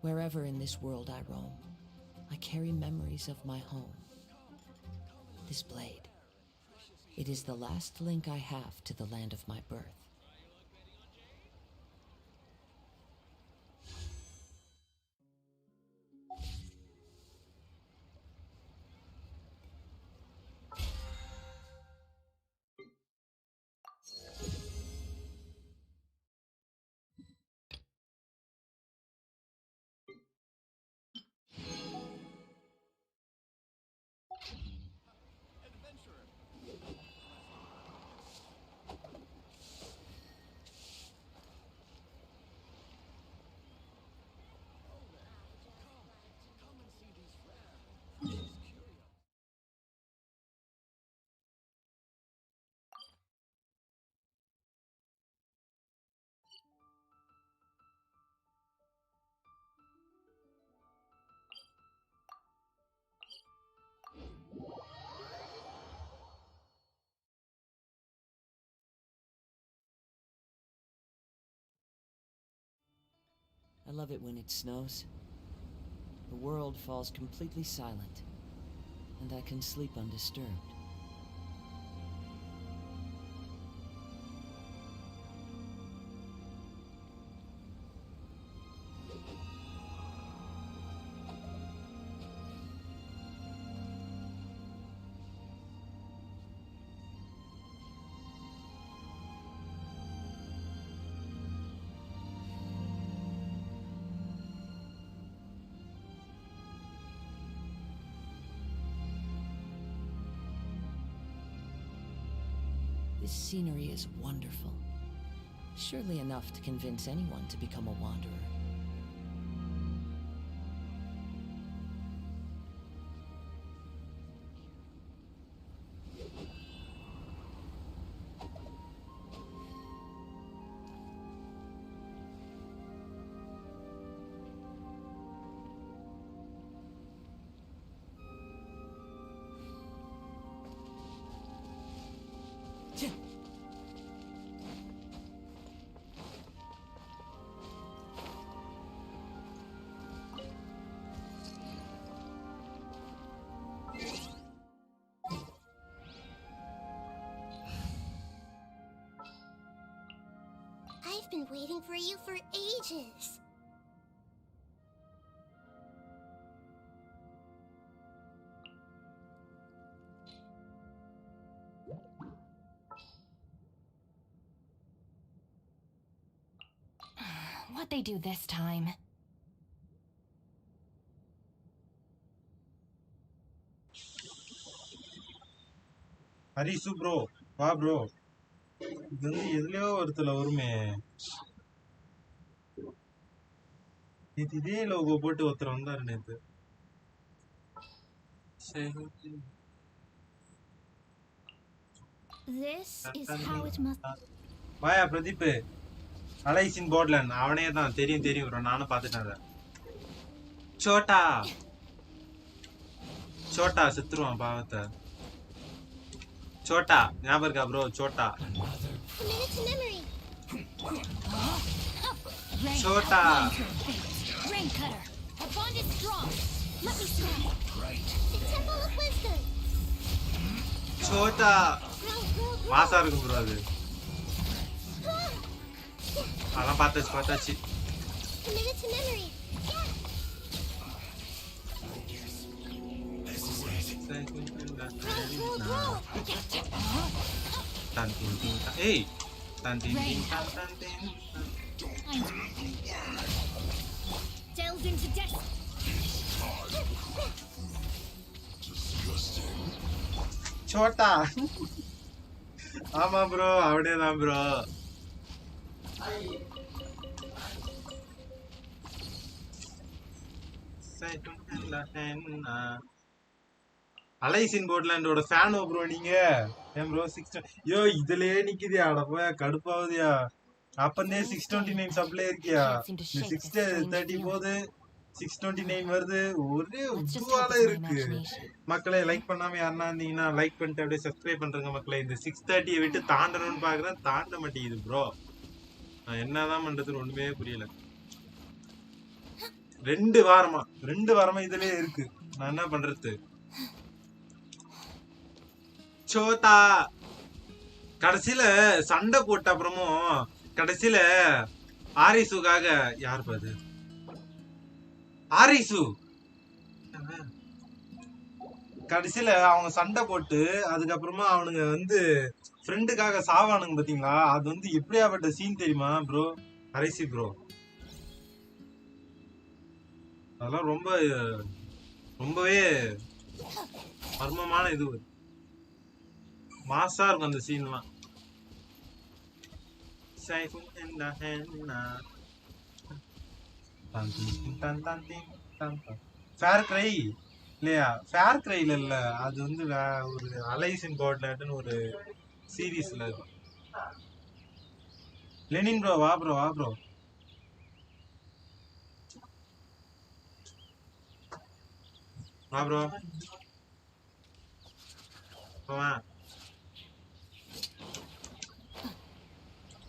Wherever in this world I roam, I carry memories of my home. This blade, it is the last link I have to the land of my birth. I love it when it snows. The world falls completely silent, and I can sleep undisturbed. This scenery is wonderful. Surely enough to convince anyone to become a wanderer. I've been waiting for you for ages. What'd they do this time? Haris bro வா bro இது வந்து எதுலயோ ஒருத்தல வருமே நேற்று இதே logo போட்டு ஒருத்தர் வந்தாரு நேற்று This is how it must. வாயா பிரதீப் அலைசின் போர்ட்லன் அவனே தான் தெரியும் தெரியும் ப்ரோ நானும் பார்த்துட்டேன் அதை சோட்டா சோட்டா செத்துருவான் பாவத்தை சோட்டா ஞாபகம் இருக்கா ப்ரோ சோட்டா சோட்டா சோட்டா மாசா இருக்கும் ப்ரோ அது அதெல்லாம் பார்த்தாச்சு ஏய் சோட்டா ஆமா ப்ரோ அவனே தான் ப்ரோ அலைசின் போர்ட்லாண்டோட ஃபேன் ப்ரோ நீங்க ஏன் ப்ரோ 6 யோ இதுலயே நிக்குதியா அட போய் கடுப்பாவுதியா அப்பந்தே 629 சப்ளை இருக்கியா 630 போது 629 வருது ஒரே உதுவால இருக்கு மக்களே லைக் பண்ணாம யாருன்னா இருந்தீங்கன்னா லைக் பண்ணிட்டு அப்படியே சப்ஸ்கிரைப் பண்றங்க மக்களே இந்த 630 விட்டு தாண்டணும்னு பாக்குறேன் தாண்ட மாட்டேங்குது ப்ரோ நான் என்னதான் பண்றதுன்னு ஒண்ணுமே புரியல 2 வாரமா இதுலயே இருக்கு நான் என்ன பண்றது சோட்டா கடைசியில சண்டை போட்ட அப்புறமும் கடைசியில ஆரிசுக்காக யார் பாது ஆரிசு கடைசியில அவங்க சண்டை போட்டு அதுக்கப்புறமா அவனுங்க வந்து ஃப்ரெண்டுக்காக சாவானுங்க பாத்தீங்களா அது வந்து எப்படியாப்பட்ட சீன் தெரியுமா ப்ரோ அரிசி ப்ரோ அதெல்லாம் ரொம்பவே மர்மமான இது மாசா இருக்கும் அந்த சீன்லாம் ஃபேர் கிரை இல்லையா ஃபேர் கிரைல இல்ல அது வந்து ஒரு அலைசின் கோட்லன்னு ஒரு சீரீஸ்ல இருக்கும் லெனின் ப்ரோ வா ப்ரோ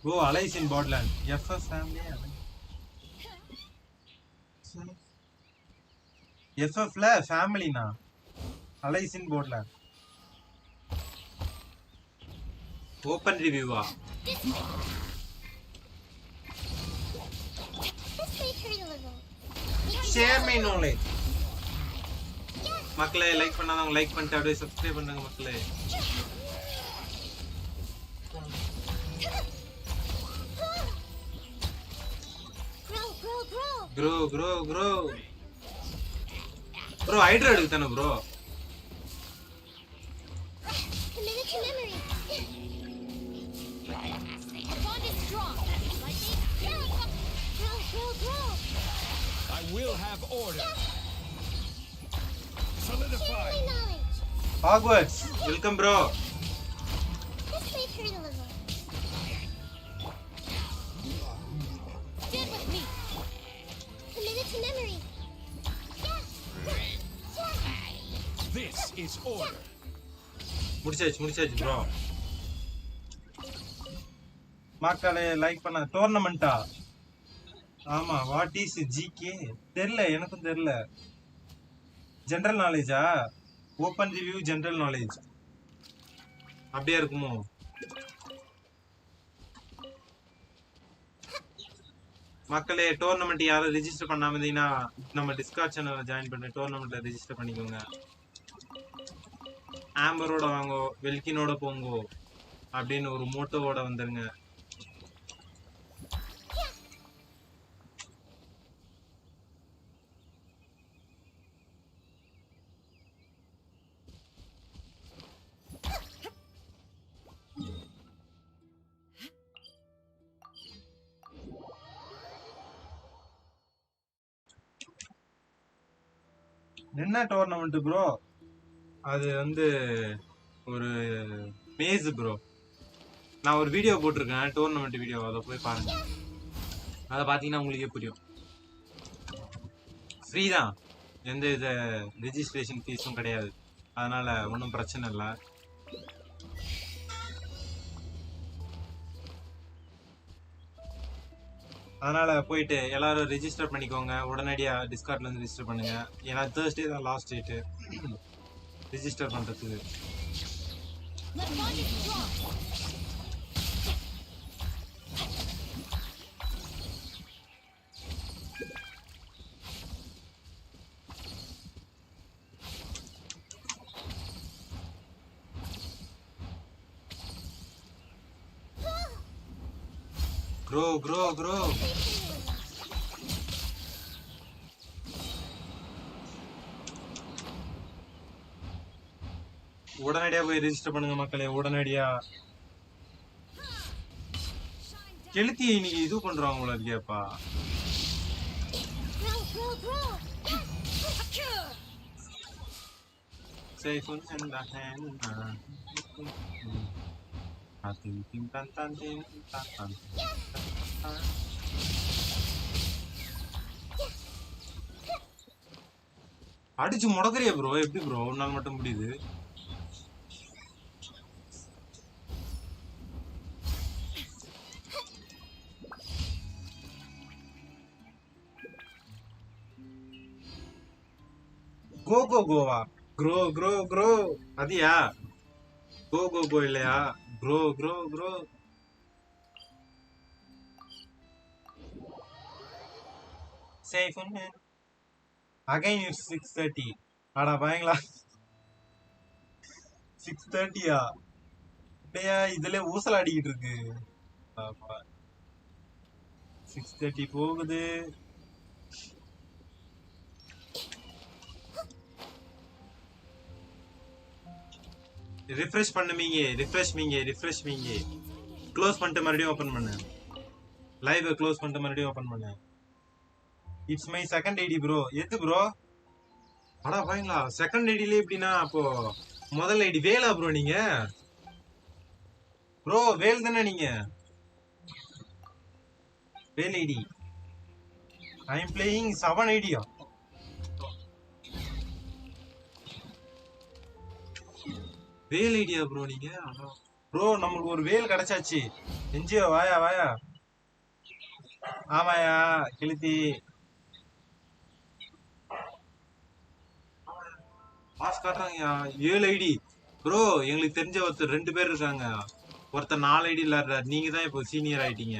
ஓ அலைசின் போர்ட்லேண்ட் எஃப்எஸ் ஃபேமிலி எஃப்எஃப்ல ஃபேமிலினா அலைசின் போர்ட்லேண்ட் ஓபன் ரிவ்யூவா ஷேர் மை நாலேஜ் மக்களே லைக் பண்ணாதவங்க லைக் பண்ணிட்டு அப்படியே சப்ஸ்கிரைப் பண்ணுங்க மக்களே ப்ரோ ஹைட்ரா எடுக்கு தானே bro I will have order. Solidify. Hogwarts, welcome bro. Stand with me. Committed to memory. This is order. முடிச்சாச்சு bro. மக்களே லைக் பண்ண டோர்னமெண்டா? ஆமா. What is GK? தெரியல, எனக்கும் தெரியல. ஜெனரல் நாலேஜா? ஓப்பன் ரிவ்யூ ஜெனரல் நாலேஜ் அப்படியே இருக்குமோ? மக்களே டோர்னமெண்ட் யாரும் ரெஜிஸ்டர் பண்ணாம இருந்தீங்கன்னா நம்ம டிஸ்கார்ட் சேனல்ல ஜாயின் பண்ணி டோர்னமெண்ட்ல ரெஜிஸ்டர் பண்ணிக்கோங்க. ஆம்பரோட வாங்கோ, வெல்கினோட போங்கோ அப்படின்னு ஒரு மோட்டோவோட வந்துருங்க. என்ன டோர்னமெண்ட் ப்ரோ? அது வந்து ஒரு மேஸ் ப்ரோ. நான் ஒரு வீடியோ போட்டிருக்கேன், டோர்னமெண்ட் வீடியோ, அதை போய் பாருங்க. அதை பார்த்தீங்கன்னா உங்களுக்கே புரியும். ஃப்ரீ தான், எந்த வித ரெஜிஸ்ட்ரேஷன் ஃபீஸும் கிடையாது. அதனால ஒன்றும் பிரச்சனை இல்லை. அதனால போயிட்டு எல்லாரும் ரெஜிஸ்டர் பண்ணிக்கோங்க. உடனடியாக டிஸ்கார்ட்ல இருந்து ரெஜிஸ்டர் பண்ணுங்க. ஏன்னா தேர்ஸ்டே தான் லாஸ்ட் டேட்டு ரெஜிஸ்டர் பண்றதுக்கு. க்ரோ உடனடியா போய் ரெஜிஸ்டர் பண்ணுங்க மக்களே, உடனடியா. கெளுத்தி இன்னைக்கு இது பண்றவங்கள இருக்கியாப்பா. அடிச்சு முடக்கறியா ப்ரோ? எப்படி ப்ரோ உன்னால மட்டும் முடியுது? கோவா க்ரோ அதியா? கோ இல்லையா? Grow safe again it's 6:30. ஆடா பயங்களா, 6:30யா? இல்லையா, இதுல ஊசல் அடிக்கிட்டு இருக்கு. 6:30 போகுது. ரிஃப்ரெஷ் மீங்க. க்ளோஸ் பண்ணிட்டு மறுபடியும் ஓபன் பண்ணு. லைவ் க்ளோஸ் பண்ணிட்டு மறுபடியும் ஓபன் பண்ணு. It's my second ID bro. எது ப்ரோ? அடா பாருங்களா, செகண்ட் ஐடியிலே எப்படின்னா அப்போ முதல் ஐடி வேலா ப்ரோ? நீங்க ப்ரோ வேல் தானே நீங்க? வேல் ID. I am playing 7 idea. வேல் ஐடியா ப்ரோ நீங்க? ப்ரோ நம்மளுக்கு ஒரு வேல் கிடைச்சாச்சு. என்ஜிஓ வாயா. ஆமாயா கெளுத்தி. Pass காட்டுறாங்கயா 7 ID. ப்ரோ எங்களுக்கு தெரிஞ்ச ஒருத்தர் 2 பேர் இருக்காங்க. ஒருத்தர் 4 ஐடி விளையாடுறாரு. நீங்க தான் இப்போ சீனியர் ஆயிட்டீங்க.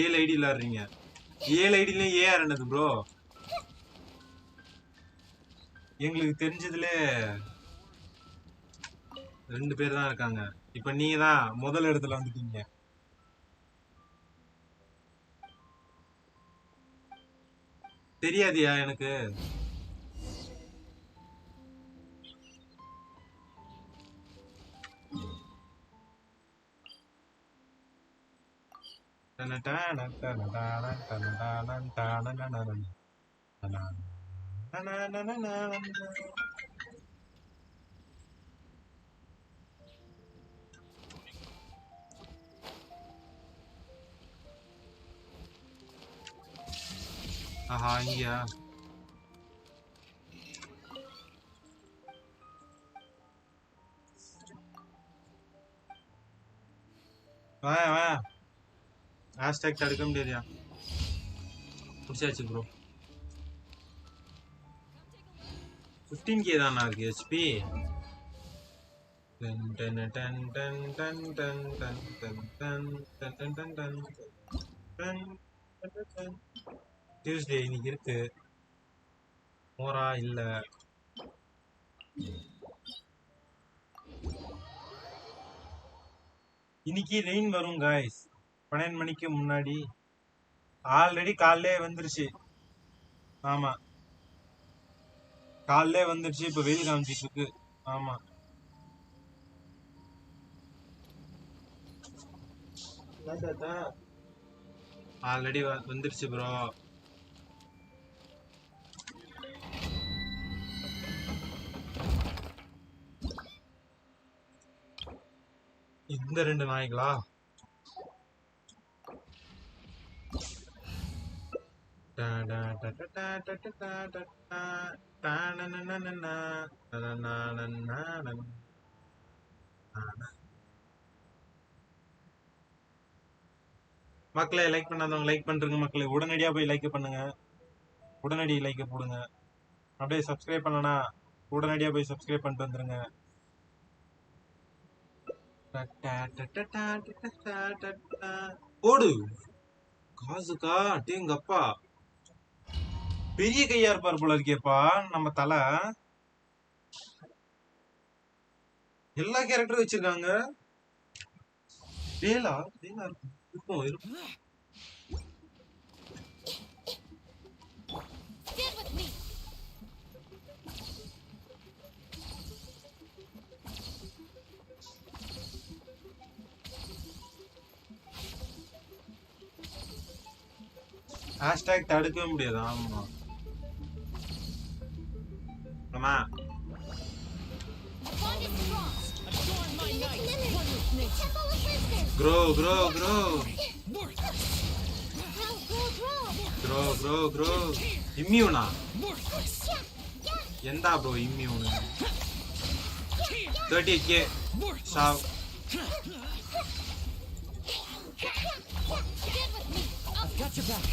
7 ஐடி விளையாடுறீங்க. 7 ஐடிலையும் ஏஆர் என்னது ப்ரோ? எங்களுக்கு தெரிஞ்சதுல 2 பேர் தான் இருக்காங்க. இப்ப நீங்க தான் முதல் இடத்துல வந்துட்டீங்க. தெரியாதியா எனக்கு? ஆஹா இங்கயா? வாயா ஹேஷ்டேக் தடுக்க முடியாதியா. முடிச்சாச்சு ப்ரோ. 15k தானா இருக்கு ஹெச்பி. டியூஸ்டே இன்னைக்கு இருக்கு. மோரா இல்ல. இன்னைக்கு ரெயின் வரும் காய்ஸ். 12 மணிக்கு முன்னாடி. ஆல்ரெடி காலையிலே வந்துருச்சு. ஆமா காலையிலே வந்துருச்சு. இப்ப வெயில் காமிச்சிட்டு இருக்கு. ஆமா ஆல்ரெடி வந்துருச்சு ப்ரோ. இந்த 2 நாய்களா? மக்களே லைக் பண்ணாதவங்க லைக் பண்றீங்க மக்களே. உடனடியா போய் லைக் பண்ணுங்க. உடனடி லைக் போடுங்க. அப்படியே சப்ஸ்கிரைப் பண்ணனா உடனடியா போய் சப்ஸ்கிரைப் பண்ணிட்டு வந்துருங்க. போடு காசுக்கா. டேங்கப்பா பெரிய கையா இருப்பார் போல இருக்கேப்பா நம்ம தலை. எல்லா கேரக்டரும் வச்சிருக்காங்க. வேலா வேலா இருக்கும் இருக்கும். ஹேஷ்டேக் தடுக்கவே முடியாது. ஆமா ஆமா க்ரோ க்ரோ க்ரோ க்ரோ க்ரோ க்ரோ. இம்யூனா எந்தா ப்ரோ இம்யூன்? 38k சாவ். Got your back.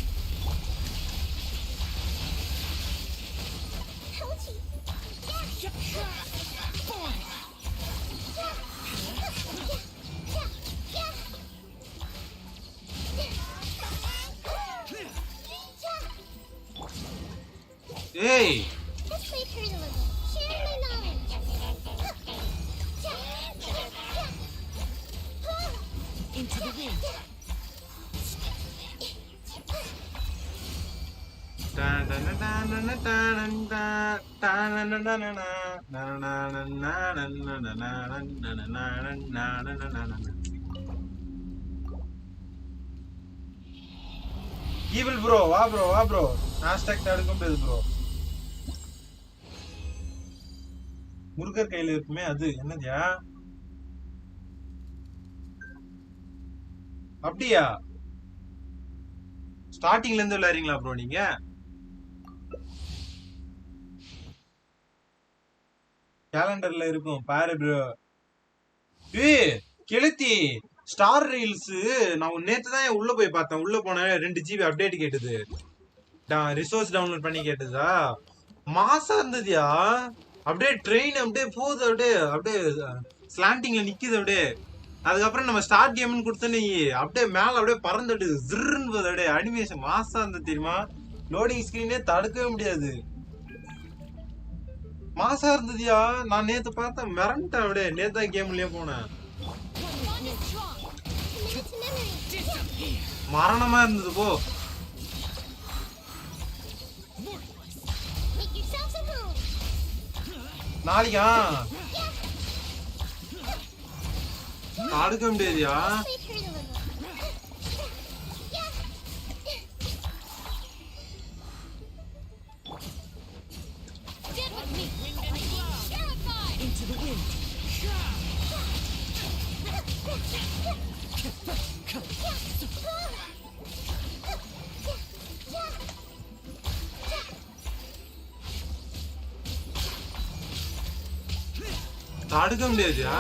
Hey! Let's play turn a little. Share my knowledge. Into the wind. Evil bro, வா bro, வா bro. ஹேஷ்டேக் தடுக்க முடியாது bro. முருகர் கையில இருக்குமே அது என்னதியா? அப்படியா? ஸ்டார்டிங்ல இருந்து விளையாடுறீங்களா ப்ரோ நீங்க? கேலண்டர்ல இருக்கும் பாரு ப்ரோ. ஏய் கெளுத்தி ஸ்டார் ரீல்ஸ் நான் நேத்து தான் உள்ள போய் பார்த்தேன். உள்ள போன 2 GB அப்டேட் கேட்டது. ரிசோர்ஸ் டவுன்லோட் பண்ணி கேட்டதா? மாசா இருந்ததுயா. அப்படியே ட்ரெயின் அப்படியே போகுது. அப்படியே ஸ்லாண்டிங்ல நிக்குது. அப்படியே அதுக்கப்புறம் நம்ம ஸ்டார்ட் கேம்னு கொடுத்தோன்னு அப்படியே மேல அப்படியே பறந்துட்டு ஜிர்ன்னு போகுது. அப்படியே அனிமேஷன் மாசா இருந்தது தெரியுமா? லோடிங் ஸ்கிரீனே தடுக்கவே முடியாது. மாசா இருந்ததுயா. நான் நேத்து பார்த்தேன் மிரண்டேன். அப்படியே நேத்து தான் கேம்லயே போனேன். மரணமா இருந்தது போ. நாளைக்கா தடுக்க முடியாதுயா. Into the wind. தடுக்க முடியாதுயா.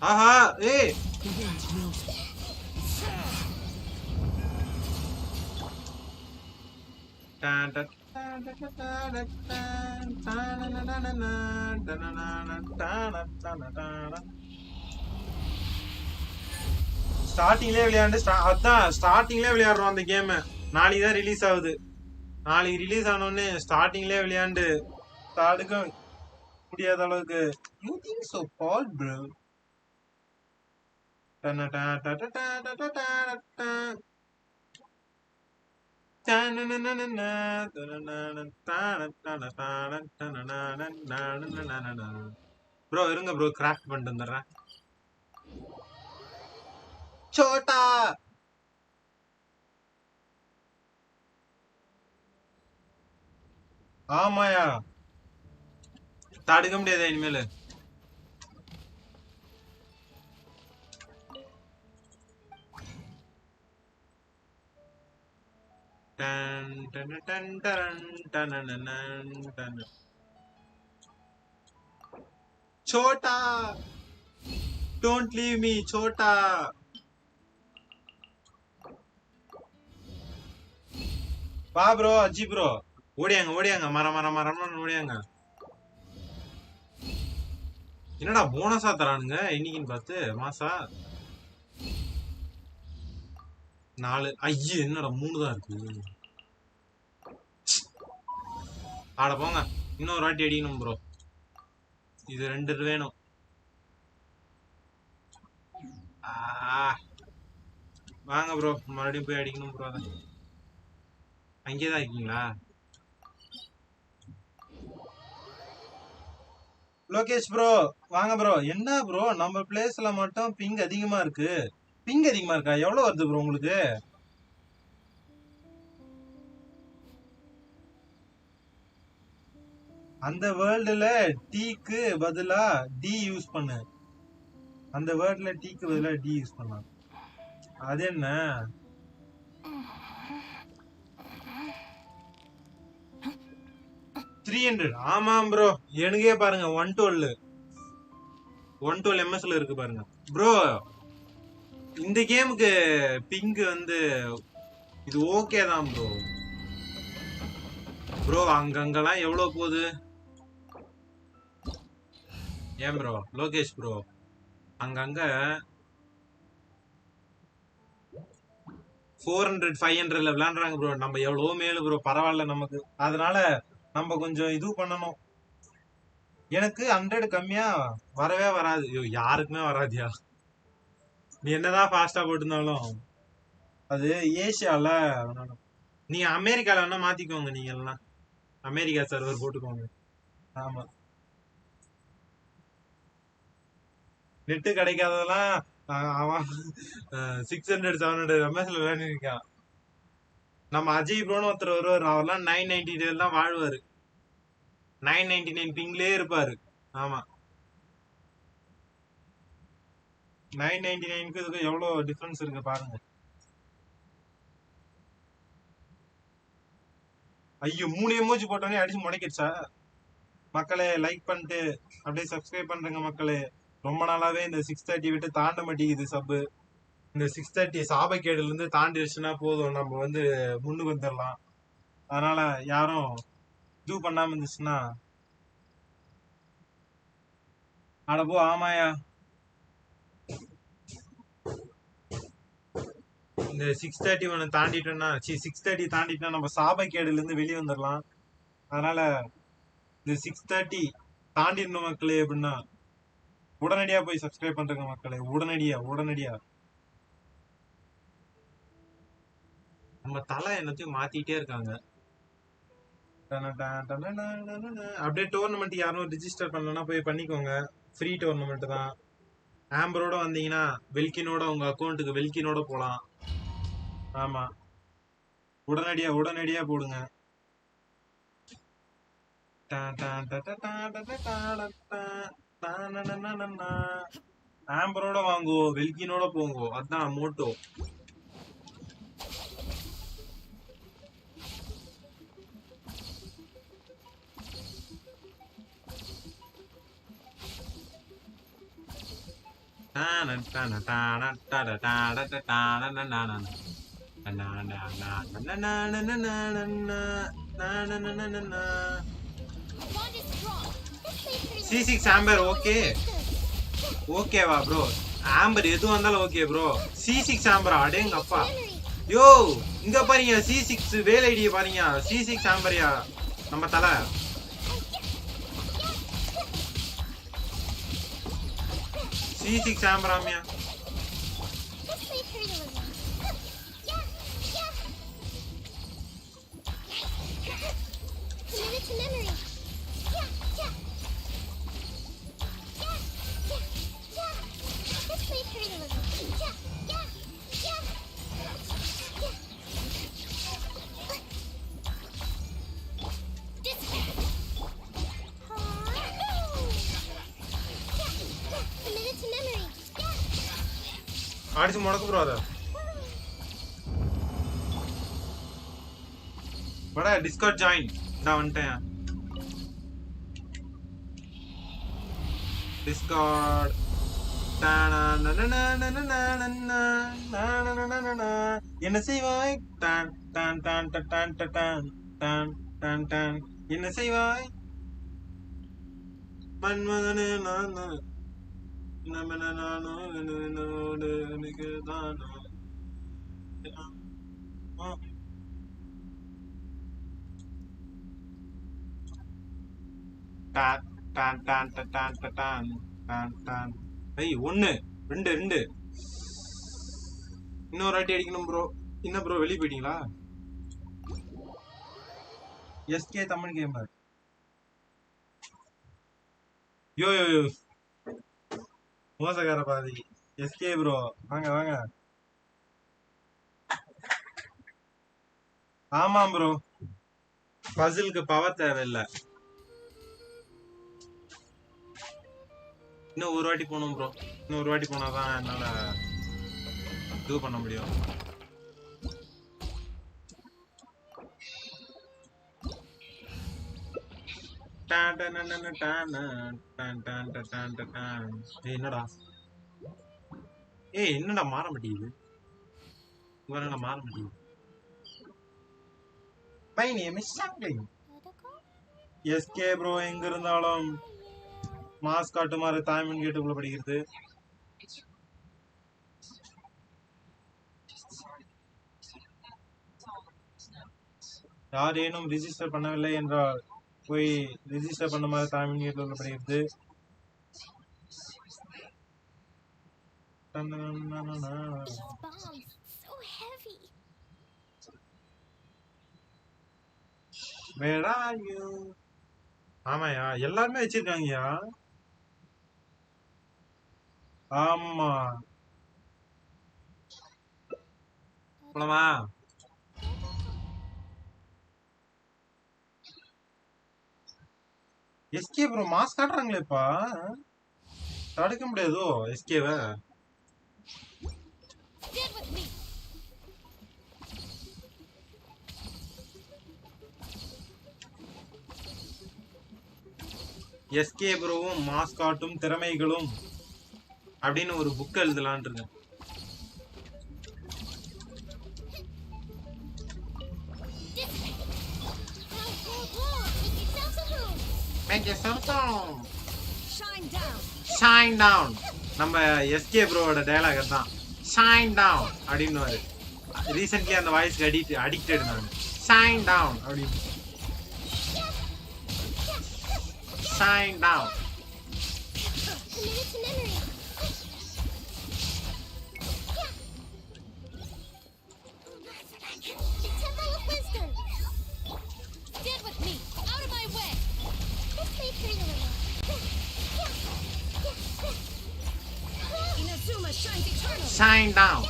ஆஹா ஏய் The wind knows me. ஸ்டார்டிங்லயே விளையாண்டு அதான் ஸ்டார்டிங்லயே விளையாடுறோம் அந்த கேம். நாளைக்கு தான் ரிலீஸ் ஆகுது. நாளைக்கு ரிலீஸ் ஆனோடனே ஸ்டார்டிங்லயே விளையாண்டு தடுக்க முடியாத அளவுக்கு யூ திங்க் சோ பால் ப்ரோ. ப்ரோ இருங்க ப்ரோ கிராஃப்ட் பண்ணிட்டு வந்துடுறேன். சோட்டா ஆமாயா தடுக்க முடியாதா இனிமேல். சோட்டா டோன்ட் லீவ் மீ சோட்டா. வா ப்ரோ அஜி ப்ரோ ஓடியாங்க ஓடியாங்க மரம் மரம் மரம் ஓடியாங்க. என்னடா போனஸா தரானுங்க இன்னைக்குன்னு பார்த்து மாசா 4. ஐயே என்னடா 3 தான் இருக்கு. ஆட போங்க இன்னொரு வாட்டி அடிக்கணும் ப்ரோ. இது 2 வேணும். வாங்க ப்ரோ மறுபடியும் போய் அடிக்கணும் ப்ரோ. அதை அங்கேதான் இருக்கீங்களா லோகேஷ் ப்ரோ? வாங்க ப்ரோ. என்ன ப்ரோ நம்ம பிளேஸ்ல மட்டும் பிங் அதிகமா இருக்கு. பிங் அதிகமா இருக்கா? எவ்வளவு வருது ப்ரோ உங்களுக்கு? அந்த வேர்ல்டுல டீக்கு பதிலா டி யூஸ் பண்ணு. அந்த வேர்ல்டுல டீக்கு பதிலா டி யூஸ் பண்ணலாம். அது என்ன 300? ஆமாம் ப்ரோ எனக்கே பாருங்க 112 எம்எஸ்ல இருக்கு பாருங்க ப்ரோ. இந்த கேமுக்கு பிங்க் வந்து இது ஓகே தான் ப்ரோ. ப்ரோ அங்கங்கெல்லாம் எவ்வளவு போகுது? ஏன் ப்ரோ லோகேஷ் ப்ரோ அங்கங்க 400 500ல விளையாடுறாங்க ப்ரோ. நம்ம எவ்வளவோ மேலு ப்ரோ. பரவாயில்ல நமக்கு. அதனால நம்ம கொஞ்சம் இது பண்ணணும். எனக்கு 100 கம்மியா வரவே வராது. யாருக்குமே வராதியா நீ என்னதான் ஃபாஸ்டா போட்டிருந்தாலும். அது ஏசியால. நீங்க அமெரிக்கால வேணா மாத்திக்கோங்க. நீங்க எல்லாம் அமெரிக்கா சர்வர் போட்டுக்கோங்க. ஆமா நெட்டு கிடைக்காததெல்லாம் அவன் 600 700 எம்எஸ்ல விளையாடிருக்கான். நம்ம அஜய் ப்ரோன்னு ஒருத்தர் வருவாரு. அவர்லாம் 999 தான் வாழ்வாரு. 999 பிங்லயே இருப்பாரு. ஆமா 999க்கு இதுக்கு எவ்வளவு டிஃபரன்ஸ் இருக்கு பாருங்க. ஐயோ 3 எமோஜி போட்டோன்னே அடிச்சு முடக்கிடுச்சா? மக்களே லைக் பண்ணிட்டு அப்படியே சப்ஸ்கிரைப் பண்றேங்க மக்களே. ரொம்ப நாளாவே இந்த 630 விட்டு தாண்ட மாட்டேங்குது சப்பு. இந்த 630 சாபக்கேடுல இருந்து தாண்டிடுச்சுன்னா போதும், நம்ம வந்து முன்னுக்கு வந்துடலாம். அதனால யாரும் இது பண்ணாம இருந்துச்சுன்னா அடப்போ. ஆமாயா இந்த 631 தாண்டிட்டோம்னா 630 தாண்டிட்டோம்னா நம்ம சாபக்கேடுல இருந்து வெளியே வந்துடலாம். அதனால இந்த 630 தாண்டிடணும் மக்களே. அப்படின்னா உடனடியா போய் சப்ஸ்கிரைப் பண்றேங்க மக்களே. உடனடியா உடனடியா. நம்ம தலை என்னத்தையும் மாத்திட்டே இருக்காங்க. அப்படியே டோர்னமெண்ட் யாரும் ரிஜிஸ்டர் பண்ணலன்னா போய் பண்ணிக்கோங்க. ஃப்ரீ டோர்னமெண்ட் தான். ஆம்பரோட வந்தீங்கன்னா வெல்கினோட உங்க அக்கௌண்ட்டுக்கு வெல்கினோட போலாம். ஆமா உடனடியா உடனடியா போடுங்க. ஆம்பரோட வாங்குவோ வெல்கினோட போங்கோ. அதான் motto. Bond is strong. C6 Amber okay ஓகேவா ப்ரோ ஆம்பர் எது வந்தாலும் ஓகே ப்ரோ C6 ஆம்பர் அடேங்க அப்பா யோ இங்க பாருங்க C6 வேல் ஐடியை பாருங்க C6 ஆம்பரியா நம்ம தலை C6 ஆம்பராமியா அடிச்சு முடக்கு ப்ரோ அத படா டிஸ்கார்ட் ஜாயின் நான் வந்துட்டேன் டிஸ்கார்ட் என்ன செய்வாய் டான் டான் டான் டான் டான் டான் டான் டான் என்ன செய்வாய் மன்மதனே நான் ஒன்னு ரெண்டு ரெண்டு இன்னொரு வாட்டி அடிக்கணும் ப்ரோ என்ன ப்ரோ வெளியே போயிட்டீங்களா எஸ்கே தமிழ் கேமர் யோ யோ யோ மோசக்கார பாதி எஸ்கே ப்ரோ வாங்க வாங்க ஆமாம் ப்ரோ பசிலுக்கு பவர் தேவையில்லை இன்னும் ஒரு வாட்டி போகணும் ப்ரோ இன்னும் ஒரு வாட்டி போனாதான் என்னால இது பண்ண முடியும் என்னடா என்னடா மாற மாட்டேங்குது மாற மாட்டேங்குது எஸ்கே ப்ரோ எங்க இருந்தாலும் மாஸ் காட்டு மாதிரி தாய்மன் கேட்டுக்குள்ள படிக்கிறது யாரேனும் ரிஜிஸ்டர் பண்ணவில்லை என்றால் போய் ரிஜிஸ்டர் பண்ண மாதிரி தாய்மன் கேட்டுக்குள்ள படிக்கிறது ஆமாயா எல்லாருமே வச்சிருக்காங்கயா ஆமா போலாமா எஸ்கே ப்ரோ மாஸ் காட்டுறாங்களேப்பா தடுக்க முடியாதோ எஸ்கேவை எஸ்கே ப்ரோவும் மாஸ்காட்டும் திறமைகளும் அப்படின்னு ஒரு புக் எழுதலான் இருக்கேன் ஷைன் டவுன் நம்ம எஸ்கே ப்ரோவோட டயலாக் தான் ஷைன் டவுன் அப்படின்னு ரீசென்ட்லி அந்த வாய்ஸ்க்கு அடிக்டட் நான் ஷைன் டவுன் அப்படின்னு shine down Shine down.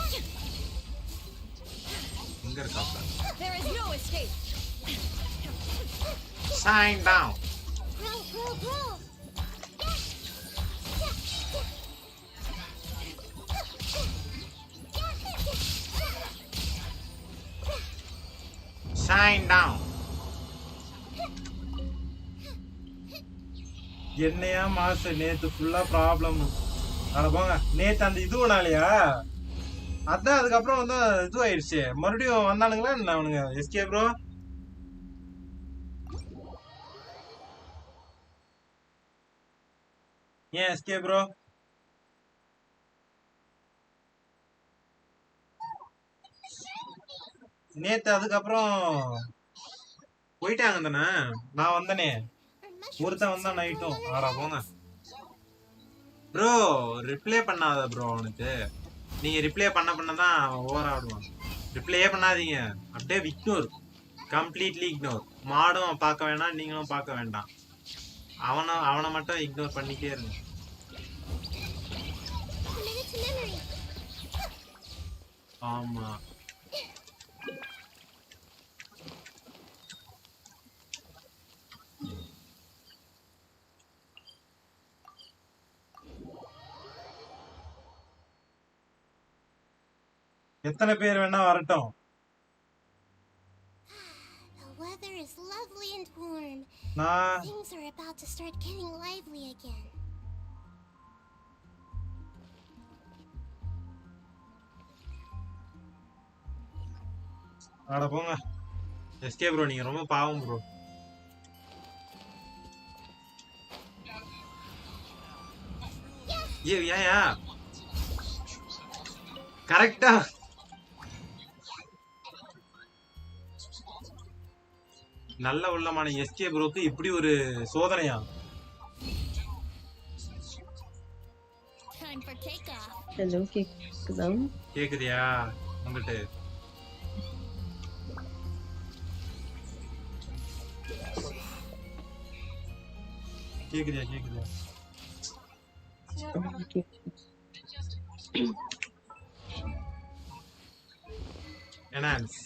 Inga irukappa. There is no escape. Shine down. Shine down. என்னையா மாச நேத்து ஃபுல்லா ப்ராப்ளம் அட போங்க. நேத்து அந்த இதுனாலயா அதான் அதுக்கப்புறம் வந்து இதுவாயிடுச்சு. மறுபடியும் வந்தானுங்களா என்ன அவனுங்க? எஸ்கே ப்ரோ ஏன் எஸ்கே ப்ரோ? நேத்து அதுக்கப்புறம் போயிட்டாங்க தானே. நான் வந்தனே. Are mushrooms ஒருத்தன் also வந்தான் growing நைட்டும். on our ஆடா போங்க. heads? ப்ரோ ரிப்ளை பண்ணாத ப்ரோ அவனுக்கு. நீங்க ரிப்ளை பண்ணதான் அவன் ஓவர் ஆடுவான். ரிப்ளையே பண்ணாதீங்க. அப்படியே இக்னோர். Completely ignore. மாடும் பார்க்க வேண்டாம், நீங்களும் பார்க்க வேண்டாம். அவனை மட்டும் இக்னோர் பண்ணிட்டே இருங்க. Committed to memory. ஆமா. எத்தனை பேர் வேணா வரட்டும். The weather is lovely and warm. நான் Things are about to start getting lively again. ஆட போங்க. எஸ்கே ப்ரோ நீங்க ரொம்ப பாவம் ப்ரோ. ஏன் கரெக்டா நல்ல உள்ளமான எஸ்கே ப்ரோக்கு இப்படி ஒரு சோதனையா? Time for takeoff. ஹலோ கேக்குதா? கேக்குதியா உங்ககிட்ட? கேக்குதியா கேக்குதியா? ஓகே. எனான்ஸ்.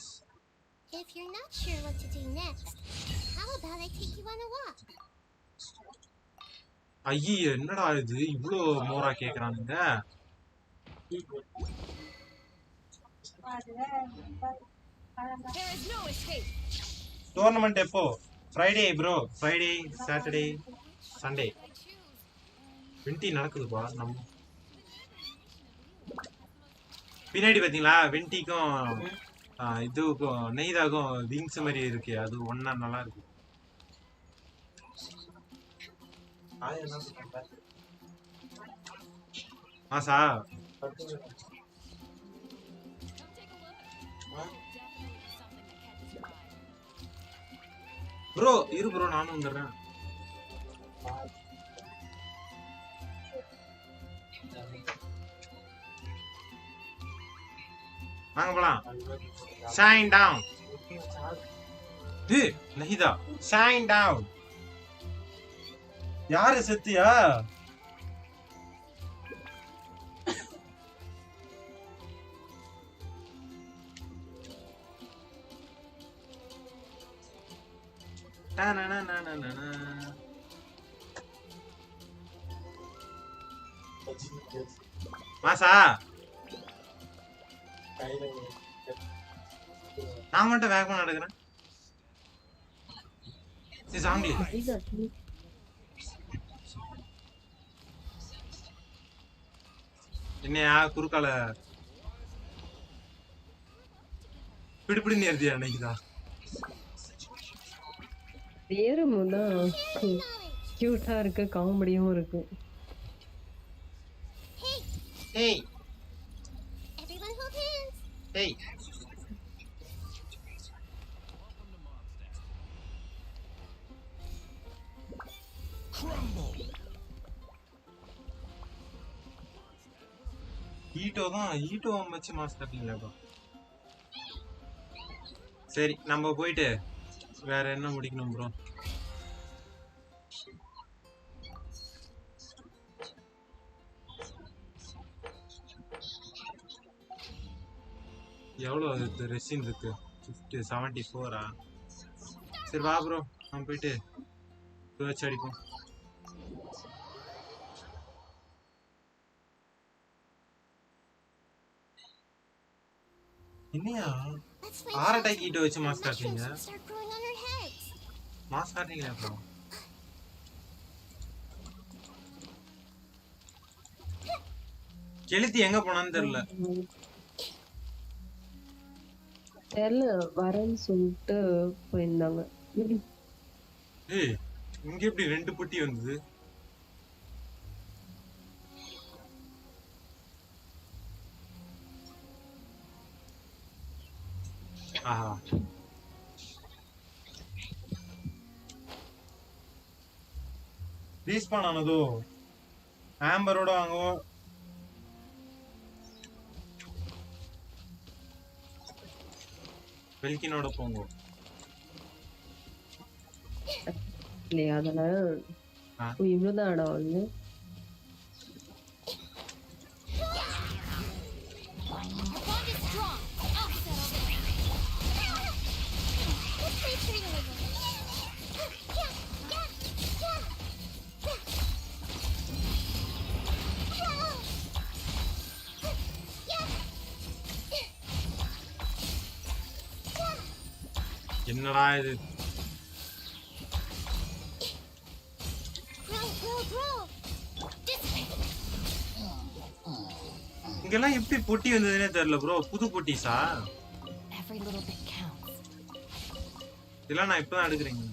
If you're not sure what to do next, how about I take you on a walk? ஐயே என்னடா இது இவ்ளோ மோரா கேக்குறானுங்க. There is no escape. Tournament எப்போ? Friday bro. Friday, Saturday, Sunday. வெண்டி நடக்குதுப்பா. நம்ம பின்னாடி பாத்தீங்களா வெண்டிக்கும் இதுக்கும் நெய்தாக்கும் விங்ஸ் மாதிரி இருக்கு. அது ஒன்னா நல்லா இருக்கு. மாசா ப்ரோ இரு ப்ரோ நானும் வந்துடுறேன். வாங்க போலாம். Shine down. Nahida shine down. யாரு செத்தியா? மாசா நான் மட்டும் வேகமா நடக்கிறேன். என்னையா குறுக்கால பிடிப்பிடின்னு எழுதியா அன்னைக்குதான். பேரும் தான் கியூட்டா இருக்கு, காமெடியும் இருக்கு. Hey, Everyone hold hands. hey. ஈட்டோ வச்சு மாஸ் கட்டிங்களாப்பா. சரி நம்ம போயிட்டு வேற என்ன முடிக்கணும் ப்ரோ? எவ்வளோ இருக்கு ரெசின் இருக்கு? 74. சரி வா ப்ரோ நம்ம போயிட்டு வச்சு அடிப்போம். என்னையா ஆரட்டாக்கி ஈட்டோ வச்சு மாஸ் காட்டுறீங்க? மாஸ் காட்டுறீங்களா ப்ரோ? கெளுத்தி எங்க போனான்னு தெரியல. தெரியல வரேன்னு சொல்லிட்டு போயிருந்தாங்க. ஏய் இங்க எப்படி 2 பொட்டி வந்தது? ஆஹா ரீஸ்பான் ஆனதோ ஆம்பரோட வாங்க. வெல்கினோட போங்க. இல்லையா அதனால இவ்வளவுதான் இடம் வந்து Your bond is strong. I'll settle this. Let's play trianglism. என்னடா இது? இங்கெல்லாம் எப்படி பொட்டி வந்ததுன்னே தெரியல ப்ரோ. புது பொட்டிஸா? Every little bit counts. இதெல்லாம் நான் இப்பதான் எடுக்கிறேங்க.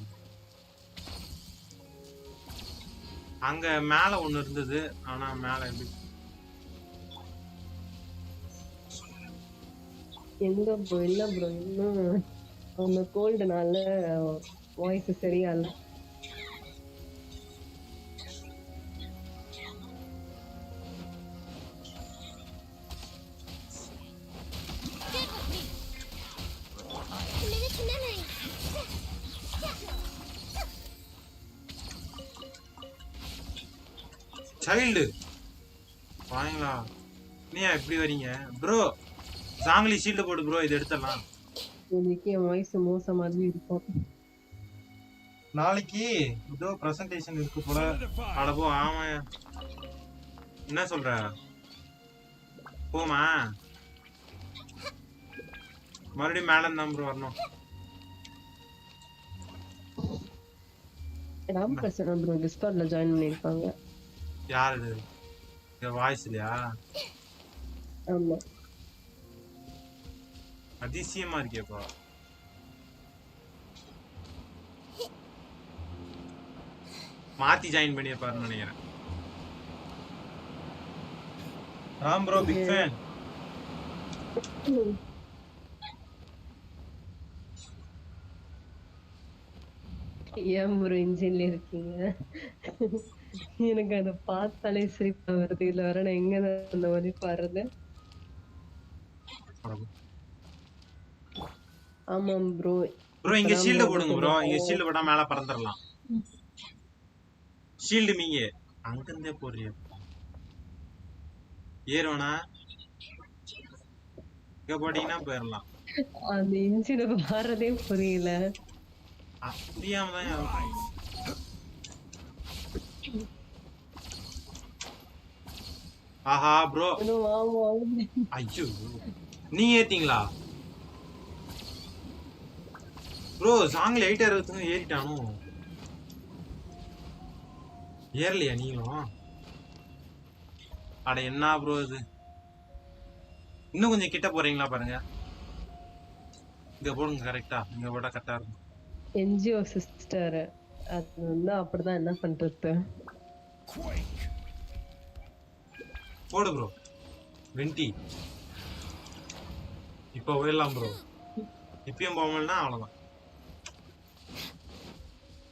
அங்க மேல ஒண்ணு இருந்தது. ஆனா மேல எப்படி எங்க ப்ரோ இல்ல ப்ரோ இன்னும் அந்த கோல்டுனால வாய்ஸ் சரியா இல்ல. Committed to memory. சைல்டு வாங்களா? நீ எப்படி வரீங்க ப்ரோ? சாங்லி ஷீல்டு போடு ப்ரோ. இது எடுத்துடலாம். இன்னைக்கு என் வாய்ஸ் மோசம் மாதிரி இருக்கும். நாளைக்கு ஏதோ பிரசன்டேஷன் இருக்கு போல. அடப்போ ஆமா. என்ன சொல்ற? போமா மறுபடியும் மேடம் தான் ப்ரோ வரணும். ராம் பிரசன் ப்ரோ டிஸ்கார்ட்ல ஜாயின் பண்ணிருக்காங்க. யாரு இது? இந்த வாய்ஸ் இல்லையா? ஆமா அதிசயமா இருக்கேப்பா. மாத்தி ஜாயின் பண்ணிருப்பாருன்னு நினைக்கிறேன். Ram bro big fan. ஏன் ப்ரோ இன்ஜின்ல இருக்கீங்க? எனக்கு அதை பார்த்தாலே சிரிப்பா வருது. இதுல வர நான் எங்க அந்த மாதிரி பாடுறது. ஆமாம் ப்ரோ. ப்ரோ இங்க ஷீல்ட் போடுங்க ப்ரோ. இங்க ஷீல்ட் போட்டா மேல பறந்துறலாம். ஷீல்ட் மீங்க அங்க இருந்தே போறியா? ஏறோனா இங்க போட்டீங்கன்னா போயிடலாம். அந்த இன்ஜினை பாடுறதே புரியல. புரியாம தான். ஆஹா ப்ரோ. ஐயோ நீங்க ஏத்தீங்களா ப்ரோ? சாங்ல 860 ஏறிட்டானோ? ஏறலையா நீங்களும்? அட என்ன ப்ரோ இது? இன்னும் கொஞ்சம் கிட்ட போறீங்களா பாருங்க. இங்க போடுங்க கரெக்டா. இங்க போட்டா கரெக்டா இருக்கும். என்ஜிஓ சிஸ்டர் அது வந்து அப்படிதான். என்ன பண்றது? போடு ப்ரோ. வெண்டி இப்ப போயிடலாம் ப்ரோ. இப்பயும் போகலன்னா அவ்வளவுதான்.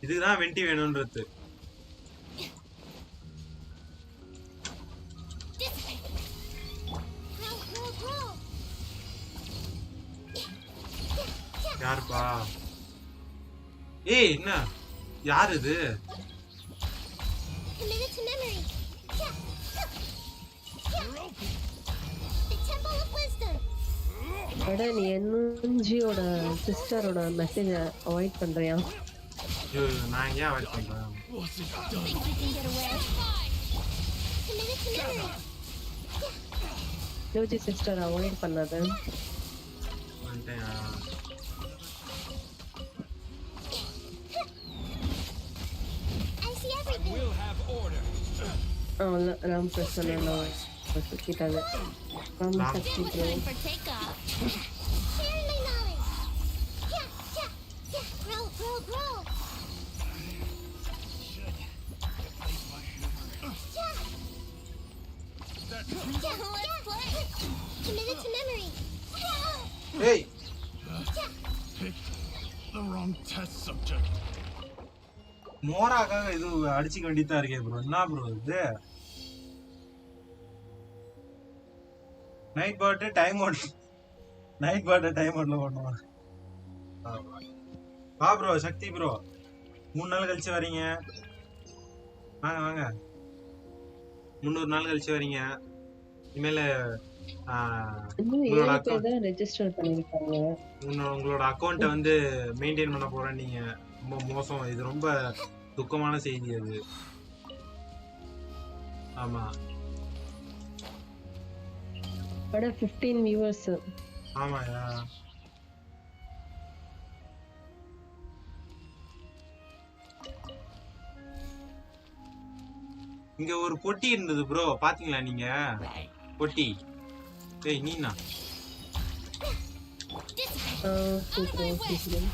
இதுதான் வெண்டி வேணும்ன்றது. யாருப்பா? ஏய் என்ன யார் இது? Committed to memory. The Temple of Wisdom. அட நீ என்ஜியோட சிஸ்டரோட மெசேஜ அவாய்ட் பண்றியா? ஐயோ நான் ஏன் அவாய்ட் பண்றேன்? Think you can get away? Committed to memory. யோஜி சிஸ்டர் அவாய்ட் பண்ணாத. வந்துட்டேன். I see everything. We'll have order. Ram Prasan சுத்திட்டாங்க. ஆமா சக்தி Stand with bro. mine for takeoff. Sharing my knowledge. Yeah, yeah, yeah. Grow, grow, grow. Yeah. Let's play. Committed to memory. ஏய் The wrong test subject. மோராக்காக இது அடிச்சுக்க வேண்டியதா இருக்கே bro. என்ன bro இது? Night பாட்டு time out. Night பாட்டு time அவுட்ல பண்ணுவாங்க. வா ப்ரோ சக்தி ப்ரோ. 3 நாள் கழிச்சு வரீங்க. வாங்க வாங்க. 300 நாள் கழிச்சு வரீங்க. இனிமேல இன்னும் உங்களோட 7 பேர் தான் ரெஜிஸ்டர் பண்ணிருக்காங்க. உங்களோட அக்கௌண்ட்டை வந்து மெயின்டைன் பண்ண போறேன் நீங்க. ரொம்ப மோசம். இது ரொம்ப துக்கமான செய்தி அது. ஆமா பட 15 வியூவர்ஸ். ஆமாயா. இங்க ஒரு பொட்டி இருந்தது ப்ரோ, பாத்தீங்களா நீங்க? பொட்டி. ஏய் நீனா? Super super.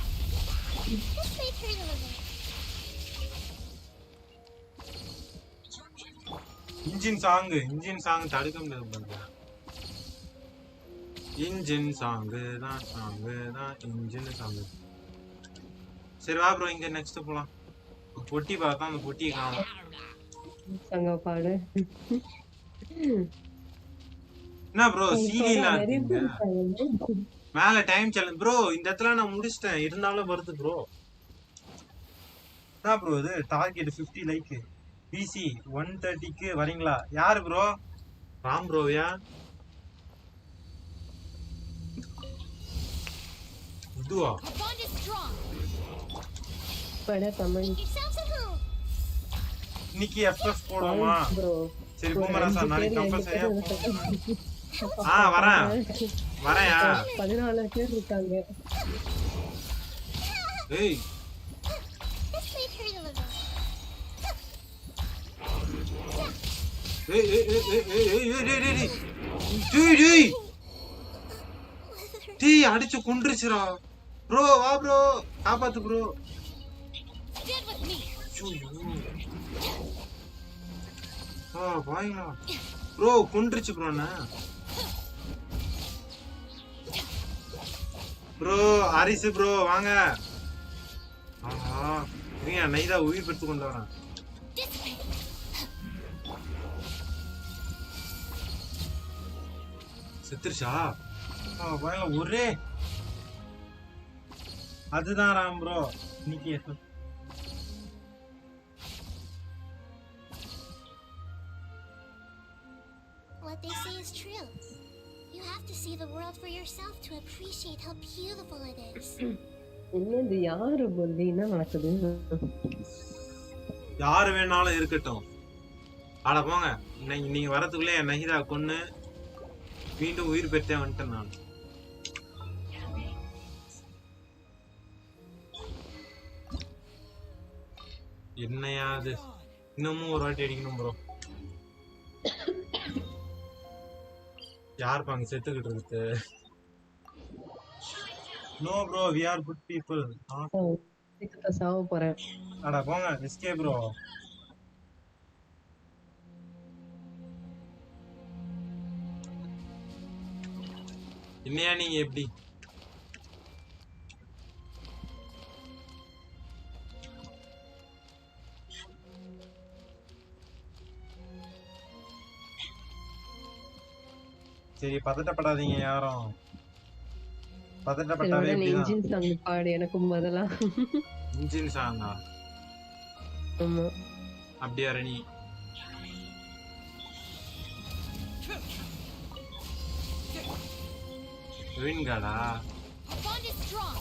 This may hurt a little. Engine song தடுக்க முடியாது பாருங்க. இன்ஜின் சாங் தான் இன்ஜின் சாங். சரி வா ப்ரோ, இங்க நெக்ஸ்ட் போலாம். பொட்டி பார்த்தா அந்த பொட்டியை காணோம். சங்க பாடு. என்ன ப்ரோ சீரியலாம் இருக்கீங்க? மேல டைம் சேலஞ்ச் ப்ரோ. இந்த இடத்துல நான் முடிச்சிட்டேன், இருந்தாலும் வருது ப்ரோ. என்ன ப்ரோ இது? Target 50 like. பிசி 130க்கு வரீங்களா? யாரு ப்ரோ? ராம் ப்ரோயா? இதுவா? Our bond is strong. பட கமெண்ட் Yourselves at home. இன்னைக்கு எஃப்எஃப் போடுவோமா? ப்ரோ. சரி பூமராசா, நாளைக்கு கம்பல்சரியா வரேன். வரேன்யா. 14 பேர் இருக்காங்க. ஏய் This may hurt a little. ஏய் ஏய் ஏய் ஏய் ஏய் ஏய் ஏய் ஏய் டேய் டேய் டேய் அடிச்சு கொன்றுச்சுடா ப்ரோ. வா ப்ரோ, காப்பாத்து ப்ரோ. Stand with me. வாங்க ப்ரோ. கொன்றுச்சு ப்ரோ. என்ன ப்ரோ? ஹரிஸ் ப்ரோ வாங்க. இருங்க, நைதா உயிர் பெற்று கொண்டு வரேன். செத்துருச்சா? வாங்க ஒரே அதுதான் ராம் ப்ரோ. இன்னைக்கு What they say is true. You have to see the world for yourself to appreciate how beautiful it is. என்னது யாரு பொல்லி என்ன நடக்குது? யாரு வேணாலும் இருக்கட்டும். ஆட போங்க. நீங்க வரதுக்குள்ளே என் நஹிதா கொன்னு மீண்டும் உயிர் பெற்றேன் வந்துட்டேன் நான். என்னையா அது? இன்னமும் ஒரு வாட்டி அடிக்கணும் ப்ரோ. யார் பாங்க செத்துக்கிட்டு இருக்கு? No bro, we are good people. இப்ப சாவ போறேன். அட போங்க எஸ்கே ப்ரோ. என்னையா நீங்க எப்படி? சரி பதட்டப்படாதீங்க யாரும். பதட்டப்பட்டாவே இப்படிதான். இன்ஜின் சாங் பாடு எனக்கும் பதிலா. இன்ஜின் சாங்கா? ஆமா. அப்படியா ரணி? வின்காடா? Our bond is strong.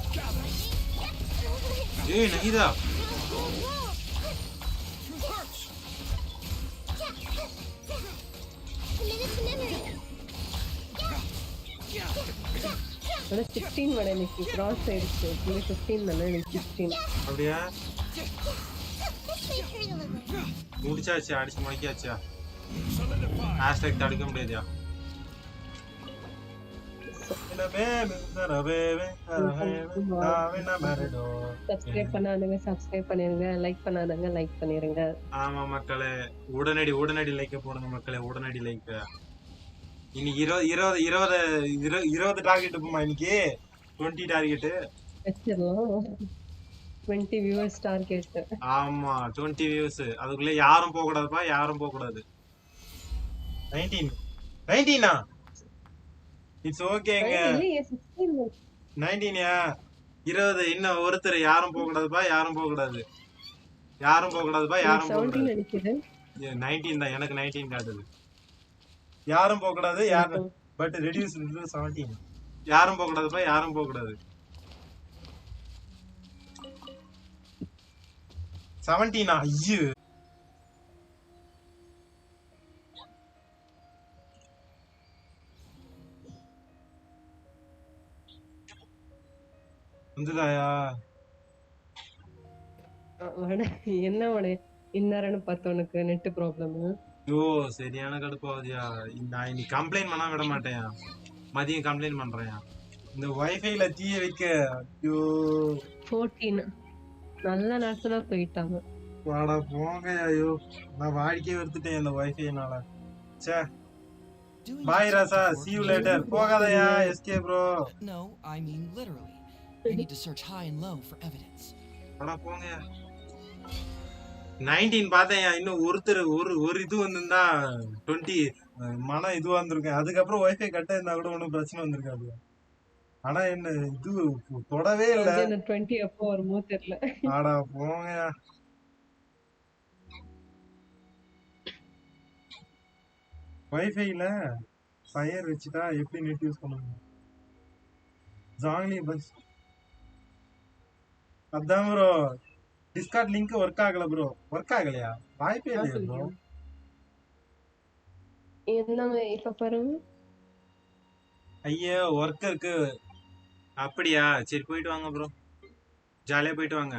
ஏய் நஹிதா. Committed to memory. அட 16 வட எனக்கு கிராஸ் ஆயிடுச்சு. 15 தானே எனக்கு 16. அப்படியா? This may hurt a little. முடிச்சாச்சு, அடிச்சு முடிக்காச்சா? ஹேஷ்டேக் தடுக்க முடியாதுயா. சப்ஸ்கிரைப் பண்ணாதவங்க சப்ஸ்கிரைப் பண்ணிருங்க, லைக் பண்ணாதவங்க லைக் பண்ணிருங்க. ஆமா மக்களே, உடனடி லைக்க போடுங்க மக்களே, உடனடி லைக்க. இன்னைக்கு 20 டார்கெட் இருக்குமா இன்னைக்கு? 20 டார்கெட் வச்சிடலாம். 20 வியூவர்ஸ் டார்கெட். ஆமா 20 வியூஸ். அதுக்குள்ள யாரும் போக கூடாதுப்பா, யாரும் போக கூடாது. 19 இட்ஸ் ஓகேங்க. 19 20 இன்னும் ஒருத்தர் யாரும் போக கூடாதுப்பா, யாரும் போக கூடாது, யாரும் போக கூடாதுப்பா, யாரும் போக கூடாது. 19 தான், எனக்கு 19 காட்டுது. யாரும் போக கூடாது, யாரும் பட் ரெடியூஸ் 17. யாரும் போக கூடாதுப்பா, யாரும் போக கூடாது. 17 ஐயோ வந்துதாயா? என்ன உடனே இன்னாரன்னு பார்த்தவனுக்கு நெட் ப்ராப்ளம். ஐயோ சரியான கடுப்பாவதியா. நான் இன்னைக்கு கம்ப்ளைண்ட் பண்ணா விட மாட்டேன், மதியம் கம்ப்ளைண்ட் பண்றேன். இந்த வைஃபைல தீய வைக்க. ஐயோ 14 நல்ல நேரத்துல போயிட்டாங்க. வாடா போங்க. ஐயோ நான் வாடிக்கே எடுத்துட்டேன் இந்த வைஃபைனால. சே பாய் ராசா, see you later. போகாதயா SK bro. No, I mean literally. I need to search high and low for evidence. வாடா போங்க. 19 பார்த்தேன். இன்னும் ஒருத்தர் ஒரு இது வந்திருந்தா 20 மன இதுவா இருந்திருக்கேன். அதுக்கப்புறம் வைஃபை கட்ட இருந்தா கூட ஒன்றும் பிரச்சனை வந்திருக்காது. ஆனா என்ன இது தொடவே இல்ல. 20 எப்போ வருமோ தெரியல. ஆடா போங்க. வைஃபைல ஃபயர் வச்சுட்டா எப்படி நெட் யூஸ் பண்ணுங்க? ஜாங்லி பஸ் அதான் ப்ரோ. டிஸ்கார்ட் லிங்க் ஒர்க் ஆகல ப்ரோ. ஒர்க் ஆகலையா? வாய்ப்பே இல்லையா ப்ரோ? என்னங்க இப்ப பாருங்க. ஐயா ஒர்க் இருக்கு. அப்படியா? சரி போயிட்டு வாங்க ப்ரோ, ஜாலியா போயிட்டு வாங்க.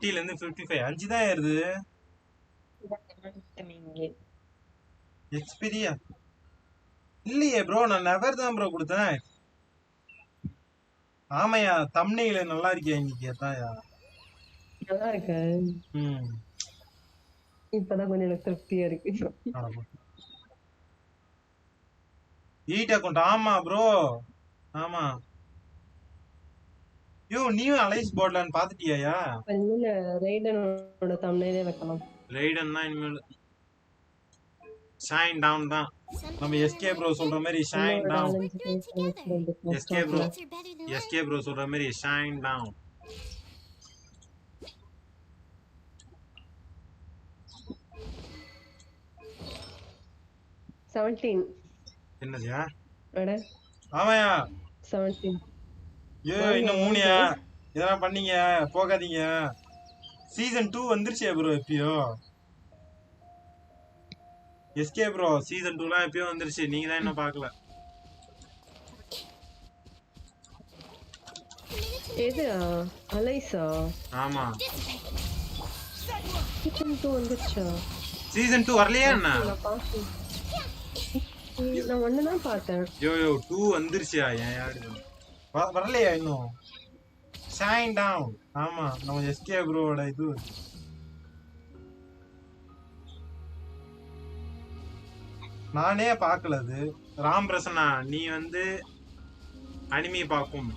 ல இருந்து 55 5 தான் ஏறுது. எக்ஸ்பீரியா இல்லையே ப்ரோ, நான் நெவர் தான் ப்ரோ கொடுத்தேன். ஆமையா தம்ப்நெயில் நல்லா இருக்கியா இன்னைக்கு? அதான்யா நல்லா இருக்கு. இப்பதான் கொஞ்சம் எனக்கு திருப்தியா இருக்கு. Eat account. ஆமா ப்ரோ ஆமா. யோ நீயும் அலைஸ் போர்ட்லன்னு பாத்துட்டியாயா? இல்ல ரைடனோட தம்ப்நெயிலே வைக்கலாம். ரைடன் தான் இனிமேல் ஷைன் டவுன் தான். நம்ம எஸ்கே ப்ரோ சொல்ற மாதிரி ஷைன் டவுன். எஸ்கே ப்ரோ சொல்ற மாதிரி ஷைன் டவுன். என்னதுயா? ஆமாயா 17. ஏ இன்னும் 3யா? இதெல்லாம் பண்ணீங்க போகாதீங்க. சீசன் 2 வந்துருச்சே ப்ரோ எப்பயோ. எஸ்கே ப்ரோ சீசன் 2லாம் எப்பயோ வந்துருச்சு, நீங்க தான் இன்னும் பார்க்கல. எது அலைஸா? ஆமா சீசன் 2 வந்துருச்சா? சீசன் 2 வரலையா என்ன? நான் ஒண்ணு தான் பார்த்தேன். யோ 2 வந்துருச்சியா? ஏன் யாரு வரலையா இன்னும்? Shine down. ஆமா நம்ம எஸ்கே ப்ரோவோட இது. நானே பார்க்கல. அது ராம் பிரசன்னா நீ வந்து அனிமே பார்க்கும்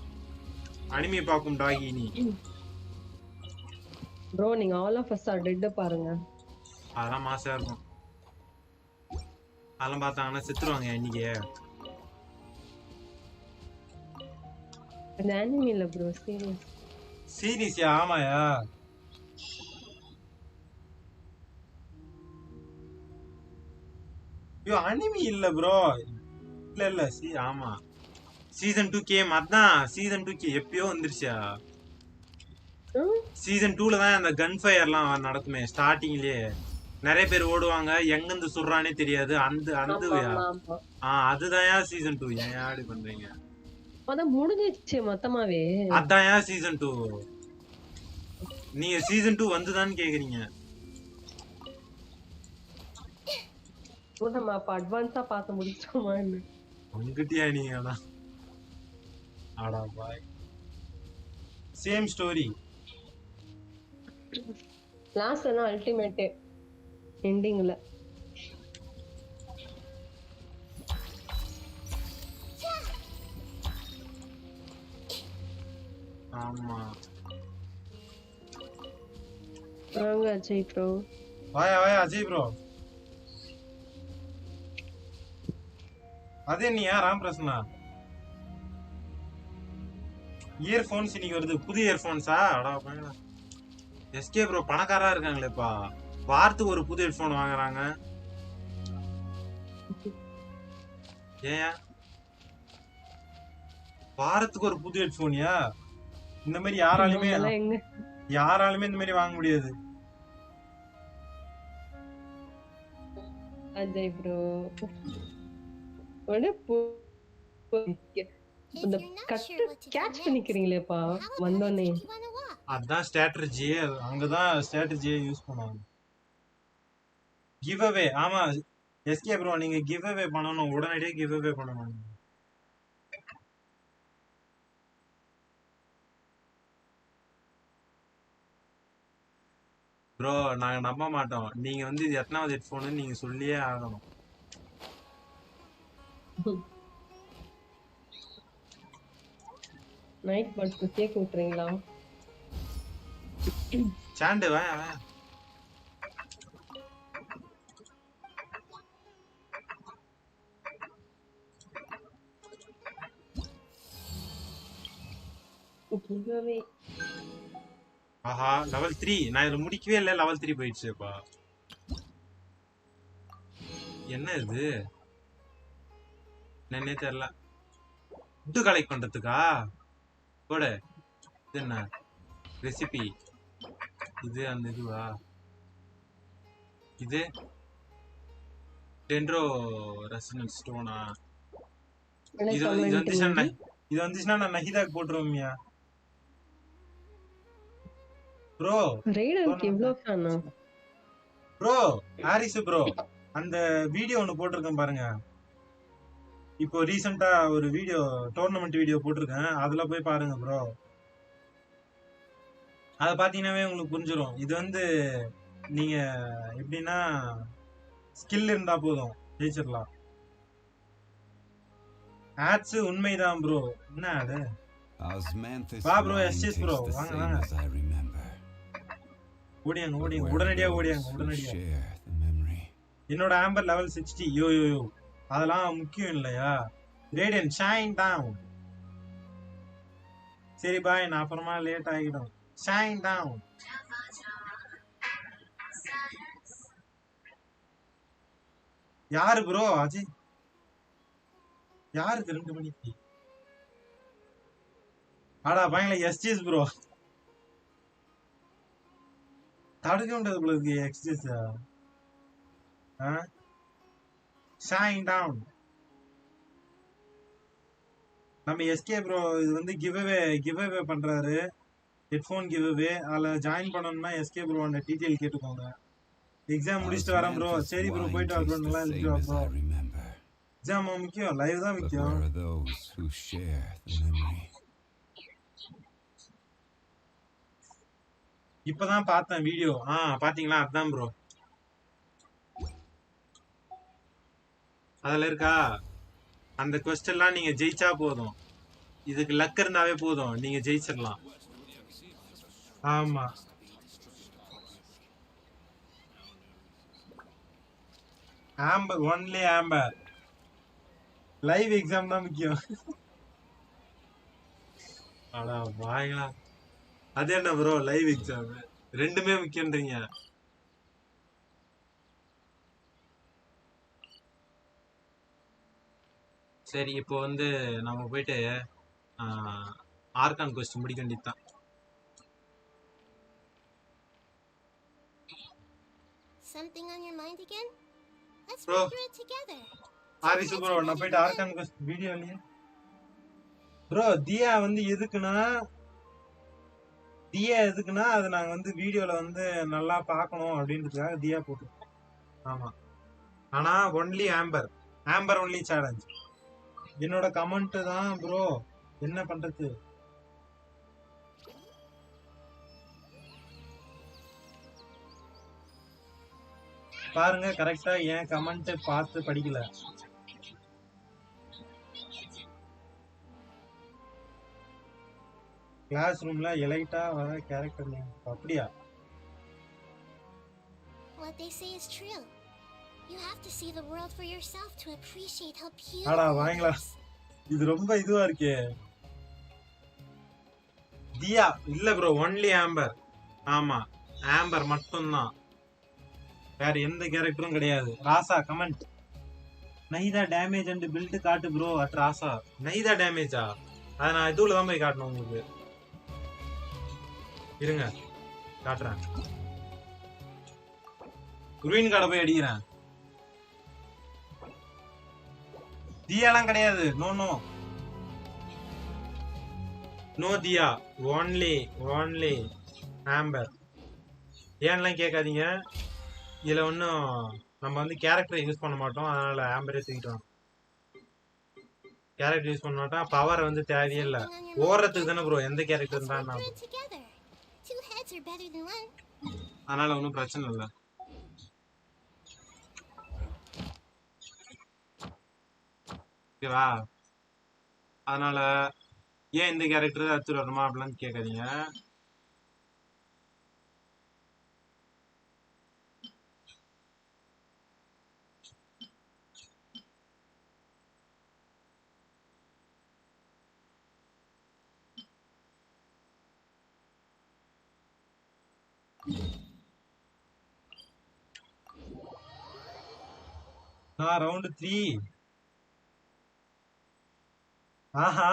டாகி நீ. ப்ரோ நீங்க all of us are dead பாருங்க. அதெல்லாம் மாசா இருக்கும். அதெல்லாம் பார்த்தாங்கன்னா செத்துருவாங்க இன்னைக்கு. அது அனிமே இல்ல ப்ரோ, சீரியஸ்யா? ஆமாயா யோ அனிமி இல்ல ப்ரோ. இல்ல ஆமா சீசன் 2 கேம். அதான் சீசன் 2 கே எப்பயோ வந்துருச்சா? சீசன் 2ல தான் அந்த கன் ஃபயர்லாம் நடக்குமே ஸ்டார்டிங்லயே. நிறைய பேர் ஓடுவாங்க, எங்கிருந்து சுடுறானே தெரியாது. அந்த அந்த ஆமா ஆமா ஆமா. அதுதான் சீசன் 2. ஏன் ஆடி பண்றீங்க? அதான் முடிஞ்சிச்சு மொத்தமாவே. அதான் சீசன் 2. நீங்க சீசன் 2 வந்துதான்னு கேக்குறீங்க. நம்ம அப்ப அட்வான்ஸா பார்த்து முடிச்சோமா என்ன? உங்ககிட்டயா நீங்க ஆனா ஆடா பாய். Same story. லாஸ்ட்ல தான் அல்டிமேட் எண்டிங்ல. ஆமா. வாங்க அஜய் ப்ரோ. வாயா வாயா அஜய் ப்ரோ. அதே நீயா ராம் பிரசன்னா? இயர்போன்ஸ் இன்னைக்கு வருது. புது இயர்போன்ஸா? அடா பாருங்க. எஸ்கே ப்ரோ பணக்காரா இருக்காங்களேப்பா. வாரத்துக்கு ஒரு புது ஹெட்போன் வாங்குறாங்க. ஏன் வாரத்துக்கு ஒரு புது ஹெட்போனியா? இந்த மாதிரி யாராலுமே இந்த மாதிரி வாங்க முடியாது. அஜய் ப்ரோ இந்த கட்டு கேட்ச் பண்ணிக்கிறீங்களேப்பா வந்தோடனே. அதான் ஸ்ட்ராட்டஜியே. அங்கதான் ஸ்ட்ராட்டஜியை யூஸ் பண்ணுவாங்க. Give away. ஆமா எஸ்கே ப்ரோ நீங்க கிவ் அவே பண்ணணும். உடனடியே கிவ் அவே பண்ணணும். ப்ரோ நாங்க நம்ப மாட்டோம். நீங்க வந்து இது எத்தனாவது ஹெட்போன் நீங்க சொல்லியே ஆகணும். நைட் பட்ஸ் கேக் விட்டுறீங்களா? சாண்டு வா. ஆஹா லெவல் 3. நான் இதுல முடிக்கவே இல்லை. லெவல் 3 போயிடுச்சுப்பா. என்ன இது என்னன்னே தெரியல. ஃபுட்டு கலெக்ட் பண்றதுக்கா? போட இது என்ன ரெசிபி? இது அந்த இதுவா? இது டென்ட்ரோ ரெசினல் ஸ்டோனா? இது வந்துச்சுன்னா நான் நஹிதாக்கு போட்டுருவோம்யா. ப்ரோ ரெய்டனுக்கு எவ்வளவு ஃபேனா? ப்ரோ ஹாரிஸ் ப்ரோ அந்த வீடியோ ஒன்னு போட்டிருக்கேன் பாருங்க. இப்போ ரீசெண்டா ஒரு வீடியோ டோர்னமெண்ட் வீடியோ போட்டிருக்கேன். அதுல போய் பாருங்க ப்ரோ. அத பாத்தீங்கன்னாவே உங்களுக்கு புரிஞ்சிடும். இது வந்து நீங்க எப்படின்னா ஸ்கில் இருந்தா போதும் ஜெயிச்சிடலாம். ஆட்ஸ் உண்மைதான் ப்ரோ. என்ன ஆடு? வா ப்ரோ எஸ்எஸ் ப்ரோ வாங்க வாங்க. ஓடியாங்க உடனடியா உடனடியா. என்னோட ஆம்பர் லெவல் 60. யோ அதெல்லாம் முக்கியம் இல்லையா? ரேடியன் ஷைன் டவுன். சரி பாய் நான் அப்புறமா லேட் ஆகிடும். Shine down. யாரு ப்ரோ அஜய்? யாருக்கு 2 மணிக்கு? ஆடா பயங்கர எஸ்ஜிஎஸ் ப்ரோ. தடுக்க முடியாது போல இருக்கு எக்ஸ்ஜிஎஸ். Shine down. நம்ம எஸ்கே ப்ரோ இது வந்து கிவ் அவே பண்றாரு. Headphone give away. அதில் ஜாயின் பண்ணணும்னா எஸ்கே ப்ரோ அந்த டீட்டெயில் கேட்டுக்கோங்க. எக்ஸாம் முடிச்சுட்டு வரேன் ப்ரோ. சரி ப்ரோ போயிட்டு வா ப்ரோ. நல்லா இருந்துச்சு ப்ரோ. எக்ஸாம் முக்கியம், லைவ் தான் முக்கியம். இப்பதான் பார்த்தேன் வீடியோ. பாத்தீங்களா? அதான் ப்ரோ அதுல இருக்கா அந்த கொஸ்டின் எல்லாம். நீங்க ஜெயிச்சா போதும். இதுக்கு லக் இருந்தாவே போதும் நீங்க ஜெயிச்சிடலாம். ஆமா Amber only Amber. Live exam தான் முக்கியம். அடா வாங்களா. அது என்ன ப்ரோ லைவ் எக்ஸாம் ரெண்டுமே முக்கியன்றீங்க? சரி இப்போ வந்து நம்ம போயிட்டு ஆர்கான் கொஸ்டின் முடிக்க வேண்டியதுதான். something on your mind again? Let's Bro. run through it together. ஆரிசு ப்ரோ நான் போயிட்டு ஆர்கான் வீடியோ இல்லையா ப்ரோ தியா வந்து எதுக்குன்னா அது நாங்க வந்து வீடியோல வந்து நல்லா பார்க்கணும் அப்படின்றதுக்காக தியா போட்டு ஆமா ஆனா ஒன்லி ஆம்பர் ஒன்லி சேலஞ்ச் என்னோட கமெண்ட் தான் ப்ரோ என்ன பண்றது பாருங்க கரெக்டா என் கமெண்ட் பார்த்து படிக்கல கிளாஸ் ரூம்ல எலைட்டா வர கேரக்டர் நேம் அப்படியா What they say is true. You have to see the world for yourself to appreciate how ஆடா beautiful it வாங்களா is. இது ரொம்ப இதுவா இருக்கே தியா இல்ல ப்ரோ ஒன்லி ஆம்பர் ஆமா ஆம்பர் மட்டும்தான் வேற எந்த கேரக்டரும் கிடையாது ராசா கமெண்ட் நைதா டேமேஜ் அண்ட் பில்ட் காட்டு ப்ரோ அட் ராசா நைதா டேமேஜா அதை நான் இதுல தான் போய் காட்டணும் உங்களுக்கு இருங்க காட்டுறேன் குரீன் கார்டை போய் அடிக்கிறேன் தியாலாம் கிடையாது நோ நோ நோ தியா ஒன்லி ஆம்பர் ஏன்லாம் கேட்காதீங்க இதுல ஒன்றும் நம்ம வந்து கேரக்டரை யூஸ் பண்ண மாட்டோம் அதனால ஆம்பரே தூக்கிட்டோம் கேரக்டர் யூஸ் பண்ண மாட்டோம் பவர் வந்து தேவையே இல்லை ஓடுறதுக்கு தானே ப்ரோ எந்த கேரக்டர் தான் Run together. Two heads are better than one. அதனால ஒன்றும் பிரச்சனை இல்லை ஓகேவா அதனால ஏன் இந்த கேரக்டர் அடுத்து வரணுமா அப்படிலாம் கேட்காதீங்க ரவுண்ட் 3 ஆஹா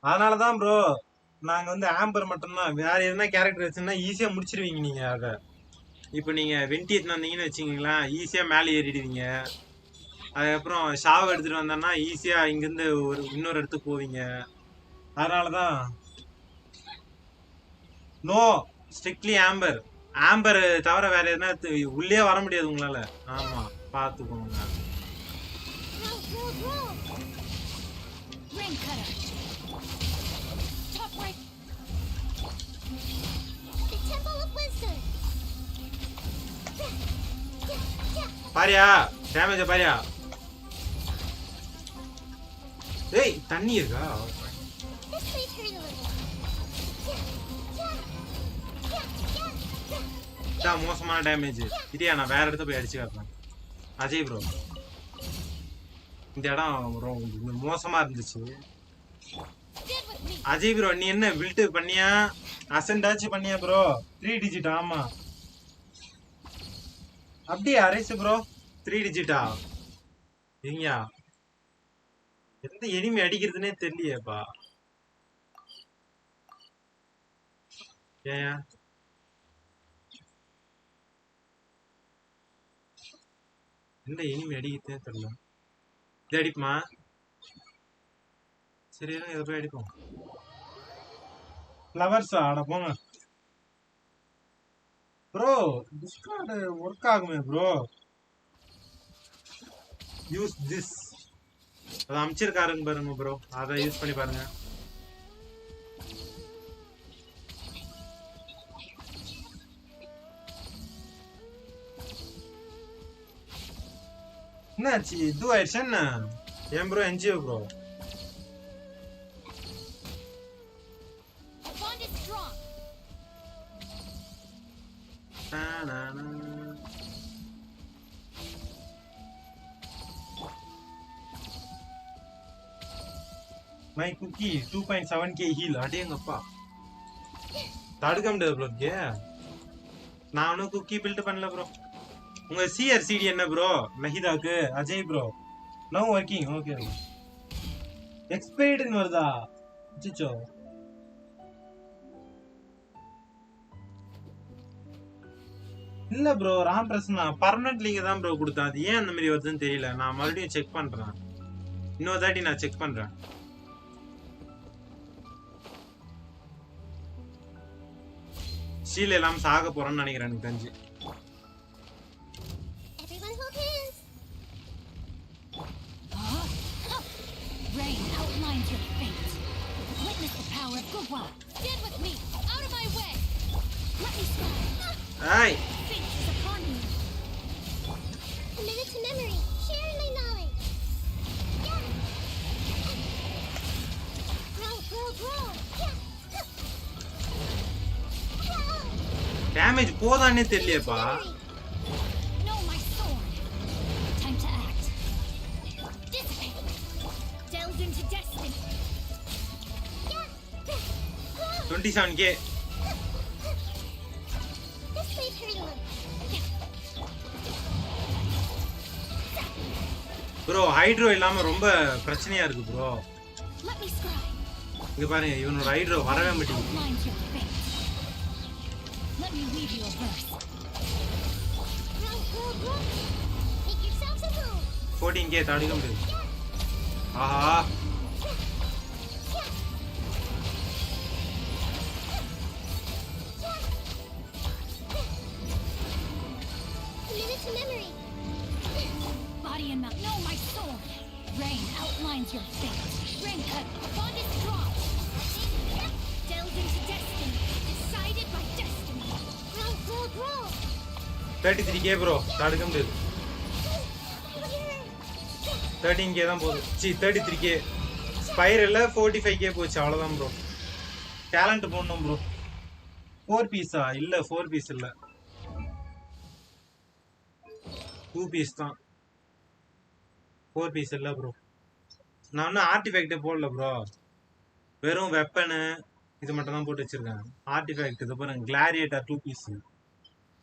அதனாலதான் ப்ரோ நாங்க வந்து ஆம்பர் மட்டும்தான் வேற எதுனா கேரக்டர் வச்சுன்னா ஈஸியா முடிச்சிருவீங்க நீங்க அத இப்ப நீங்க வெண்டி எடுத்து வந்தீங்கன்னு வச்சுக்கீங்களா ஈஸியா மேலே ஏறிடுவீங்க அதுக்கப்புறம் ஷாவ் எடுத்துட்டு வந்தோம்னா ஈஸியா இங்கிருந்து இன்னொரு இடத்துக்கு போவீங்க அதனாலதான் நோ ஸ்ட்ரிக்ட்லி ஆம்பர் தவிர வேற எதுனா உள்ளே வர முடியாது உங்களால ஆமா பாத்துக்கோங்க Ring cutter. Top right. The Temple of Wisdom. Bharia damage பாரியா ஏய் தண்ணி இருக்கா This may hurt a little. இதான் மோசமான டேமேஜ் இதையா நான் வேற இடத்த போய் அடிச்சு காட்டுறேன் அஜய் ப்ரோ இந்த இடம் மோசமா இருந்துச்சு அஜய் ப்ரோ நீ என்ன பில்ட் பண்ணியா அசெண்டாச்சு பண்ணியா ப்ரோ 3 டிஜிட் ஆமா அப்படியே அரைசு ப்ரோ 3 டிஜிட்டா எங்கயா எந்த எனிமி அடிக்கிறதுனே தெரியலையேப்பா ஏன் எந்த எனிமி அடிக்கிறதுனே தெரியல இது அடிப்புமா சரி இதை போய் அடிப்போம் ஃப்ளவர்ஸா ஆட போங்க ப்ரோ டிஸ்கார்டு ஒர்க் ஆகுமே ப்ரோ யூஸ் திஸ் அதை அமைச்சிருக்காருன்னு பாருங்க ப்ரோ அதை யூஸ் பண்ணி பாருங்க என்னாச்சு இது ஆயிடுச்சு என்ன ஏன் bro NGO bro Bond is strong. My cookie 2.7k heal அடேங்கப்பா தடுக்க முடியாது ப்ரோ நானும் குக்கி பில்ட் பண்ணல ப்ரோ உங்க சிஆர்சிடி என்ன ப்ரோ நஹிதாக்கு Ajay bro no working okay எக்ஸ்பைர்டுன்னு வருதா அச்சோ இல்ல ப்ரோ ராம் பிரசன்னா பர்மனன்ட் லீக் தான் ப்ரோ கொடுத்தேன். அது ஏன் அந்த மாதிரி வருதுன்னு தெரியல. நான் மறுபடியும் செக் பண்றேன். இன்னொரு தாட்டி நான் செக் பண்றேன். ஷீல் எல்லாம் சாக போறேன்னு நினைக்கிறேன் எனக்கு தெரிஞ்சு. Everyone hold hands. Rain outlines your fate. Witness the power of Gua. Stand with me. Out of my way. Let me start. ஏய் Fate is upon you. A minute to memory. Sharing my knowledge. Yeah. Grow. Yeah. Damage போதானே தெரியலையேப்பா. Know my sword. Time to act. Dissipate. Delve into destiny. 27k. This way, pretty one. Bro hydro இல்லாம ரொம்ப பிரச்சனையா இருக்கு bro. Let me scribe. இங்க பாருங்க இவனோட hydro வரவே மாட்டேங்குது. Outlines your fate. Let me weave you a verse. Grow. Make yourselves at home. 14k தடுக்க முடியாது. ஆஹா A minute to memory. Body and mouth. Know my sword. Rain outlines your fate. Rain cut. Bond is strong. Delve into destiny. Decided by destiny. Grow. 33k bro தடுக்க முடியாது. 13k தான் போகுது. 33k ஸ்பைரல்ல 45k போச்சு அவ்வளவுதான் bro. Talent போடணும் bro. 4 பீஸா இல்ல 4 piece இல்ல 2 piece தான். 4 பீஸ் இல்ல ப்ரோ. நான் இன்னும் ஆர்டிஃபேக்டே போடல ப்ரோ. வெறும் வெப்பனு இது மட்டும் தான் போட்டு வச்சிருக்கேன். ஆர்டிஃபேக்ட் இது பாருங்க கிளாரியேட்டர் 2 பீஸ்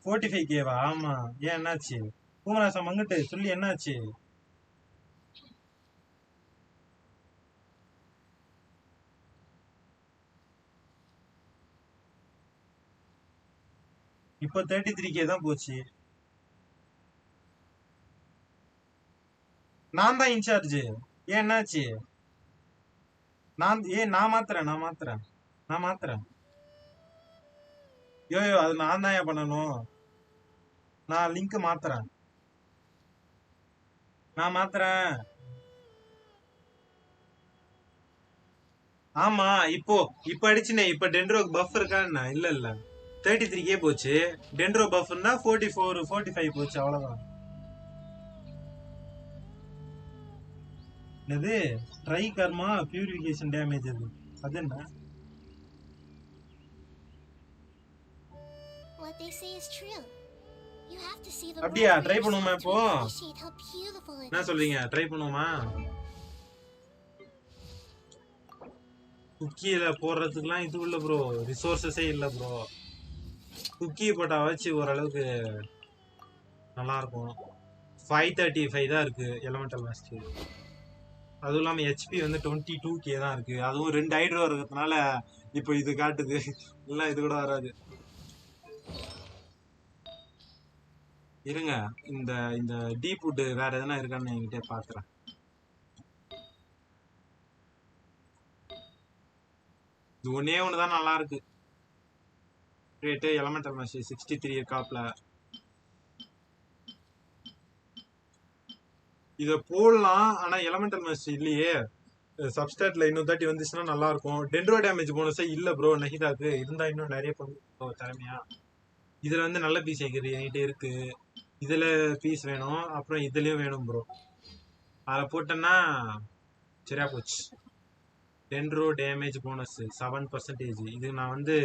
45kவா? ஆமா. ஏன் என்னாச்சு? பூமராசம் மங்கிட்டு சொல்லி என்னாச்சு? இப்போ 33k தான் போச்சு. நான் தான் இன்சார்ஜ். ஏன் என்னாச்சு? நான் மாத்துறேன். யோயோ அது நான் தான் ஏன் பண்ணணும். நான் லிங்க் மாத்துறேன். ஆமா இப்போ அடிச்சுனே. இப்ப டென்ட்ரோக்கு பஃப் இருக்கான்னு இல்ல 33k போச்சு. டென்ட்ரோ பஃப்னா 44 45 போச்சு அவ்வளவுதான். இது ட்ரை கர்மா பியூரிஃபிகேஷன் டேமேஜ் அது என்ன? What they say is true. You have to see the அப்படியா world for ட்ரை பண்ணுவோமா yourself இப்போ? to appreciate how beautiful it என்ன is. சொல்றீங்க? ட்ரை பண்ணுவோமா? குக்கியில போடுறதுக்குலாம் இது இல்ல ப்ரோ. ரிசோர்சஸே இல்ல ப்ரோ. குக்கி போட்டா வச்சு ஓரளவுக்கு நல்லா இருக்கும். 535 தான் இருக்கு எலமெண்டல் மாஸ்டர். அதுவும் இல்லாம ஹெச்பி வந்து 22k தான் இருக்கு. அதுவும் 2 ஹைட்ரோ இருக்கிறதுனால இப்போ இது காட்டுது. இல்ல இது கூட வராது. இருங்க இந்த இந்த டீப் வுட் வேற எதனா இருக்கான்னு என்கிட்ட பாக்குறேன். இது ஒன்னே ஒண்ணுதான் நல்லா இருக்கு. ரேட்டு எலமெண்டல் மாஸ்டர் 63 இருக்காப்ல. இத போடலாம் ஆனா எலமெண்டல் மாஸ்டர் இல்லையே. சப்ஸ்டாட்ல இன்னொரு தாட்டி வந்துச்சுன்னா நல்லா இருக்கும். டென்ட்ரோ டேமேஜ் போனஸே இல்ல ப்ரோ. நஹிதாக்கு இருந்தா இன்னும் நிறைய பண்ணுவோம் திறமையா. இதுல வந்து நல்ல பீஸ் வைக்கிறது என்கிட்ட இருக்கு. இதுல பீஸ் வேணும். அப்புறம் இதுலயும் வேணும் ப்ரோ. அதை போட்டேன்னா சரியா போச்சு. டென்ட்ரோ டேமேஜ் போனஸ் 7%. இது நான் வந்து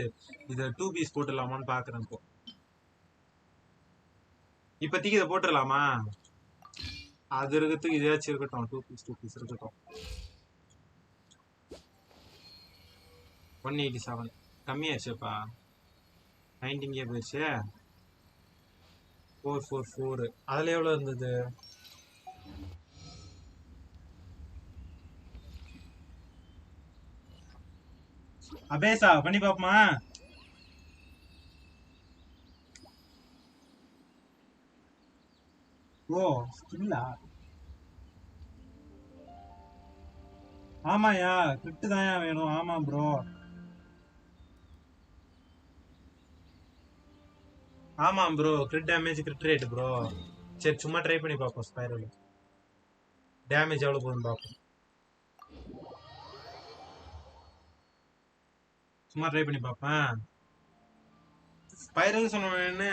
இதை 2 பீஸ் போட்டுடலாமான்னு பாக்குறேன். இப்போதைக்கு இதை போட்டுடலாமா? அது இருக்கிறதுக்கு இதாச்சும் இருக்கட்டும். 2 பீஸ் இருக்கட்டும். 187 கம்மியாச்சுப்பா. 19k போயிடுச்சு. 444 அதுல எவ்வளவு இருந்தது? அபேசா பண்ணி பாப்போமா? ஓ ஸ்கில்லா ஆமாயா கிட்டு தான்யா வேணும் ஆமா ப்ரோ ஆமாம் bro grid damage grid rate bro சரி சும்மா ட்ரை பண்ணி பார்ப்போம் ஸ்பைரல் டேமேஜ் எவ்வளோ போகுதுன்னு பார்ப்போம் சும்மா ட்ரை பண்ணி பார்ப்பேன் ஸ்பைரல் சொன்னோன்னு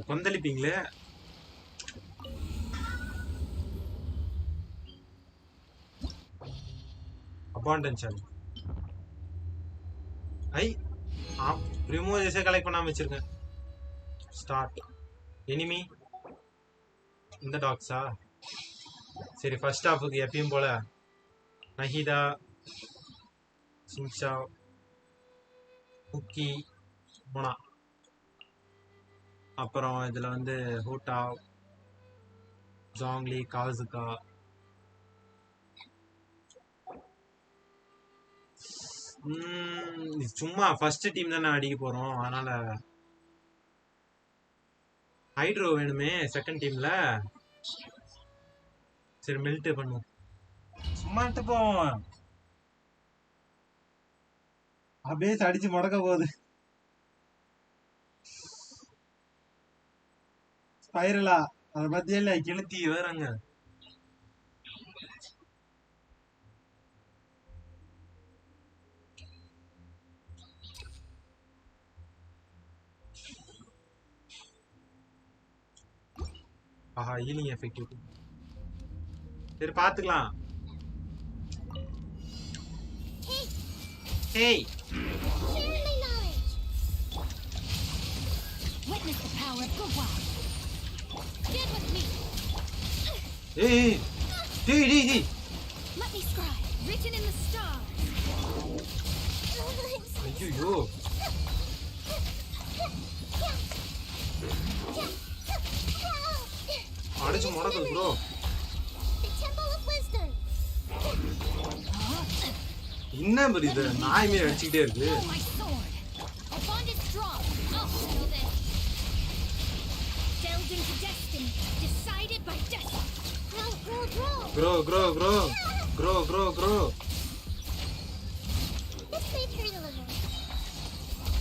கொந்தளிப்பீங்களே அபாண்டன்ஸ் ஐ ரிமூவ் கலெக்ட் பண்ணாம வச்சிருக்கேன் ஸ்டார்ட் எனிமி இந்த டாக்ஸா சரி ஃபர்ஸ்ட் ஹாஃபுக்கு எப்பயும் போல நஹிதா சின்சா குக்கி மோனா அப்புறம் இதுல வந்து ஹூட்டா ஜாங்லி காசுகா சும்மா ஃபர்ஸ்ட் டீம் தானே அடிக்க போறோம் அதனால ஹைட்ரோ வேணுமே செகண்ட் டீம்ல சரி மெல்ட் பண்ணுவோம் சும்மாட்டு போவோம் அப்படியே அடிச்சு முடக்க போகுது ஸ்பைரலா அதை பத்தியே இல்ல கிழத்தி வேறங்க ஆஹா ஹீலிங் எஃபெக்டிவ் சரி பாத்துக்கலாம் hey Share my knowledge. Witness the power of Gurwa. Stand with me. ஏய் டேய் டேய் டேய் Let me scribe. Written in the stars. ஐயோ அடிச்சு முடக்குது bro The Temple of Wisdom. என்ன பரி இது நாய் மீன் அடிச்சுக்கிட்டே இருக்கு Oh, my sword. A bond is strong. I'll settle this. Delved into destiny. Decided by destiny. Grow, grow, grow. Grow க்ரோ க்ரோ க்ரோ க்ரோ grow This way, hurry a little.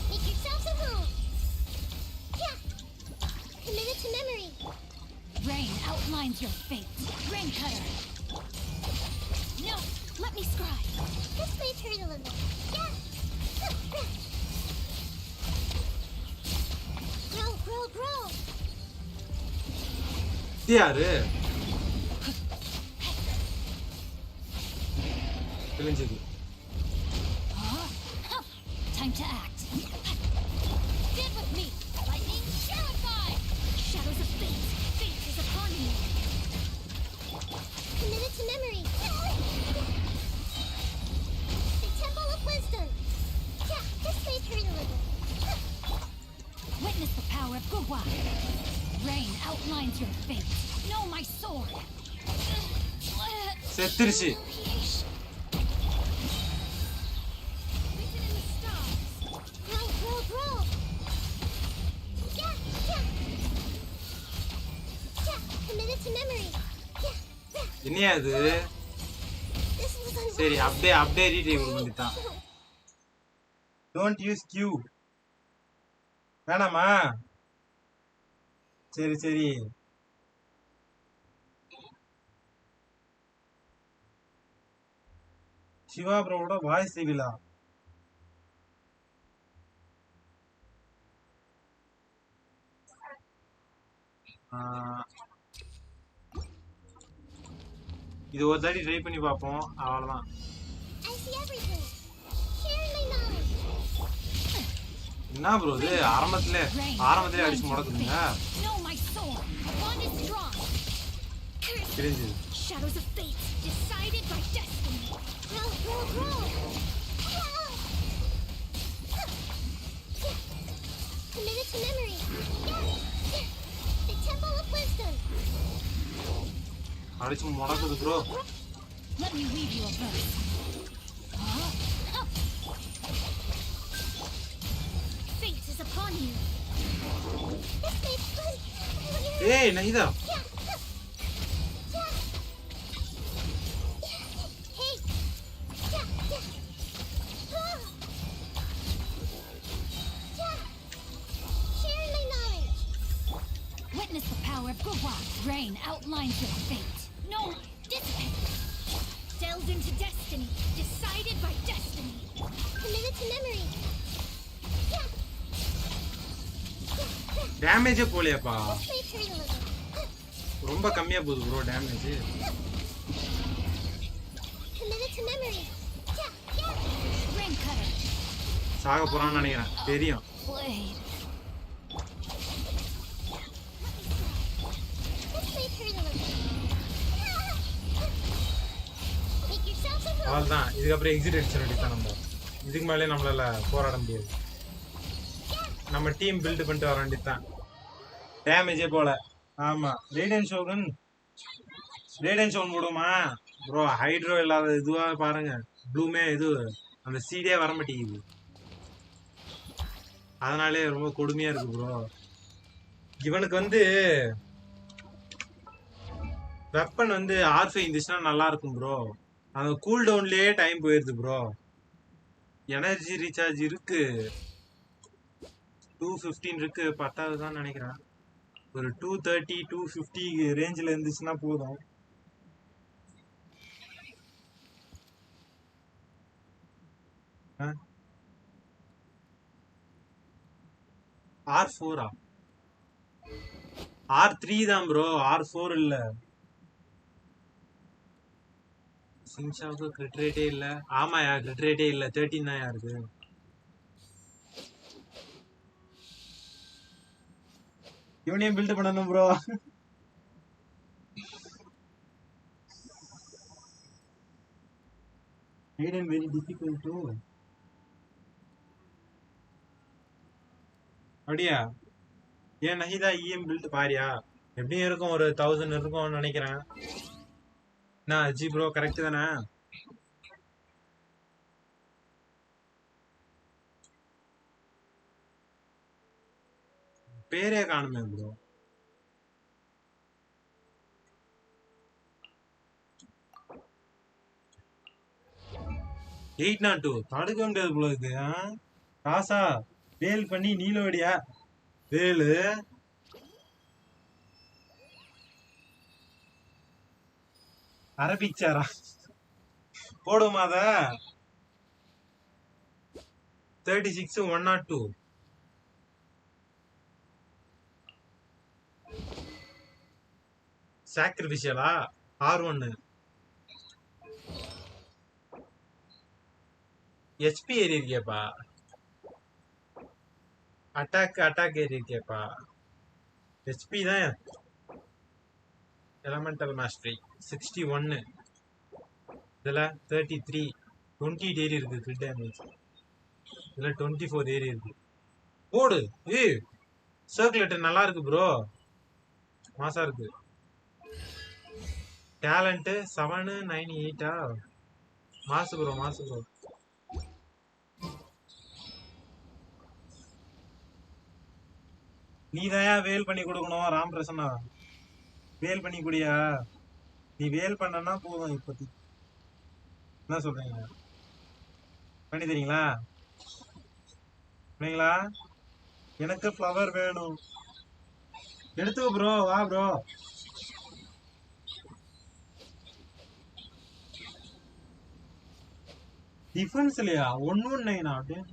Make yourselves at home. Yeah. Commit it to memory. Rain outlines your fate. Rain cutter. No, let me scribe. This way, hurry a little. Yeah. Grow, grow, grow. இது யாரு தெரிஞ்சது Time to act. Stand with me. Lightning terrified. Shadows of fate. Fate is upon you. Commit it to memory. The Temple of Wisdom. Yeah, this way, hurry a little. Witness the power of Gurwa. Rain outlines your fate. Know my sword. செத்துருச்சு Written in the stars. Grow, grow, grow. Yeah, yeah. Yeah, commit it to memory. Yeah, yeah. என்னையா இது This was unwise. சரி அப்படியே ரீடைவ் பண்ணிட்டான் don't use Q வேணாமா சரி சரி Siva ப்ரோவோட voice ரிவீலா இது ஒரு தாடி ட்ரை பண்ணி பார்ப்போம் அவ்வளவுதான் I see everything. Share my knowledge. என்ன ப்ரோ இது ஆரம்பத்திலே அடிச்சு முடக்குதுங்க Know my sword. A bond is strong. Curse. தெரிஞ்சு Shadows of fate. Decided by destiny. Grow, grow, grow. Commit it to memory. Yeah, yeah. The Temple of Wisdom. அடிச்சு முடக்குது bro Let me weave you a verse. Fate is upon you. This makes fun. ஏய் நஹிதா Yeah, Rain outlines your fate. No, dissipate. Delved into destiny, decided by destiny. Committed to memory. டேமேஜே போலையாப்பா, This may hurt a little. ரொம்ப கம்மியா போகுது bro damage. Committed to memory. Rain cutter. சாக போறான்னு நினைக்கிறேன், தெரியும். Blade. This may hurt a little. Make yourself some room. அவ்வளோதான், இதுக்கப்புறம் exit அடிச்சிட வேண்டியதான். நம்ம இதுக்கு மேலே நம்மளால போராட முடியாது. நம்ம டீம் பில்டு பண்ணிட்டு வர வேண்டியதுதான். டேமேஜே போல. ஆமா, ரேடியன் ஷோகன் போடுமா ப்ரோ? ஹைட்ரோ இல்லாத இதுவா பாருங்க, ப்ளூமே இது அந்த சீடே வர மாட்டேங்குது. அதனாலே ரொம்ப கொடுமையா இருக்கு ப்ரோ. இவனுக்கு வெப்பன் R5 இருந்துச்சுன்னா நல்லா இருக்கும் ப்ரோ. அந்த கூல் டவுன்லயே டைம் போயிருது ப்ரோ. எனர்ஜி ரீசார்ஜ் இருக்கு, 215 இருக்கு, பத்தாதுதான் நினைக்கிறேன். ஒரு 230 250 ரேஞ்சில் இருந்துச்சுன்னா போதும். R4 R3 தான் ப்ரோ, R4 இல்ல. சிங்ஷாவுக்கு கிரிட் ரேட்டே இல்ல. ஆமாயா, கிரிட் ரேட்டே இல்ல, 13 தான் இருக்கு. இவனையும் பில்ட் பண்ணணும் ப்ரோ. Very difficult to. அப்படியா? ஏன் நஹிதா இஎம் பில்ட் பாரியா? எப்படியும் இருக்கும், ஒரு 1000 இருக்கும்னு நினைக்கிறேன். நான் ஜி ப்ரோ கரெக்ட் தானே? பேரே காணுமே ப்ரோ. எயிட் நாட் டூ தடுக்க முடியாது போல இருக்கு. காசா வேல் பண்ணி நீலோடியா வேலு அரபிச்சாரா போடுமா அத? 36 102 சாக்ரிஃபிஷியலா? R1 HP ஏறி இருக்கேப்பா. அட்டாக் ஏறி இருக்கேப்பா. HP தான். எலமெண்டல் மாஸ்டரி 61, இதுல 33, 28 ஏறி இருக்கு. கிரிட் டேமேஜ் இதுல 24 ஏறி இருக்கு. போடு. சர்க்குலேட்டர் நல்லா இருக்கு ப்ரோ, மாசா இருக்கு. டேலண்ட் 798 மாசு ப்ரோ. நீதான் வேல் பண்ணி கொடுக்கணும் ராம் பிரசன்னா. வேல் பண்ணி குடியா? நீ வேல் பண்ணனா போதும். இப்போதைக்கு என்ன சொல்றீங்க? பண்ணி தரீங்களா? எனக்கு ஃப்ளவர் வேணும். எடுத்துக்கோ ப்ரோ, வா ப்ரோ. டிஃபென்ஸ் இல்லையா? 119 அப்படியே.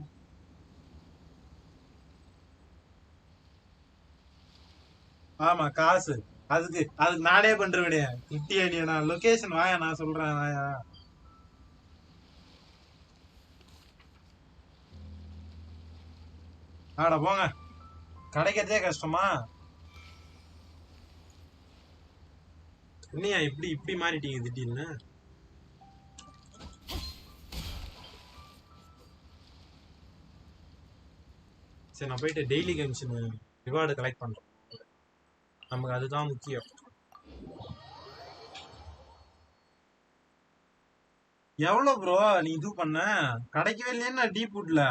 ஆமா, காசு அதுக்கு நானே பண்றேன். இட்டியா லொகேஷன் வாயா, நான் சொல்றேன் வாயா. ஆடா போங்க, கிடைக்கிறதே கஷ்டமா? இல்லையா? இப்படி மாறிட்டீங்க திடீர்னு. சரி, நான் போயிட்டு டெய்லி கென்ஷன் ரிவார்டு கலெக்ட் பண்றேன். நமக்கு அதுதான் முக்கியம். எவ்வளவு ப்ரோ நீ இது பண்ண? கிடைக்கவே இல்லையா? டீப்வுட்ல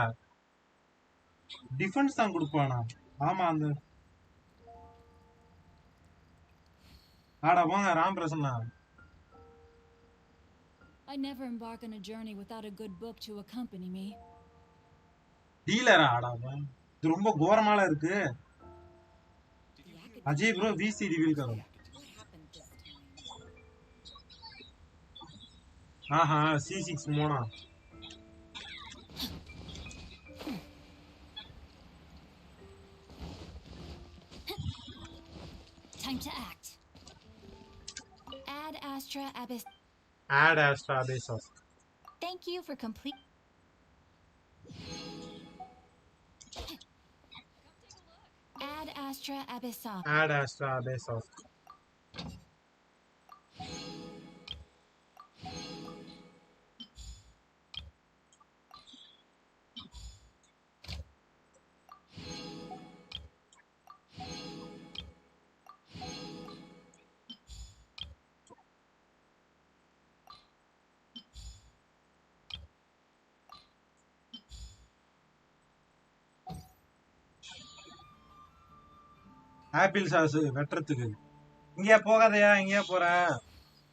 டிஃபென்ஸ் தான் கொடுப்பானா? ஆமா, அந்த ஆடா போங்க Ram Prasanna. I never embark on a journey without a good book to accompany me. டீலரா? ஆடா, இது ரொம்ப கோரமால இருக்கு. अजय ब्रो VC रिवील करो. ஆஹா C6 Mona. Time to act. Ad Astra Abyss. Add Astra Abyss. Thank you for complete. Ad Astra Abyssal. Add Astra Abyss. Apple sauce வெட்டுறதுக்கு. இங்கேயா போகாதயா, இங்கேயா போற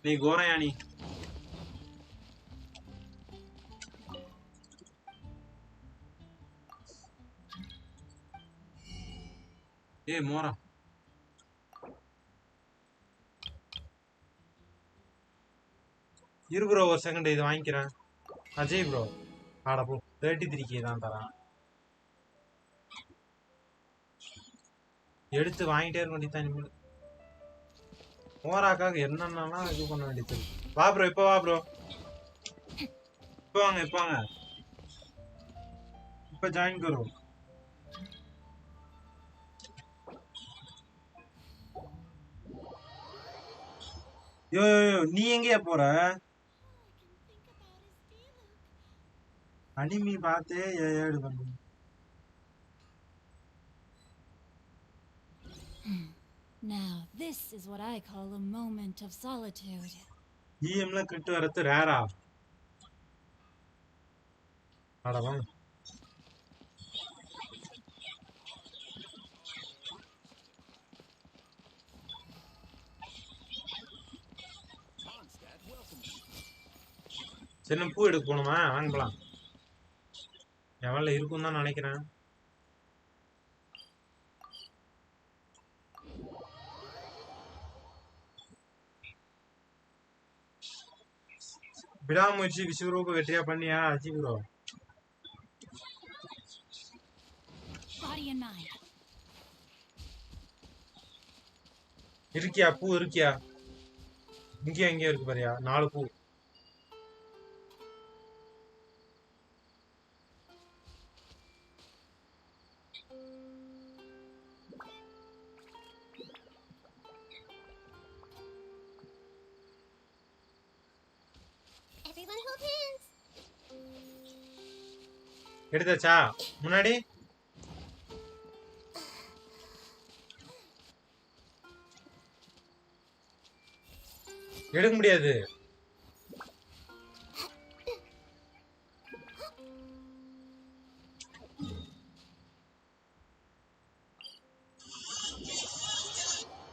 நீ கோரையானி. ஏய் மோரா, இரு ப்ரோ ஒரு செகண்ட் இது வாங்கிக்கிறேன். அஜய் ப்ரோ ஆட போ 33K தான் தரான். எடுத்து வாங்கிட்டே இருக்க வேண்டியதான் இனிமேல். மோராக்காக என்னென்னலாம் இது பண்ண வேண்டியது. வா ப்ரோ, இப்போ வா ப்ரோ, இப்போ வாங்க, இப்போ வாங்க, இப்போ ஜாயின் கரோ. யோ நீ எங்கேயா போற? அனிமி பார்த்தே ஏடு பண்ணு. Now, this is what I call a moment of solitude. EMல கிரிட் வரது ரேரா. ஆடவா சரி, பூ எடுக்க போகணுமா? வாங்க போலாம். எவ்வளோ இருக்கும் தான் நினைக்கிறேன். விடாமுயற்சி விஸ்வரூப வெற்றியா பண்ணியா அஜி ப்ரோ? Body and mind. இருக்கியா பூ இருக்கியா? இங்கேயும் எங்கேயும் இருக்கு பாரியா 4 பூ. Everyone hold hands. எடுத்தாச்சா முன்னாடி? எடுக்க முடியாது.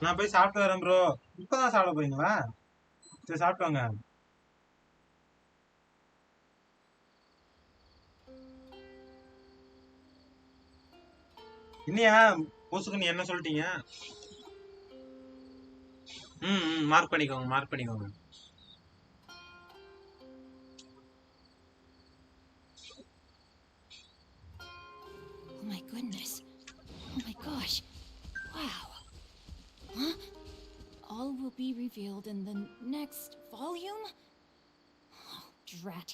நான் போய் சாப்பிட்டு வரேன் ப்ரோ. இப்பதான் சாப்பிட போறீங்களா? சரி சாப்பிட்டு வாங்க. இன்னியா போசுக்கு நீ என்ன சொல்லிட்டீங்க? மார்க் பண்ணிக்கோங்க, மார்க் பண்ணிக்கோங்க. Oh my goodness. Oh my gosh. Wow. Huh? All will be revealed in the next volume? Oh, drat.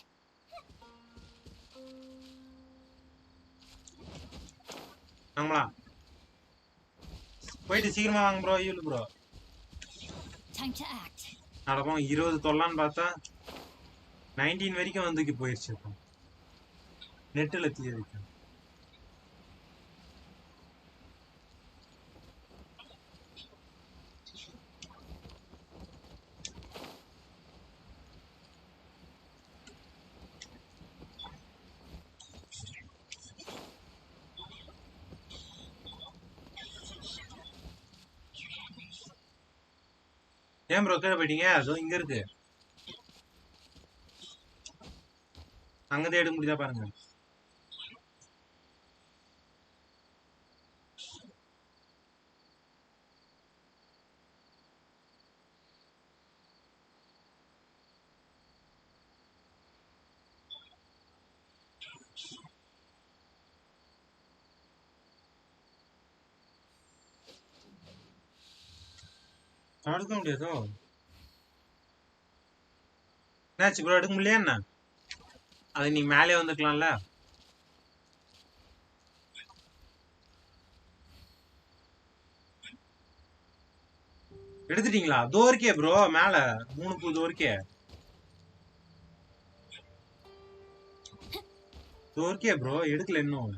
வாங்களா? போயிட்டு சீக்கிரமா வாங்க ப்ரோ. இல்ல ப்ரோ, Time to act. நடப்போம். 20 தொல்லான்னு பார்த்தா 19 வரைக்கும் வந்துக்கு போயிடுச்சு. நெட்டில் தீ இருக்கு. ஏன் ப்ரோ கீழே போயிட்டீங்க? அதோ இங்க இருக்கு, அங்கதான் எடுக்க முடியுதா பாருங்க. எடுக்க முடியாதோ? என்னாச்சு ப்ரோ, எடுக்க முடியலையா என்ன? அது நீ மேலே வந்துக்கலாம்ல. எடுத்துட்டீங்களா? தோர்க்கே ப்ரோ, மேல 3 பூ தோர்க்கே. தோர்க்கே ப்ரோ, எடுக்கல இன்னும்.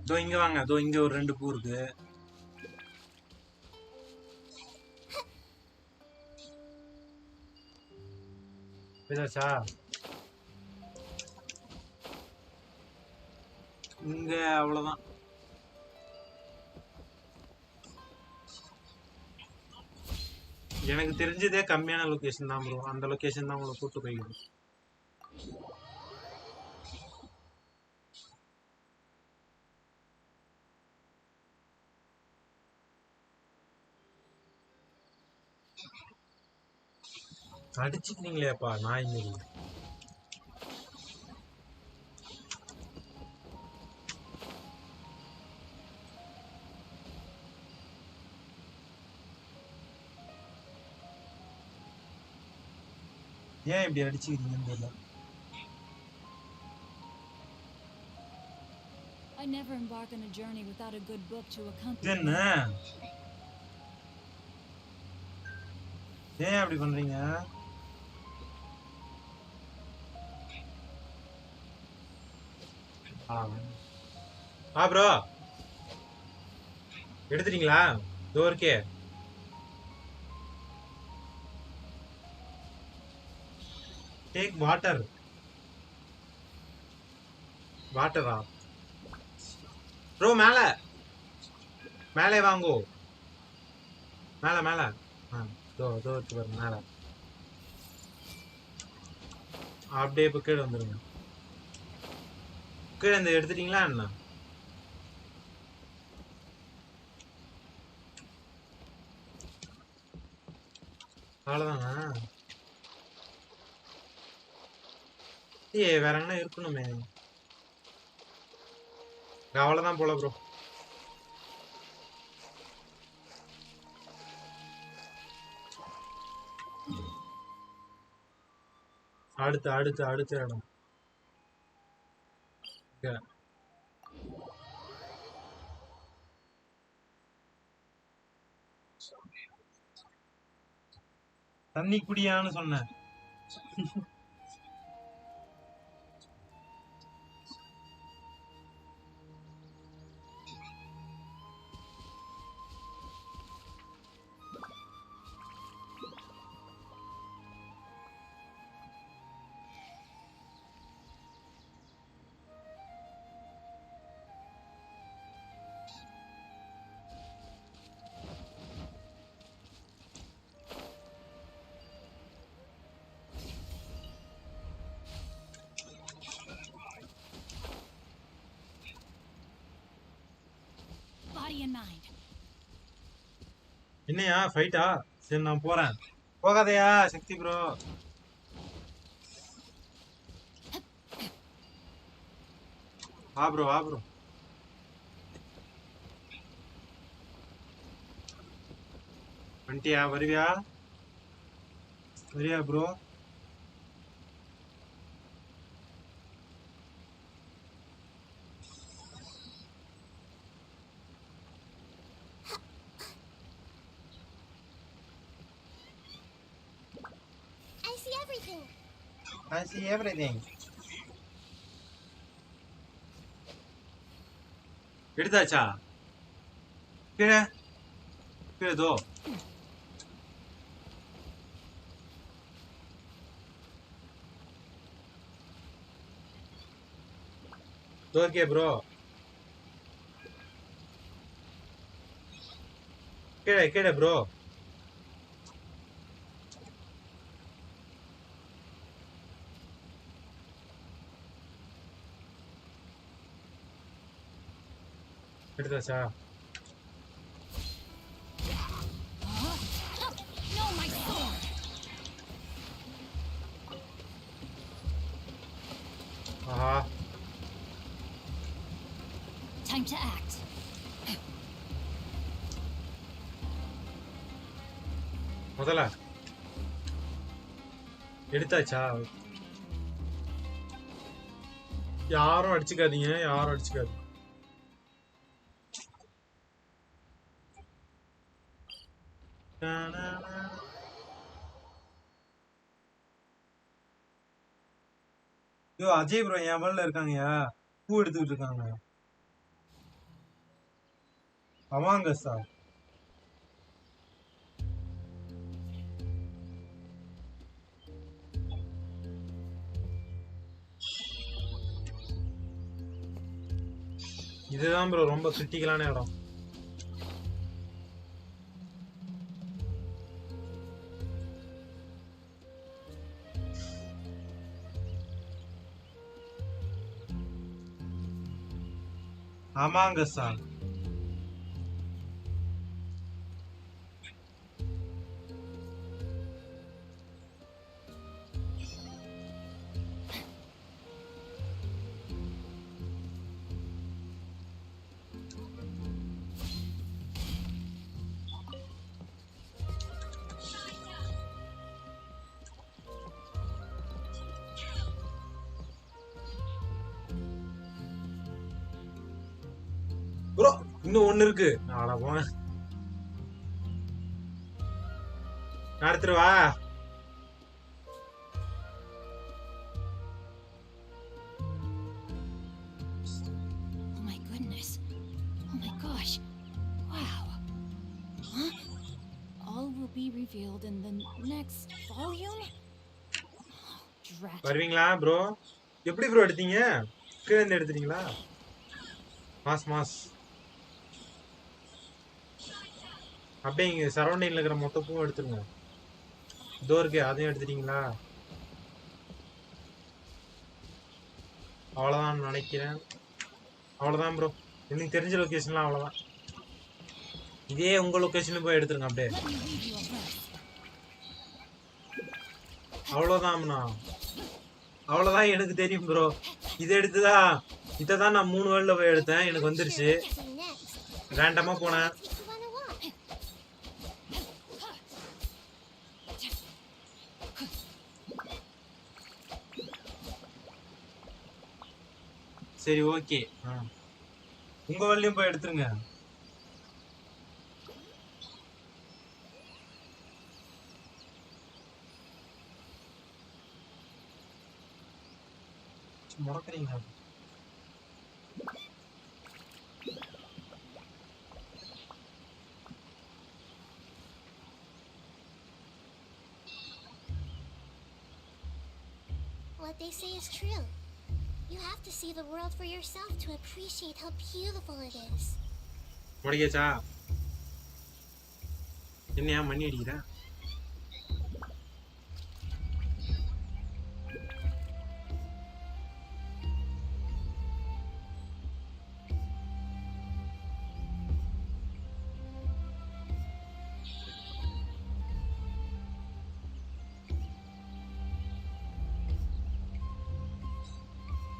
தோ இங்க வாங்க, தோ இங்க ஒரு 2 பூ இருக்கு. இதாச்சா? இங்க அவ்வளவுதான். எனக்கு தெரிஞ்சதே கம்மியான லொகேஷன் தான் ப்ரோ. அந்த லொகேஷன் தான் உங்களை கூட்டு போய்க்கணும். அடிச்சுக்கிறீங்களேப்பா நாய் மாரி. ஏன் இப்படி அடிச்சுக்கிறீங்கன்னு தெரியல. I never embark on a journey without a good book to accompany. என்ன ஏன் அப்படி பண்றீங்க? ப்ரோ எடுத்துட்டீங்களா? டோர்க்கே டேக் வாட்டர். வாட்டரா ப்ரோ? மேல மேலே வாங்கோ. மேல மேல. தோ தோ பாருங்க மேல. அப்படியே இப்போ கீழே வந்துருங்க. கீழே இந்த எடுத்துட்டீங்களா என்ன? அவ்வளோதாங்க. வேற என்ன இருக்கணுமே. அவ்வளோதான் போல ப்ரோ. அடுத்த அடுத்த அடுத்த இடம். தண்ணி குடியான்னு சொன்னேன். Body and mind. என்னையா ஃபைட்டா? சரி நான் போறேன். போகாதையா சக்தி ப்ரோ. வா ப்ரோ வா ப்ரோ. வந்துட்டியா? வருவியா வரியா ப்ரோ? I see everything. எடுத்தாச்சா? கீழே கீழே தோ. Okay bro. கீழே கீழே ப்ரோ. எடுத்தாச்சா? No, my sword. ஆஹா முதல்ல எடுத்தாச்சா? யாரும் அடிச்சுக்காதீங்க, யாரும் அடிச்சுக்காதீங்க. ஐயோ அஜய் ப்ரோ என் மேல இருக்காங்கயா, பூ எடுத்துக்கிட்டு இருக்காங்க. அவாங்க சார். இதுதான் ப்ரோ ரொம்ப கிரிட்டிக்கலான இடம். ஆமாங்க சார். ப்ரோ இன்னும் ஒண்ணு இருக்கு. ஆடா போன நடத்துருவா. Oh my goodness. Oh my gosh. Wow. Huh? All will be revealed in the next volume? Oh, drat. வருவீங்களா ப்ரோ? எப்படி ப்ரோ எடுத்தீங்க? கீழே இருந்து எடுத்துட்டீங்களா? Mass mass. அப்படியே இங்க சரௌண்டிங்ல இருக்கிற மொத்த பூவும் எடுத்துருங்க. இதோ இருக்கு, அதையும் எடுத்துட்டீங்களா? அவ்வளவுதான் நினைக்கிறேன். அவ்வளவுதான் ப்ரோ, எனக்கு தெரிஞ்ச லொகேஷன்லாம் அவ்வளவுதான். இதே உங்க லொகேஷன்ல போய் எடுத்துருங்க அப்படியே. Let me read you a verse. அவ்வளவுதான்ண்ணா, அவ்வளவுதான் எனக்கு தெரியும் ப்ரோ. இதை எடுத்துதான், இதைதான் நான் 3 வேர்ல்ட்ல போய் எடுத்தேன், எனக்கு வந்துருச்சு. ரேண்டமா போனேன். சரி ஓகே, உங்க வேர்ல்ட்லயும் போய் எடுத்துருங்க. முடக்குறீங்க. What they say is true. You have to see the world for yourself to appreciate how beautiful it is. முடியாச்சா? என்னையா மணி அடிக்கிற?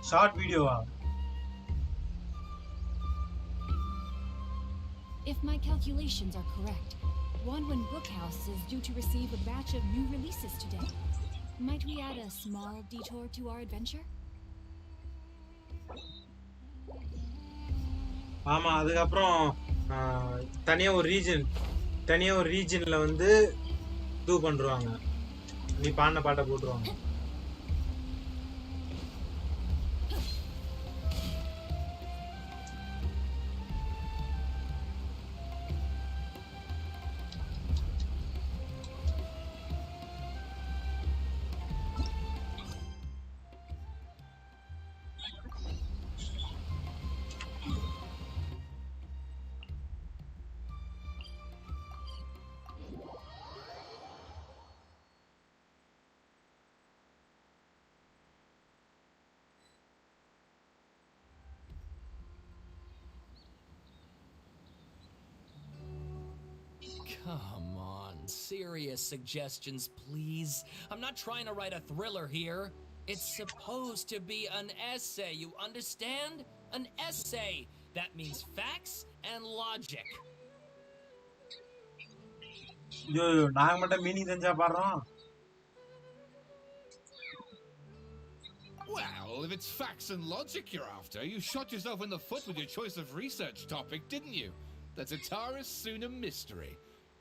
ஷார்ட் வீடியோவா? If my calculations are correct, Wanwan Bookhouse is due to receive a batch of new releases today. Might we add a small detour to our adventure? ஆமா, அதுக்கப்புறம் தனியா ஒரு ரீஜன்ல வந்து two பண்றாங்க. நீ பாடின பாட்டை போட்டுருவாங்க. Come on, serious suggestions, please. I'm not trying to write a thriller here. It's supposed to be an essay, you understand? An essay. That means facts and logic. ஐயோ நாங்க மட்டும் மீனிங் தெரிஞ்சா பாடுறோம். Well, if it's facts and logic you're after, you shot yourself in the foot with your choice of research topic, didn't you? The Tatara Suna mystery.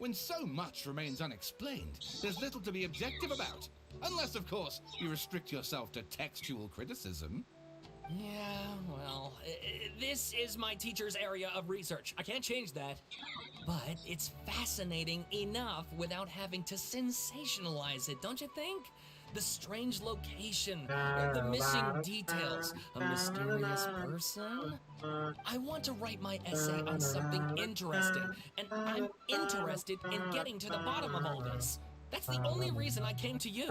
When so much remains unexplained, there's little to be objective about. Unless, of course, you restrict yourself to textual criticism. Yeah, well, this is my teacher's area of research. I can't change that. But it's fascinating enough without having to sensationalize it, don't you think? The strange location, the missing details, a mysterious person. I want to write my essay on something interesting, and I'm interested in getting to the bottom of all this. That's the only reason I came to you.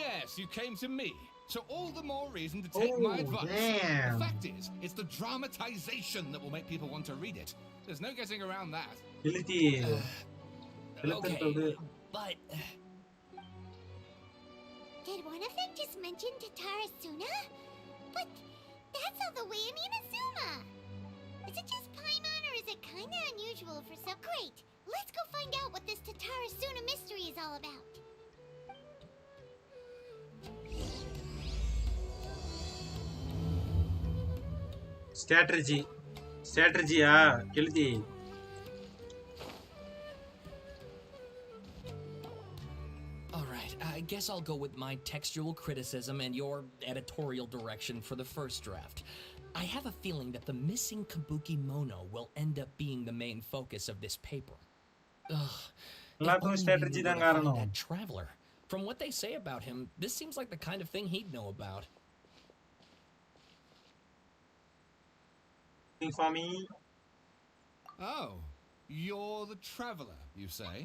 Yes, you came to me. So all the more reason to take my advice. Damn. The fact is, it's the dramatization that will make people want to read it. There's no getting around that. எழுதி Okay, but Did one of them just mention Tatara Suna? But that's all the way in Inazuma. Is it just Paimon or is it kinda unusual for so great? Let's go find out what this Tatara Suna mystery is all about. ஸ்ட்ராட்டஜியா எழுதி alright, I guess I'll go with my textual criticism and your editorial direction for the first draft. I have a feeling that the missing Kabuki Mono will end up being the main focus of this paper. Ugh. If எல்லாத்துக்கும் only we strategy knew தான் where to find காரணம். that traveler. From what they say about him, this seems like the kind of thing he'd know about. for me. Oh, you're the traveler, you say?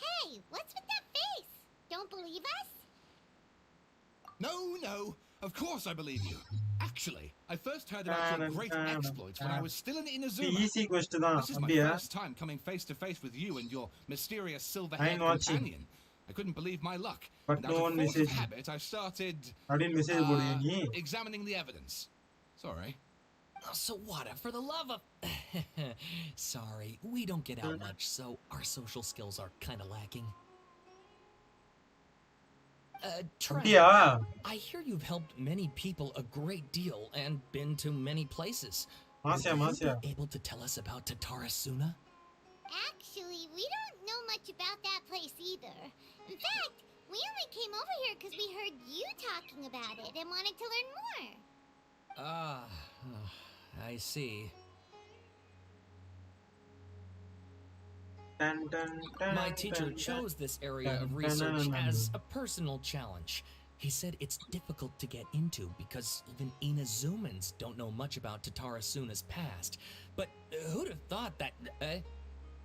Hey, what's with that face? Don't believe us? No, of course I believe you. Actually, I first heard about your great exploits when I was still in Inazuma. Easy question தான் This is my அப்படியா first time coming face to face with you and your mysterious I silver-haired know watching. companion. I couldn't believe my luck. But And no out one of force of messaged. habit, I started அப்படின்னு message போடுறியா நீ examining the evidence. Sorry. Oh, Sawada, for the love of... Sorry, we don't get out much, so our social skills are kind of lacking. அப்படியா I hear you've helped many people a great deal and been to many places. மாசியா Would you மாசியா be able to tell us about Tatara Suna? Actually, we don't know much about that place either. In fact, we only came over here because we heard you talking about it and wanted to learn more. Ah, I see. Dun, dun, dun, My teacher dun, chose this area dun, of dun, research dun, dun, as dun. a personal challenge. He said it's difficult to get into because even Inazumans don't know much about Tatara Suna's past. But who'd have thought that...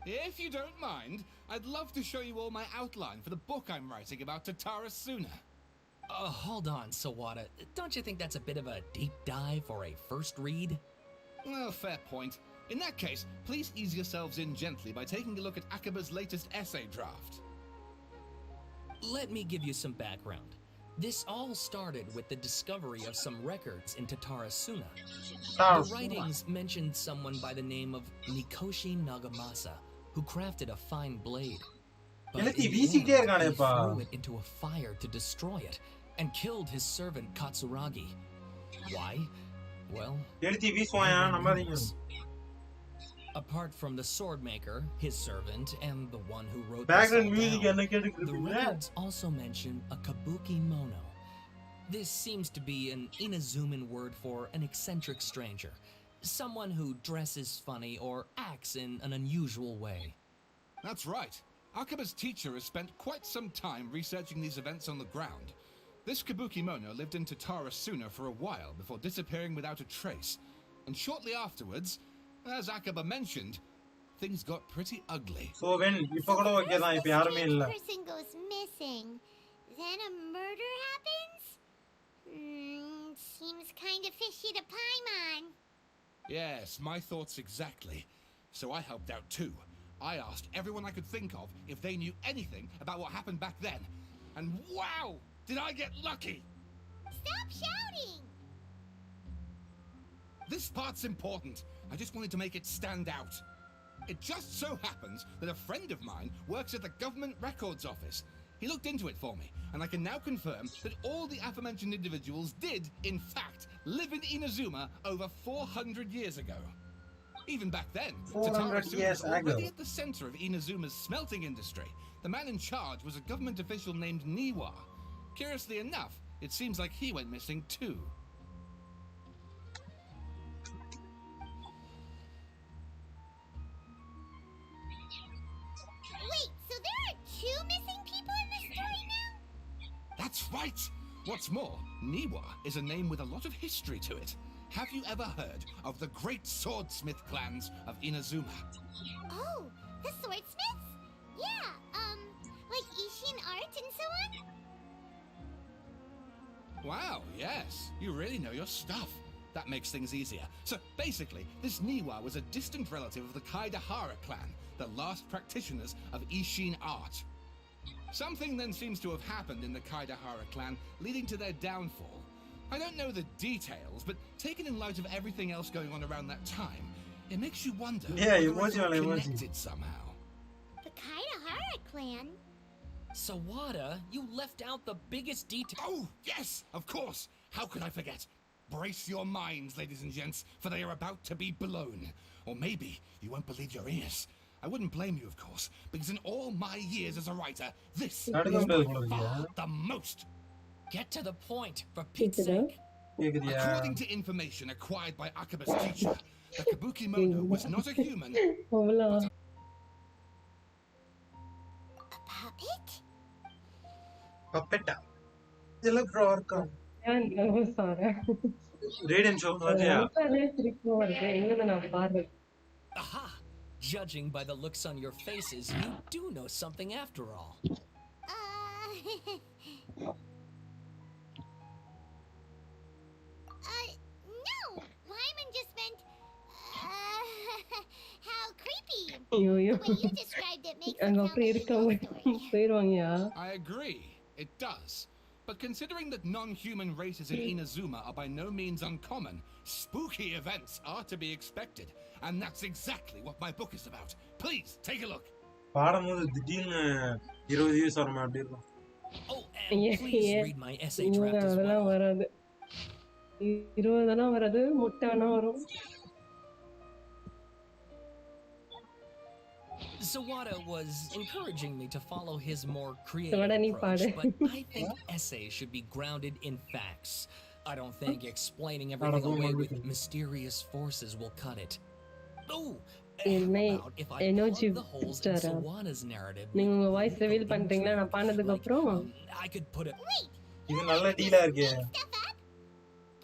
If you don't mind, I'd love to show you all my outline for the book I'm writing about Tatara Suna. Hold on, Sawada. Don't you think that's a bit of a deep dive or a first read? Well, fair point. In that case, please ease yourselves in gently by taking a look at Akaba's latest essay draft. Let me give you some background. This all started with the discovery of some records in Tatara Suna. The writings mentioned someone by the name of Mikoshi Nagamasa, who crafted a fine blade. But எழுத்தி in the வீசிக்கிட்டே end, இருக்கானேப்பா he threw it into a fire to destroy it and killed his servant Katsuragi. Why? Well, எழுத்தி வீசுவாயா நம்பாதீங்க apart from the sword maker, his servant, and the one who wrote background this all music down, என்ன the கேட்டுக்கிட்டு records also mention a kabuki mono. This seems to be an Inazuman word for an eccentric stranger, someone who dresses funny or acts in an unusual way. That's right. Akaba's teacher has spent quite some time researching these events on the ground. This Kabuki Mono lived in Tatara Suna for a while before disappearing without a trace. And shortly afterwards, as Akaba mentioned, things got pretty ugly. So when இப்ப கூட okay தான் இப்ப யாருமே இல்ல Person goes missing, then a murder happens. Seems kind of fishy to Paimon. Yes, my thoughts exactly. So I helped out too. I asked everyone I could think of if they knew anything about what happened back then. And wow, did I get lucky! Stop shouting! This part's important. I just wanted to make it stand out. It just so happens that a friend of mine works at the government records office. He looked into it for me, and I can now confirm that all the aforementioned individuals did, in fact, live in Inazuma over 400 years ago. Even back then, 400 Tatara years was already ago. at the center of Inazuma's smelting industry. The man in charge was a government official named Niwa. Curiously enough, it seems like he went missing too. Wait, so there are 2 missing people in this story now? That's right! What's more, Niwa is a name with a lot of history to it. Have you ever heard of the great swordsmith clans of Inazuma? Oh, the swordsmiths? Yeah, like Ishin art and so on? Wow, yes. You really know your stuff. That makes things easier. So basically, this Niwa was a distant relative of the Kaidahara clan, the last practitioners of Ishin art. Something then seems to have happened in the Kaidahara clan, leading to their downfall. I don't know the details, but taken in light of everything else going on around that time, it makes you wonder Yeah, whether it's all emoji. connected somehow. The Kaidahara clan? Sawada, you left out the biggest detail. Oh, yes, of course. How could I forget? Brace your minds, ladies and gents, for they are about to be blown. Or maybe you won't believe your ears. I wouldn't blame you, of course, because in all my years as a writer, this is by far the most. Get to the point, for Pete's sake. According to information acquired by Akaba's teacher, the Kabuki Mono was not a human. அவ்வளோ A puppet? Puppet. Archon. ஏன் சாரா Radiant show பாத்தியா? சிரிப்பு வருது எங்க நான் பாரு Aha! Judging by the looks on your faces, you do know something after all. No! Wyman just meant, how creepy! ஐயோ The way you described it makes it அங்க sound அப்படியே like a இருக்கவங்க ghost story. போயிருவாங்கயா I agree, it does. But considering that non-human races in Inazuma are by no means uncommon, spooky events are to be expected. And that's exactly what my book is about. Please, take a look. பாடும்போது திடீர்னு 20 views வர மாதிரி இருக்கும். Oh, and please read my essay draft as அதெல்லாம் well. வராது 20 வராது முட்டை வேணா வரும் Sawada was encouraging me to follow his more creative Sawada, nee approach, paadu. but I think essays should be grounded in facts. I don't think explaining everything away with mysterious forces will cut it. Oh, என்னை how about if I energy plug the holes in booster-ஆ? Sawada's narrative? நீங்க with உங்க voice reveal political பண்றீங்களா நான் intrigue? பானதுக்கு அப்புறம் I could put it. Wait! இது நல்ல டீலா இருக்கே. Stuff up?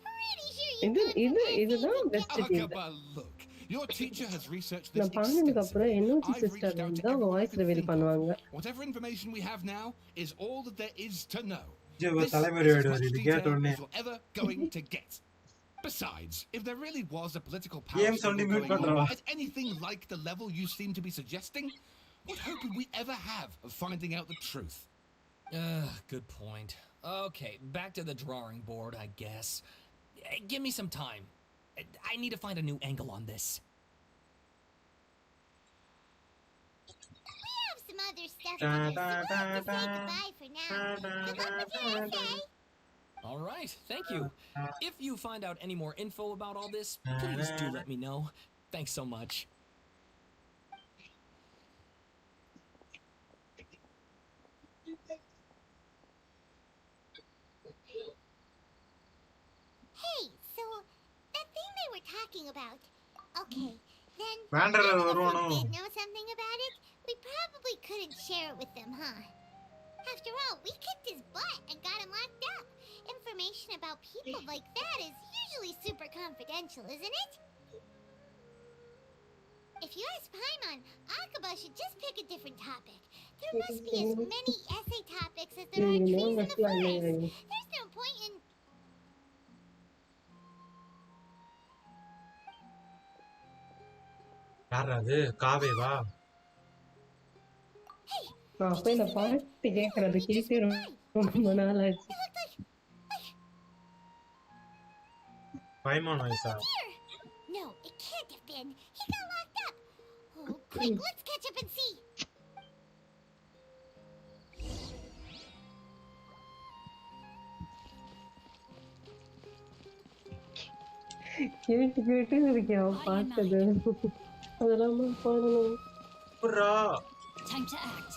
Pretty sure you இது got இது some இதுதான் essays best together. Deal Akaba, look. Your teacher has researched this நான் பானதுக்கு அப்புறம் extensively. என்னோட I've சிஸ்டர் reached out வந்து to அவங்க everyone I voice could reveal think of. பண்ணுவாங்க Whatever information we have now is all that there is to know. ஜீவ This தலைவரி is as ஆயிடுவாரு much இது detail கேட்ட உடனே. as you're ever going to get. Besides, if there really was a political Game power sounding struggle mute going on பண்றா. at anything like the level you seem to be suggesting, what hope would we ever have of finding out the truth? Good point. Okay, back to the drawing board, I guess. Give me some time. I need to find a new angle on this. We have some other stuff to do, so we'll have to say goodbye for now. Good luck with your essay! All right, thank you. If you find out any more info about all this, please do let me know. Thanks so much. Hey, so that thing they were talking about. Okay, then Vandal even if வருவானோ? we did know something about it, we probably couldn't share it with them, huh? After all, we kicked his butt and got him locked up. Information about people like that is usually super confidential, isn't it? If you ask Paimon, Akaba should just pick a different topic. There must be as many essay topics as there are trees in the forest. There's no point in... யார் அது? காவேவா? Hey, நான் போய் இந்த பாட்டு கேட்கறது கேட்டு ரொம்ப நாள் ஆச்சு it looked like... பைமான் வயசா? Here! can't have been. He got locked up. Oh, quick, let's catch up and see. கேட்டு கேட்டு இருக்கேன் அவன் பார்த்தது அதெல்லாம் பாடணும். புறா Time to act.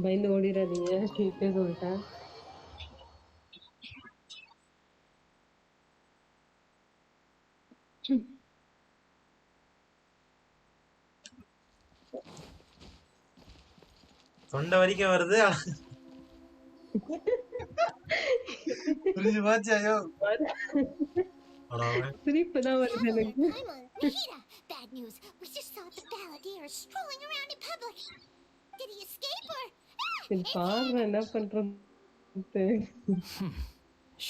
பயந்து ஓடிடாதீங்க இப்பே சொல்லிட்டேன். தொண்டை வரைக்கும் வருது. புரிஞ்சு பாச்சு ஐயோ. சிரிப்பு தான் வருது எனக்கு. Paimon, Nahida, bad news. We just saw the balladeer strolling around in public. Did he escape or? இது பாரு என்ன பண்றது.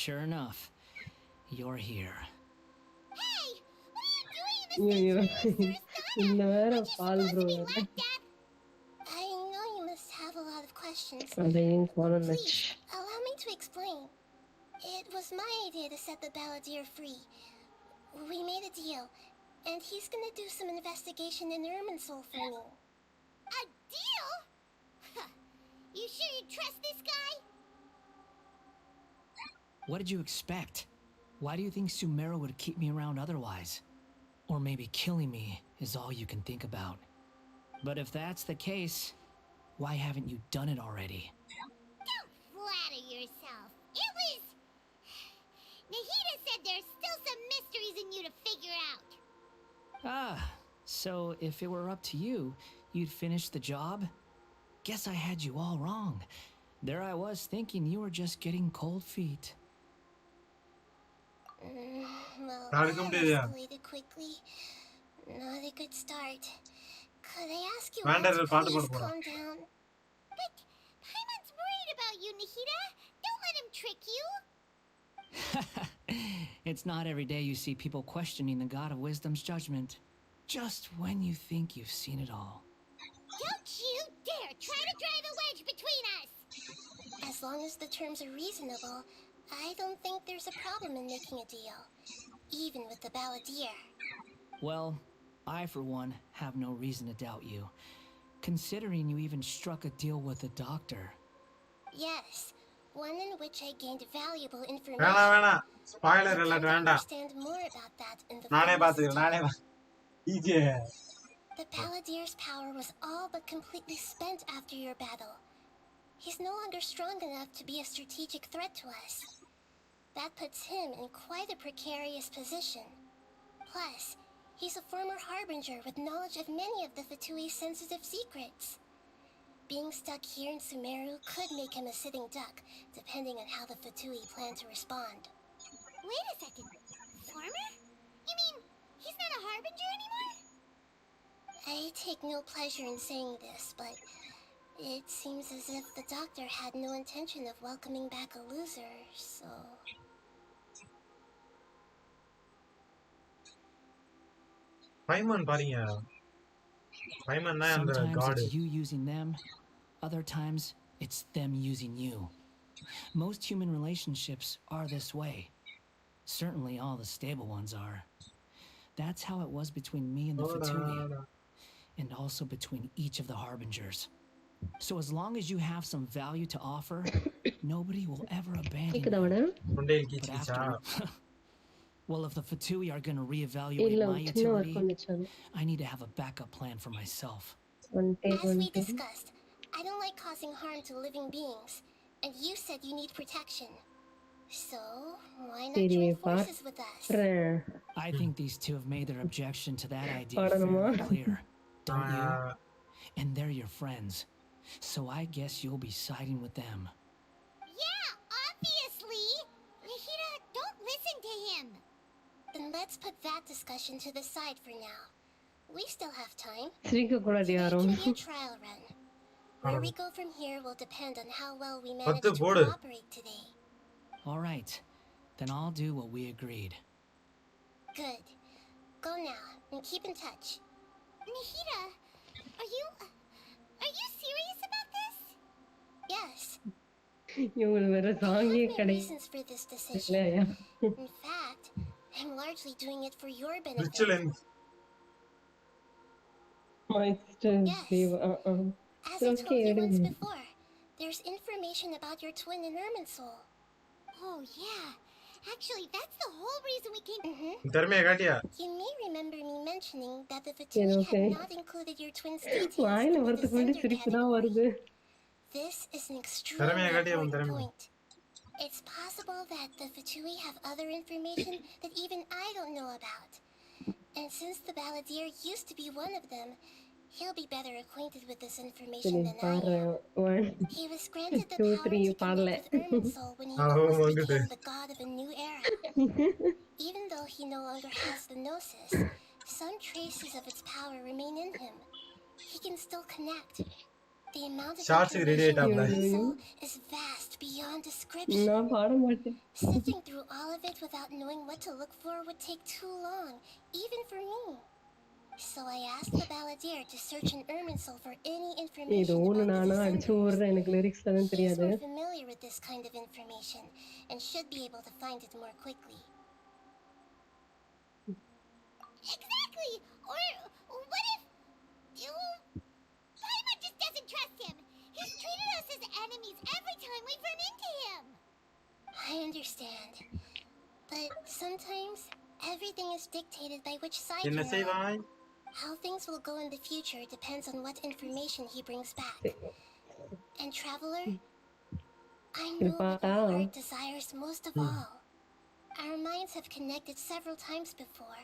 Sure enough, you're here. Hey, what are you doing in ஐயோ this thing? இந்த வேற பால் bro I know you must have a lot of questions. அதையும் சொல்லல. Please, allow me to explain. It was my idea to set the balladeer free. We made a deal, and he's gonna do some investigation in Irminsul for me. A deal? Huh. You sure you trust this guy? What did you expect? Why do you think Sumeru would keep me around otherwise? Or maybe killing me is all you can think about. But if that's the case, why haven't you done it already? Don't flatter yourself. It was... Nahida said there's still some mysteries in you to figure out. Ah, so if it were up to you, you'd finish the job? Guess I had you all wrong. There I was thinking you were just getting cold feet. Well, How that come they- escalated quickly. Not a good start. Could I ask you all Vandal to பாட்டு please பாட போறான். calm down? But Paimon's worried about you, Nahida. Don't let him trick you. It's not every day you see people questioning the God of Wisdom's judgment. Just when you think you've seen it all. Don't you dare try to drive a wedge between us! As long as the terms are reasonable, I don't think there's a problem in making a deal. Even with the balladeer. Well, I, for one, have no reason to doubt you. Considering you even struck a deal with the doctor. Yes, one in which I gained valuable வேணாம் information. வேணாம் spoiler I'd எல்லாம் like to வேண்டாம். understand more about that in the நானே fullest பாத்துக்கிறேன் நானே ஈஜே. The balladeer's power was all but completely spent after your battle. He's no longer strong enough to be a strategic threat to us. That puts him in quite a precarious position. Plus, he's a former harbinger with knowledge of many of the Fatui's sensitive secrets. Being stuck here in Sumeru could make him a sitting duck, depending on how the Fatui plan to respond. Wait a second. Farmer? You mean he's not a harbinger anymore? I take no pleasure in saying this, but it seems as if the doctor had no intention of welcoming back a loser, so... பைமன் பாருங்க. பைமன் தான் அந்த Sometimes காட். it's you using them, other times it's them using you. Most human relationships are this way. Certainly all the stable ones are. That's how it was between me and the Fatui, and also between each of the harbingers. So as long as you have some value to offer, nobody will ever abandon கேக்குதா you. அவன தொண்டையில் But கீச்சிச்சா. after, well, if the Fatui are going to reevaluate இல்ல my சின்ன work utility, வந்துச்சாங்க I need to have a backup plan for myself. As we வந்துட்டு discussed, I don't like causing harm to living beings, and you said you need protection. So, why not சரி join forces with us? பாக்குறேன். I think these two have made their objection to that idea Pardon-moi. fairly clear, don't you? And they're your friends, so I guess you'll be siding with them. Yeah, obviously! Nahida, don't listen to him! Then let's put that discussion to the side for now. We still have time. சிரிக்க கூடாது Today யாரும். can be a trial run. Where we go from here will depend on how well we manage பத்து to போடு. cooperate today. All right, then I'll do what we agreed. Good. Go now, and keep in touch. Nahida, are you serious about this? Yes. இவங்களுக்கு வேற I change have my reasons for this decision. கிடைக்கலையா? In fact, I'm largely doing it for your benefit. Richland. My sister Yes. leave. As I Okay, told you once எடுங்க. before, there's information about your twin in Irminsul. Oh, yeah. Actually, that's the whole reason we came. திறமைய காட்டியா? You may remember me mentioning that the Fatui okay. had not included your twin's details வாயில in the வரதுக்கு முன்னாடி descender சிரிப்பு தான் category. வருது. This is an திறமைய extremely காட்டியா உன் important திறமை. point. It's possible that the Fatui have other information that even I don't know about. And since the Balladeer used to be one of them, he'll be better acquainted with this information சரி than I பாரு. am. 1 He was granted the 2 power 3 to பாடல. connect with Irminsul when he Oh, almost வந்துட்டு. became the god of a new era. Even though he no longer has the Gnosis, some traces of its power remain in him. He can still connect. The amount of Shots ready information in ஆயிட்டாப்ல. Irminsul is vast beyond description. நான் பாட மாட்டேன். Sifting through all of it without knowing what to look for would take too long, even for me. So I asked the Balladeer to search in Irminsul for any இது information ஒண்ணு about the நானா அடிச்சு Descenders. ஓடுறேன், எனக்கு lyrics எல்லாம் He is தெரியாது. more familiar with this kind of information and should be able to find it more quickly. Exactly! Or what if... Paimon just doesn't trust him! He's treated us as enemies every time we've run into him! I understand. But sometimes, everything is dictated by which side என்ன you're on. செய்வாய்? How things will go in the future depends on what information he brings back. And Traveler, I know what your heart desires most of all. Our minds have connected several times before.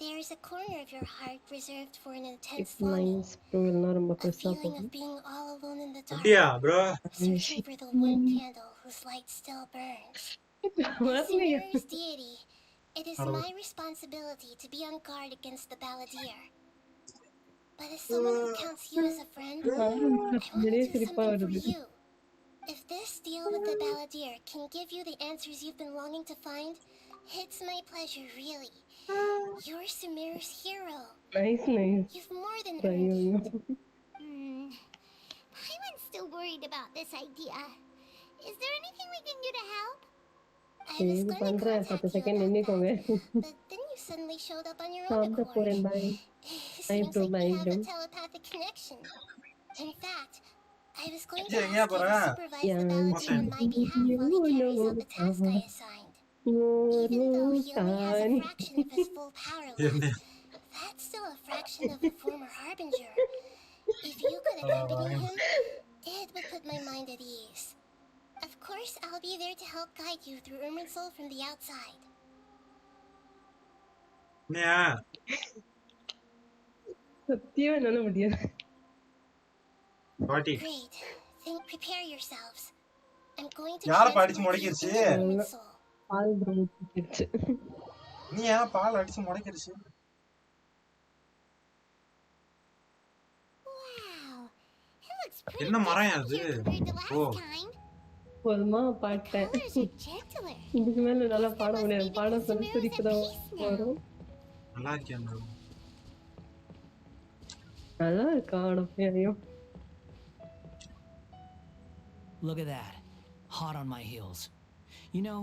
There is a corner of your heart reserved for an intense longing, lines ப்ரோலாம் ரொம்ப a பெருசா feeling போகும். of being all alone in the அப்படியா dark, bro? searching for the one candle whose light still burns. As வரலையா? Sumeru's deity, it is my responsibility to be on guard against the Balladeer. But as someone who counts you as a friend, I want to முன்னாடியே do சிரிப்பா something for வருது. you. If this deal with the Balladeer can give you the answers you've been longing to find, it's my pleasure, really. You're Sumeru's hero. Nice nice. You've more than earned ஐயோ. it. Paimon's still worried about this idea. Is there anything we can do to help? I was இது going to பண்றேன், contact 10 you second about நின்னுக்கோங்க. that, but then you suddenly showed up on your own சாப்பிட accord. போறேன், by. Seems bro, like bye, we have a bro. telepathic connection. In fact, I was going to Yeah, ask yeah, you to but, supervise yeah, the Balladeer on my behalf while he carries out the task I assigned. Even though he only has a fraction of his full power என்ன? left, that's still a fraction of the former Harbinger. If you could accompany him, it would put my mind at ease. Of course, I'll be there to help guide you through Irminsul from the outside. என்னையா? சத்தியமா என்னால முடியாது. பாட்டி. Great. Then prepare yourselves. I'm going to யார படிச்சு transport you முடக்கிருச்சு? into Irminsul. பால் bro ஊத்திடுச்சு. நீ ஏன் பால் அடிச்சு முடக்கிருச்சு? Wow. It looks pretty என்ன மரம் different அது? here compared to last O. time. போதுமா பாட்டேன். Colors are gentler. இதுக்கு மேல நல்லா பாட முடியாது. பாட சொல்லி சிரிப்பு தான் வரும். நல்லா இருக்கியா bro? நல்லா இருக்கா ஐயோ. Look at that. Hot on my heels. You know,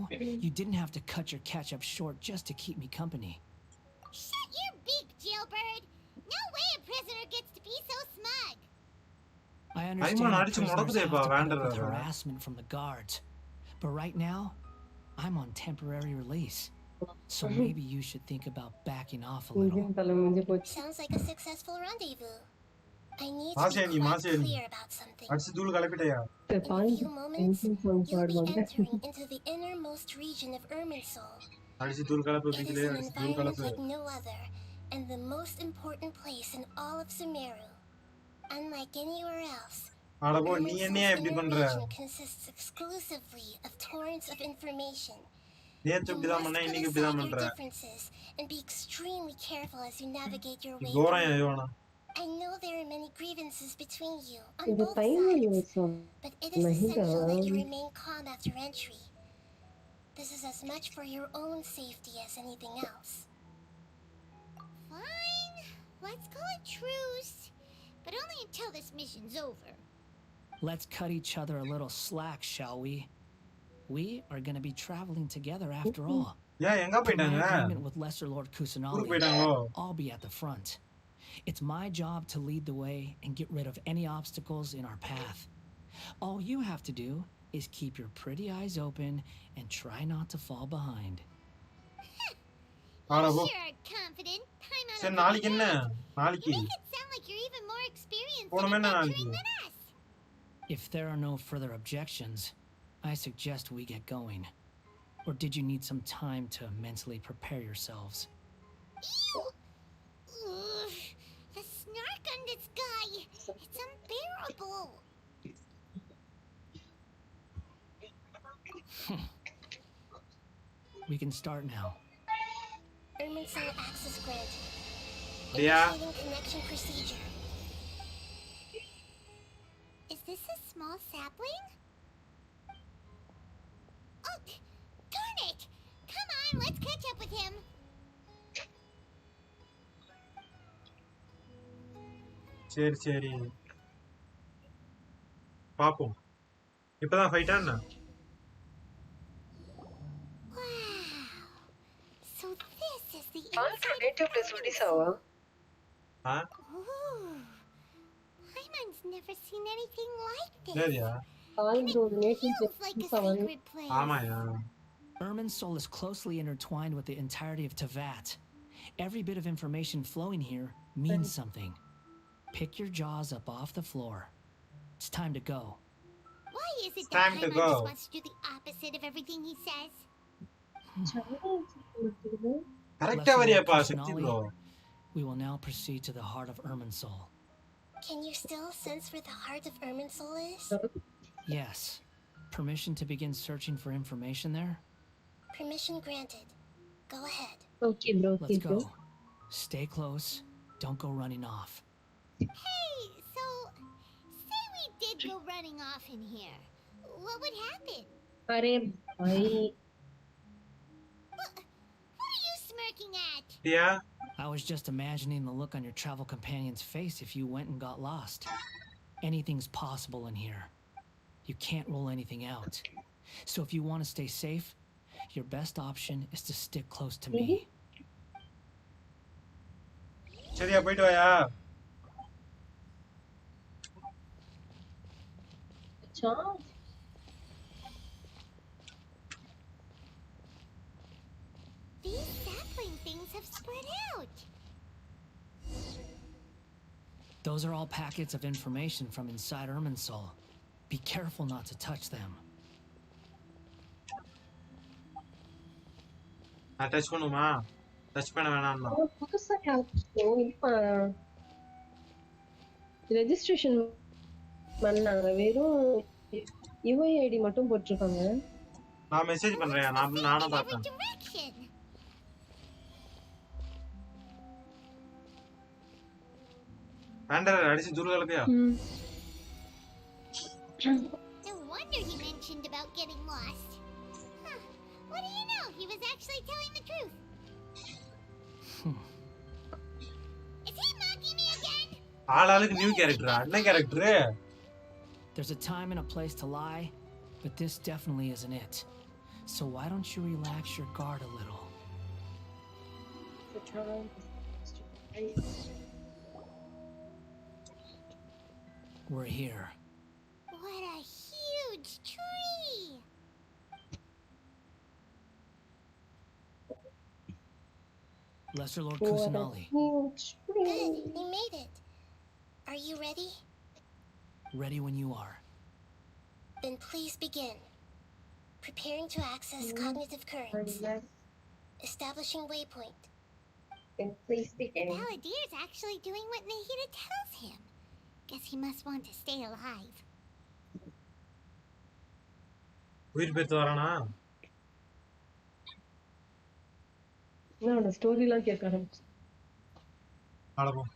you didn't have to cut your catch-up short just to keep me company. Shut your beak, jailbird. No way a prisoner gets to be so smug. I understand Paimon that அடிச்சு prisoners have முடக்குதேப்பா, to put up with வேண்டறத. harassment from the guards. But right now, I'm on temporary release. So maybe you should think about backing off a little. Engine தலை முடிஞ்சு போச்சு. Sounds like a successful rendezvous. I need to மாசேனி, be quite மாசேனி. clear about something. அடிச்சு தூள் கலப்பிட்டயா? In a பால் few moments, engine song you'll be பாடுவாங்க. entering into the innermost region of Irminsul. அடிச்சு தூள் கலப்பு It is வீட்லயே an அடிச்சு தூள் environment கலப்பு. like no other, and the most important place in all of Sumeru. Unlike anywhere else, அட போ, நீ Irminsul's என்னையா இப்படி inner பண்ற? region consists exclusively of torrents of information. நேத்து You இப்படிதான் must பண்ண, put இன்னைக்கு aside இப்படிதான் your பண்ற. differences and be extremely careful as you navigate your way quorum through. ஐயோனா. I know there are many grievances between you on இது both final sides, universe but it is Nahida. essential that you remain calm after entry. This is as much for your own safety as anything else. Fine, let's call it truce, but only until this mission's over. Let's cut each other a little slack, shall we? We are going to be traveling together after all. ஏன் எங்க Per my போயிட்டாங்க? agreement with Lesser Lord ஊருக்கு Kusanali, போயிட்டாங்களோ? I'll be at the front. It's my job to lead the way and get rid of any obstacles in our path. All you have to do is keep your pretty eyes open and try not to fall behind. ஆடா You போ. sure are confident. Paimon சரி will நாளைக்கு be என்ன? great. You நாளைக்கு make it sound like you're even more experienced போனோமே in என்ன adventuring நாளைக்கு? than us. If there are no further objections, I suggest we get going. Or did you need some time to mentally prepare yourselves? Ew! Ugh, the snark on this guy. It's unbearable. We can start now. Erminsol access granted. Yeah. Initiating connection procedure. Is this a small sapling? Oh, darn it! Come on, let's catch up with him. சரி சரி பாப்போம். இப்பதான் ஃபைட்டா என்ன? Wow. So this is the ஆல்ட்ரோ inside native place ஒடிசாவா? ஆ? Ooh. Paimon's never seen anything like this. சரியா? ஆல்ட்ரோ நேட்டிவ் Feels like a ஒடிசாவா? sacred place. ஆமாயா. Erminsol is closely intertwined with the entirety of Tevat. Every bit of information flowing here means something. Pick your jaws up off the floor. It's time to go. Why is it that Time to Paimon go. just wants to do the opposite of everything he says? கரெக்ட்டா Lesser வரியாப்பா Lord Shakti Kusanali, bro. we will now proceed to the heart of Erminsol. Can you still sense where the heart of Erminsol is? Yes. Permission to begin searching for information there? Permission granted. Go ahead. Okay bro, okay Let's bro. go. Stay close. Don't go running off. Hey, so say we did go running off in here. What would happen? Array भाई, What are you smirking at? Yeah I was just imagining the look on your travel companion's face if you went and got lost. Anything's possible in here. You can't rule anything out. So if you want to stay safe, your best option is to stick close to me. சரியா போயிட்டு வாயா. Charge These sapling things have spread out. Those are all packets of information from inside Erminsol. Be careful not to touch them. நான் touch பண்ணுமா? Touch பண்ண வேணாம்னா. புதுசா இப்போ registration பண்ணாங்க, வெறும் யுஐஐடி மட்டும் போட்டிருக்காங்க. நான் மெசேஜ் பண்றேன். நானும் In every பார்த்தேன். direction. வேண்டர் அடிச்சு துருகலக்கையா? No wonder he mentioned about getting lost. Huh. What do you know? He was actually telling the truth. Is he mocking me again? ஆளாளுக்கு நியூ கேரக்டரா? என்ன character? There's a time and a place to lie, but this definitely isn't it. So why don't you relax your guard a little? We're here. What a huge tree! Lesser Lord Kusanali, Good, you made it. Are you ready? ready when you are. Then please begin. Preparing to access cognitive currents. Establishing waypoint. Baladier's actually doing what Nahida tells him. Guess he must want to stay alive. உயிர் பெற்று வரானா? நான் ஸ்டோரிலாம் கேட்க ஆரம்பிச்சேன். அடப்போம்.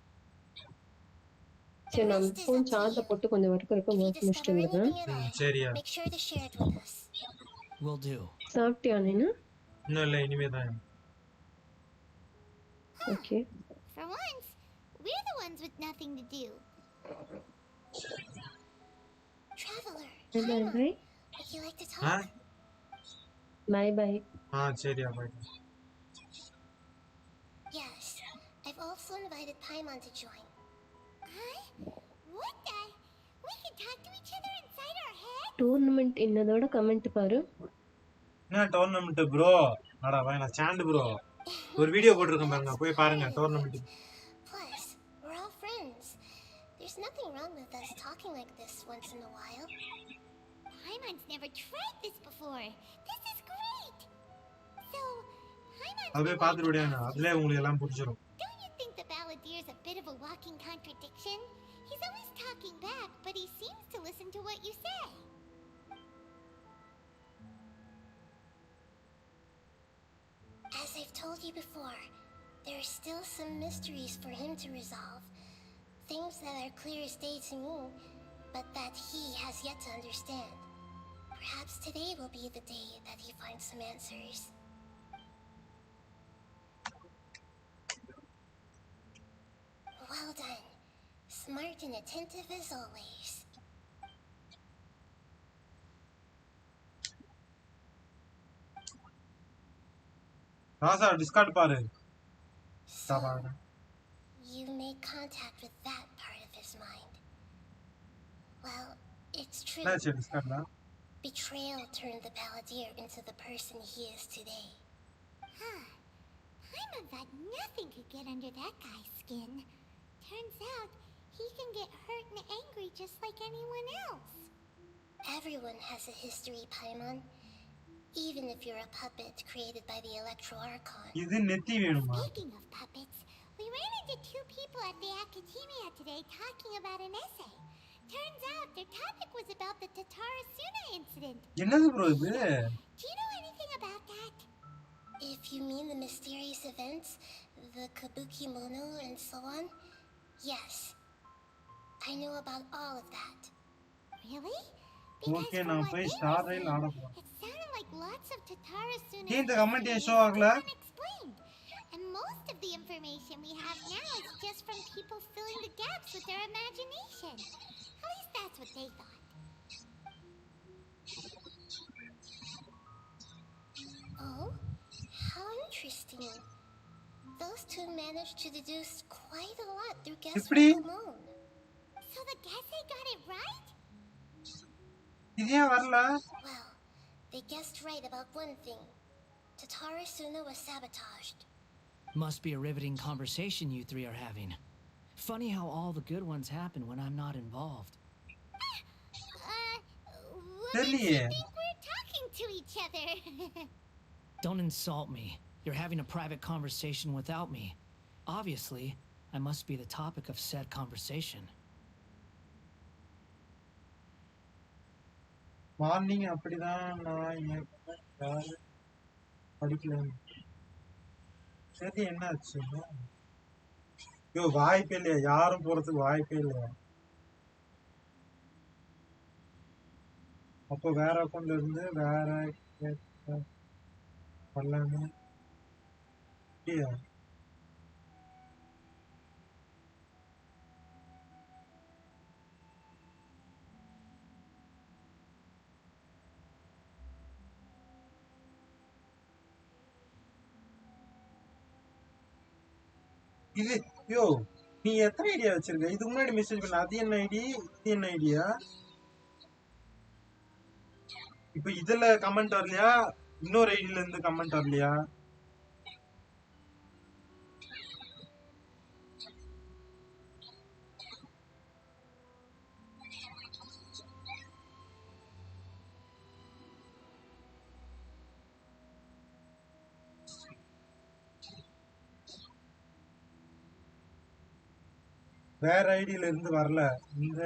சரி, நான் phone சார்ஜ போட்டு கொஞ்சம் ஒர்க் If you முடிச்சுட்டு discover வந்துடுறேன். anything at all, சரியா? make sure to share it with us. Will do. சாப்பிட்டியா நீனு? இன்னும் இல்லை, இனிமே தான். Okay. For once, we're the ones with nothing to do. Traveler, Bye bye Paimon, bye. would you like to ah talk? Bye bye. சரியா போயிட்டு Yes, I've also invited Paimon to join. Huh? What the? We can talk to each other inside our heads? Tournament என்னதோட comment பாரு. என்ன tournament bro? அடா வாங்க stand bro. ஒரு video போட்டுருக்கேன் பாருங்க, போய் பாருங்க tournament. Plus, we're all friends. There's nothing wrong with us talking like this once in a while. Paimon's never tried this before. This is great. So, Paimon's அது போய் பார்த்துட்டு விடுங்க, அதுலயே உங்களுக்கு எல்லாம் புரிஞ்சிடும். Don't you think the Balladeer's a bit of a walking contradiction? He's always talking back, but he seems to listen to what you say. As I've told you before, there are still some mysteries for him to resolve. Things that are clear as day to me, but that he has yet to understand. Perhaps today will be the day that he finds some answers. Well done. Smart and attentive as always. ராசா Discord பாரு. So, you made contact with that part of his mind. Well, it's true. என்னாச்சு டிஸ்கார்ட்ல? Betrayal turned the Balladeer into the person he is today. Huh. Paimon thought nothing could get under that guy's skin. Turns out, he can get hurt and angry just like anyone else. Everyone has a history, Paimon. Even if you're a puppet created by the Archon. இது நெத்தி வேணுமா? Speaking of puppets, we ran into two people at the academia today talking about an essay. Turns out their topic was about the Tatarasuna incident. என்னது bro இது? Do you know anything about that? If you mean the mysterious events, the kabuki mono and so on, yes. I know about all of that. Really? Okay, நான் போய் star ரயில் ஆட போறேன். It sounded like lots of Tatarasuna இந்த comment ஏன் show ஆகல? unexplained. And most of the information we have now is just from people filling the gaps with their imagination. At least that's what they thought. Oh, how interesting. Those two managed to deduce quite a lot through guesswork alone. So the Gese got it right? இது ஏன் வரல? Well, they guessed right about one thing. Tatarasuna was sabotaged. Must be a riveting conversation you three are having. Funny how all the good ones happen when I'm not involved. What makes you தெரியலையே. think we're talking to each other? Don't insult me. You're having a private conversation without me. Obviously, I must be the topic of said conversation. Morning அப்படிதான் நான் படிக்கல. சரி என்னாச்சு? ஐயோ வாய்ப்பே இல்லையா, யாரும் போறதுக்கு வாய்ப்பே இல்லையா. அப்போ வேற அக்கௌண்ட்ல இருந்து வேற வரலாமே இல்லையா? இது யோ, நீ எத்தனை ஐடியா வச்சிருக்க? இதுக்கு முன்னாடி மெசேஜ் பண்ண அது என்ன ஐடி, இது என்ன ஐடியா? இப்ப இதுல கமெண்ட் வரலையா? இன்னொரு ஐடியில இருந்து கமெண்ட் வரலையா? வேற ஐடியில இருந்து வரல. இந்த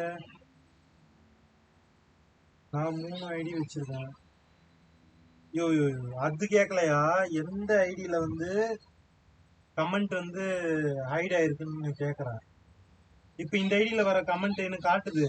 நான் 3 ஐடி வச்சிருக்கேன். யோ யோ யோ, அது கேட்கலையா? எந்த ஐடியில வந்து கமெண்ட் வந்து ஹைட் ஆயிருக்குன்னு கேக்குறேன். இப்ப இந்த ஐடியில வர கமெண்ட் எனக்கு காட்டுது.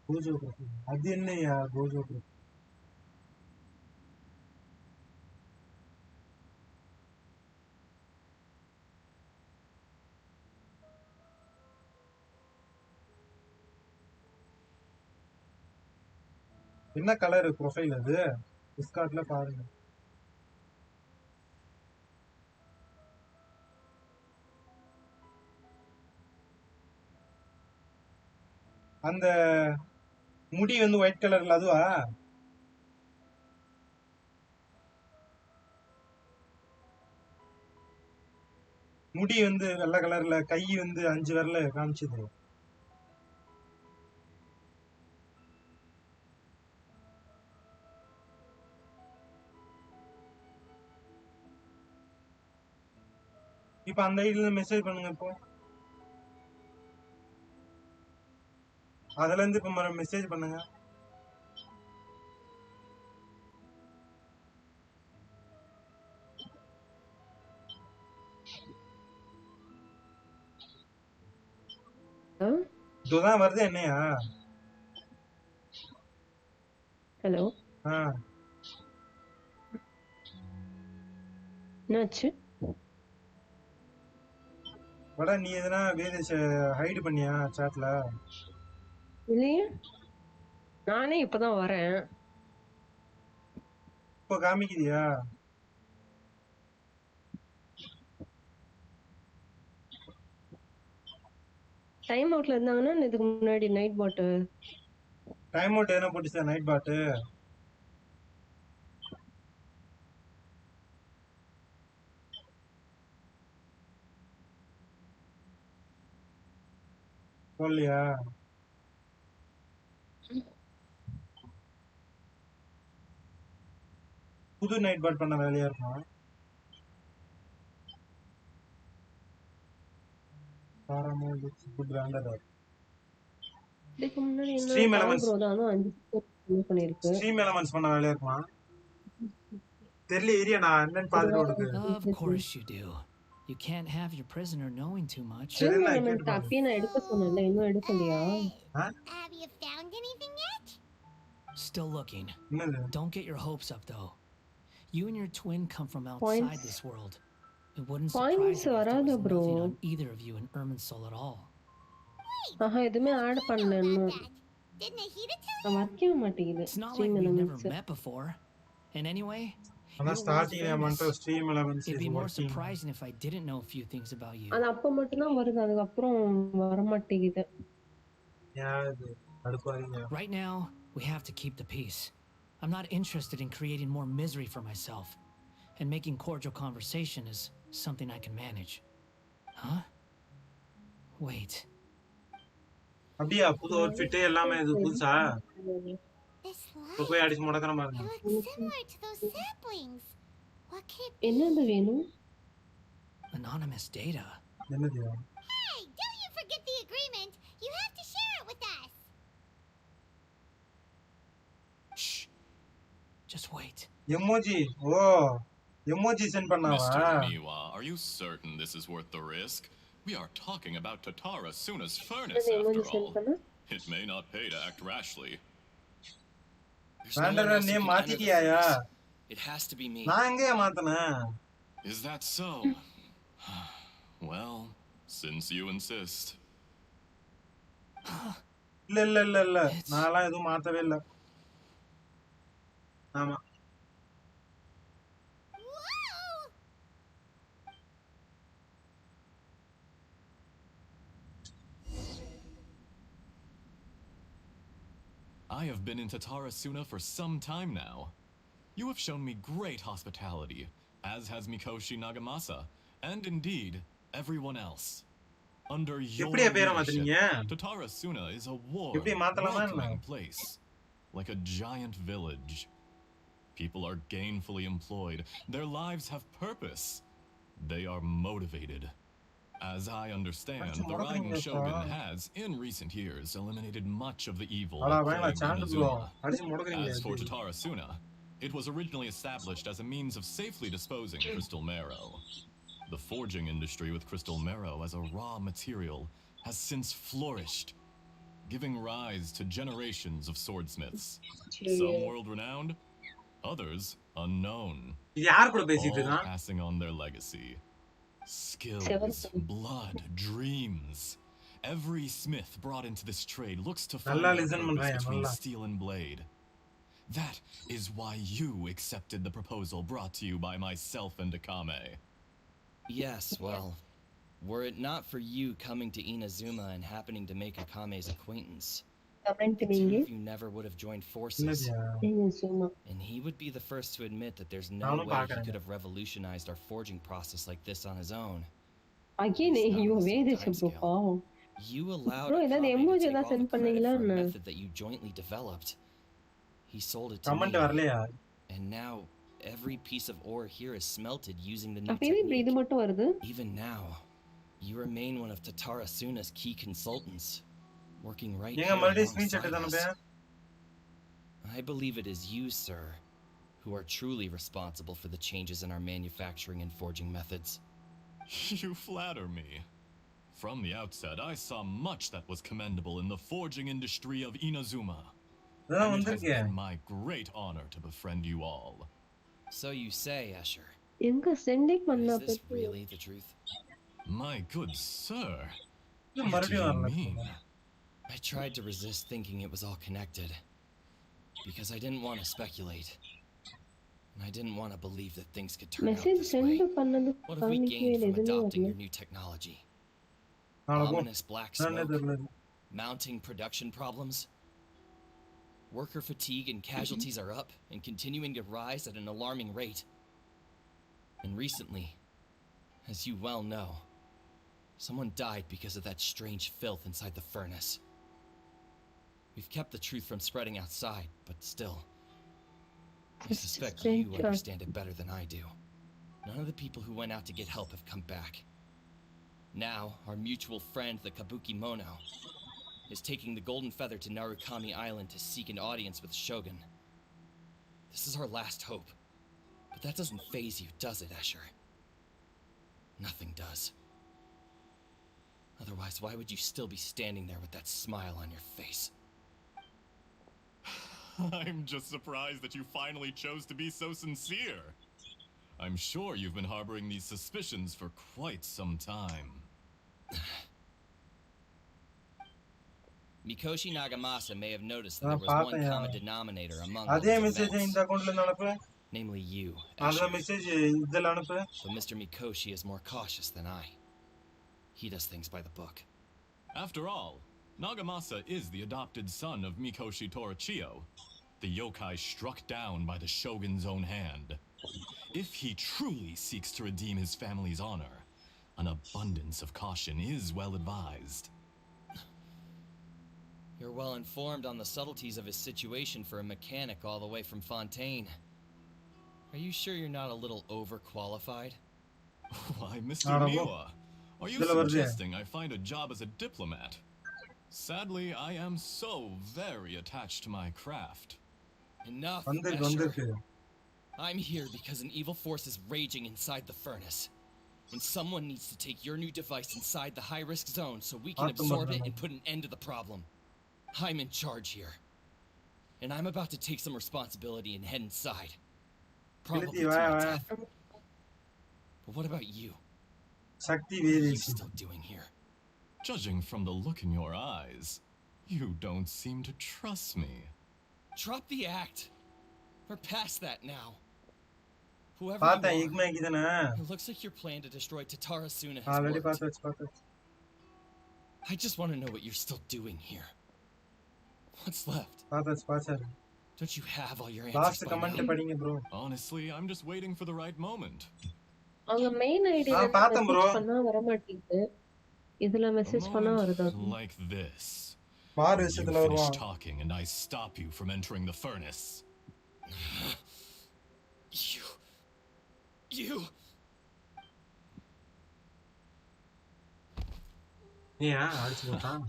கோஜோகிராஃபி அது என்னையா கோஜோகிராஃபி? என்ன கலர் ப்ரொஃபைல் அது? டிஸ்கார்ட்ல பாருங்க. அந்த முடி வந்து ஒயிட் கலர்ல அதுவா? முடி வந்து வெள்ளை கலர்ல, கை வந்து 5 விரல காமிச்சது. இப்ப அந்த ஐடியில மெசேஜ் பண்ணுங்க. இப்போ அதுல இருந்து இப்ப மெசேஜ் பண்ணுங்க. இதுதான் வருது என்னையா? ஹலோ, என்னாச்சு? வட நீ எதனா ஹைட் பண்ணியா சாட்ல? இல்லையே, நானே இப்பதான் வரேன். இப்போ காமிக்குதியா? டைம் அவுட்ல இருந்தாங்கன்னா இதுக்கு முன்னாடி நைட் பாட்டு டைம் அவுட் எதனா போட்டுச்சா நைட் பாட்டு? போடலையா? புது நைட் பாட் பண்ண வேலையா இருக்கும். இதுக்கு முன்னாடி என்ன ஸ்ட்ரீம் பால் எலமெண்ட்ஸ் ப்ரோ தான் 5 பண்ணிருக்கு. ஸ்ட்ரீம் எலமெண்ட்ஸ் பண்ண வேலையா இருக்குமா? தெரியல, ஏரியா நான் என்னன்னு பாத்துட்டு உனக்கு. Of course you do. You can't have your prisoner knowing too much. Stream element அப்பயே நான் எடுக்க சொன்னேன்ல, இன்னும் எடுக்கலையா? Have you found anything yet? Still looking. Don't get your hopes up though. You and your twin come from outside Points. this world. It wouldn't Points surprise me if there வராது was bro. nothing on either of you in Irminsul at all. ஆஹா, எதுவுமே add பண்ணல இன்னும். Did Nahida tell நான் வைக்கவே மாட்டேங்குது It's not like stream we've never elements. met before. And anyway, ஆனா you're starting world amount famous. Stream elements It'd is be more working. surprising if I didn't know a few things about you. அது அப்ப மட்டும் தான் வருது, அதுக்கப்புறம் வர மாட்டேங்குது. யாரு அடுப்பாதீங்க. Right now, we have to keep the peace. I'm not interested in creating more misery for myself. And making cordial conversation is something I can manage. Huh? Wait. அப்படியே புது அவுட்ஃபிட் எல்லாமே இது புதுசா? this இப்போ light? போய் அடிச்சு முடக்கற It பாருங்க. looks similar to those saplings. What could it be? என்னது வேணும்? Anonymous data. என்னது? Hey, don't you forget the agreement. You have to share it with us. Shh. Just wait. Emoji. ஓ, emoji send பண்ணாவா? Mr. Miwa, are you certain this is worth the risk? We are talking about Tatara Suna's furnace, என்னது after emoji send all. பண்ண? It may not pay to act rashly. There's no one வேண்டற else who name can enter the மாத்திட்டியாயா? furnace. It has to be me. நான் எங்கயா மாத்துனேன்? Is that so? Well, since you insist. இல்ல இல்ல இல்ல இல்ல, நான்லாம் எதுவும் மாத்தவே இல்ல. ஆமா. Whoa! I have been in Tatara Suna for some time now. You have shown me great hospitality, as has Mikoshi Nagamasa, and indeed, everyone else. Under your எப்படியா பேரை leadership, மாத்துனீங்க? Tatara Suna is a warm, எப்படி மாத்தலாமா என்ன? welcoming place, like a giant village. People are gainfully employed. Their lives have purpose. They are motivated. As I understand, the Raiden Shogun has, in recent years, eliminated much of the evil அடா that வேணா plagued sand bro. Inazuma. அடிச்சு முடக்குறீங்க. As for Tatara Suna, it was originally established as a means of safely disposing crystal marrow. The forging industry with crystal marrow as a raw material has since flourished. giving rise to generations of swordsmiths. சரி. Some world-renowned, others unknown. இது யார் கூட பேசிட்டு All இருக்கான்? passing on their legacy. Skills, செவர்த்தம். blood, dreams. Every smith brought into this trade looks to find நல்லா their listen purpose பண்றேன், between நல்லா. steel and blade. That is why you accepted the proposal brought to you by myself and Akame. Yes, well, were it not for you coming to Inazuma and happening to make Akame's acquaintance, comment the two நீங்க of you never would have joined forces. இல்லையா? நீங்க சும்மா And he would be the first to admit that there's no நானும் way he பார்க்கறேன். could have revolutionized our forging process like this on his own. Again It's not ஐயோ on the same வேதிச்சு bro timescale. பாவம். You allowed Bro, ஏதாவது Akame emoji to take ஏதாவது all the send credit for பண்ணீங்களா a என்ன? method that you jointly developed. He sold it to comment me, வரலையா? and now every piece of ore here is smelted using the new அப்ப இது இப்படி இது technique. மட்டும் வருது. Even now, you remain one of Tatara Suna's key consultants, working right ஏங்க here மறுபடியும் screenshot alongside தானே us. I believe it is you, sir, who are truly responsible for the changes in our manufacturing and forging methods. You flatter me. From the outset, I saw much that was commendable in the forging industry of Inazuma. அதான் And it has வந்திருக்கேன். been my great honor to befriend you all. So you say, Escher. எங்க sending But பண்ணா is this பத்தி really the truth? My good sir, இது what do மறுபடியும் you வரல. mean? I tried to resist thinking it was all connected, because I didn't want to speculate. And I didn't want to believe that things could turn out message this way. Sent பண்ணது What have we காமிக்கவே gained இல்லை, from எதுவுமே adopting வரல. your new technology? நாளைக்கு போ. Ominous black என்னன்னே smoke? தெரியல. Mounting production problems? Worker fatigue and casualties are up and continuing to rise at an alarming rate. And recently, as you well know, someone died because of that strange filth inside the furnace. We've kept the truth from spreading outside, but still, I It's suspect strange, you right? understand it better than I do. None of the people who went out to get help have come back. Now, our mutual friend, the Kabuki Mono, is taking the Golden Feather to Narukami Island to seek an audience with Shogun. This is our last hope. But that doesn't faze you, does it, Escher? Nothing does. Otherwise, why would you still be standing there with that smile on your face? I'm just surprised that you finally chose to be so sincere. I'm sure you've been harboring these suspicions for quite some time. Mikoshi Nagamasa may have noticed that there was one common denominator among all அதே these message events, இந்த அக்கவுண்ட்ல இருந்து அனுப்பு. namely you, அந்த Escher. Message இதுல அனுப்பு. But Mr. Mikoshi is more cautious than I. He does things by the book. After all, Nagamasa is the adopted son of Mikoshi Torichio, the yokai struck down by the shogun's own hand. If he truly seeks to redeem his family's honor, an abundance of caution is well advised. You're well informed on the subtleties of his situation for a mechanic all the way from Fontaine. Are you sure you're not a little overqualified? Why, Mr. Arabo. Miwa, are you Dila vardı. suggesting I find a job as a diplomat? Sadly, I am so very attached to my craft. Enough, வந்திருக்கு Escher. வந்திருக்கு. I'm here because an evil force is raging inside the furnace. And someone needs to take your new device inside the high-risk zone so we can Atma absorb it Madana. and put an end to the problem. I'm in charge here. And I'm about to take some responsibility and head inside. Probably Kiliti, to vaya, my vaya. death. But what about you? Shakti What are you வேதிச்சு. still doing here? Judging from the look in your eyes, you don't seem to trust me. Drop the act. We're past that now. Whoever பார்த்தேன் you இக்மா இக்குதானே? are, it looks like your plan to destroy Tatara Suna has already worked. பார்த்தாச்சு. I just want to know what you're still doing here. What's left? பார்த்தாச்சு. Don't you have all your last answers by comment now? படிங்க bro. Honestly, I'm just waiting for the right moment. அவங்க main ஐடியில பார்த்தேன் bro. Message பண்ணா வர மாட்டேங்குது. இதுல A message பண்ணா வருதா? moment like this. Bar You விஷயத்துல finish வருவான். talking and I stop you from entering the furnace. You. ஏன் அடிச்சு போட்டான்?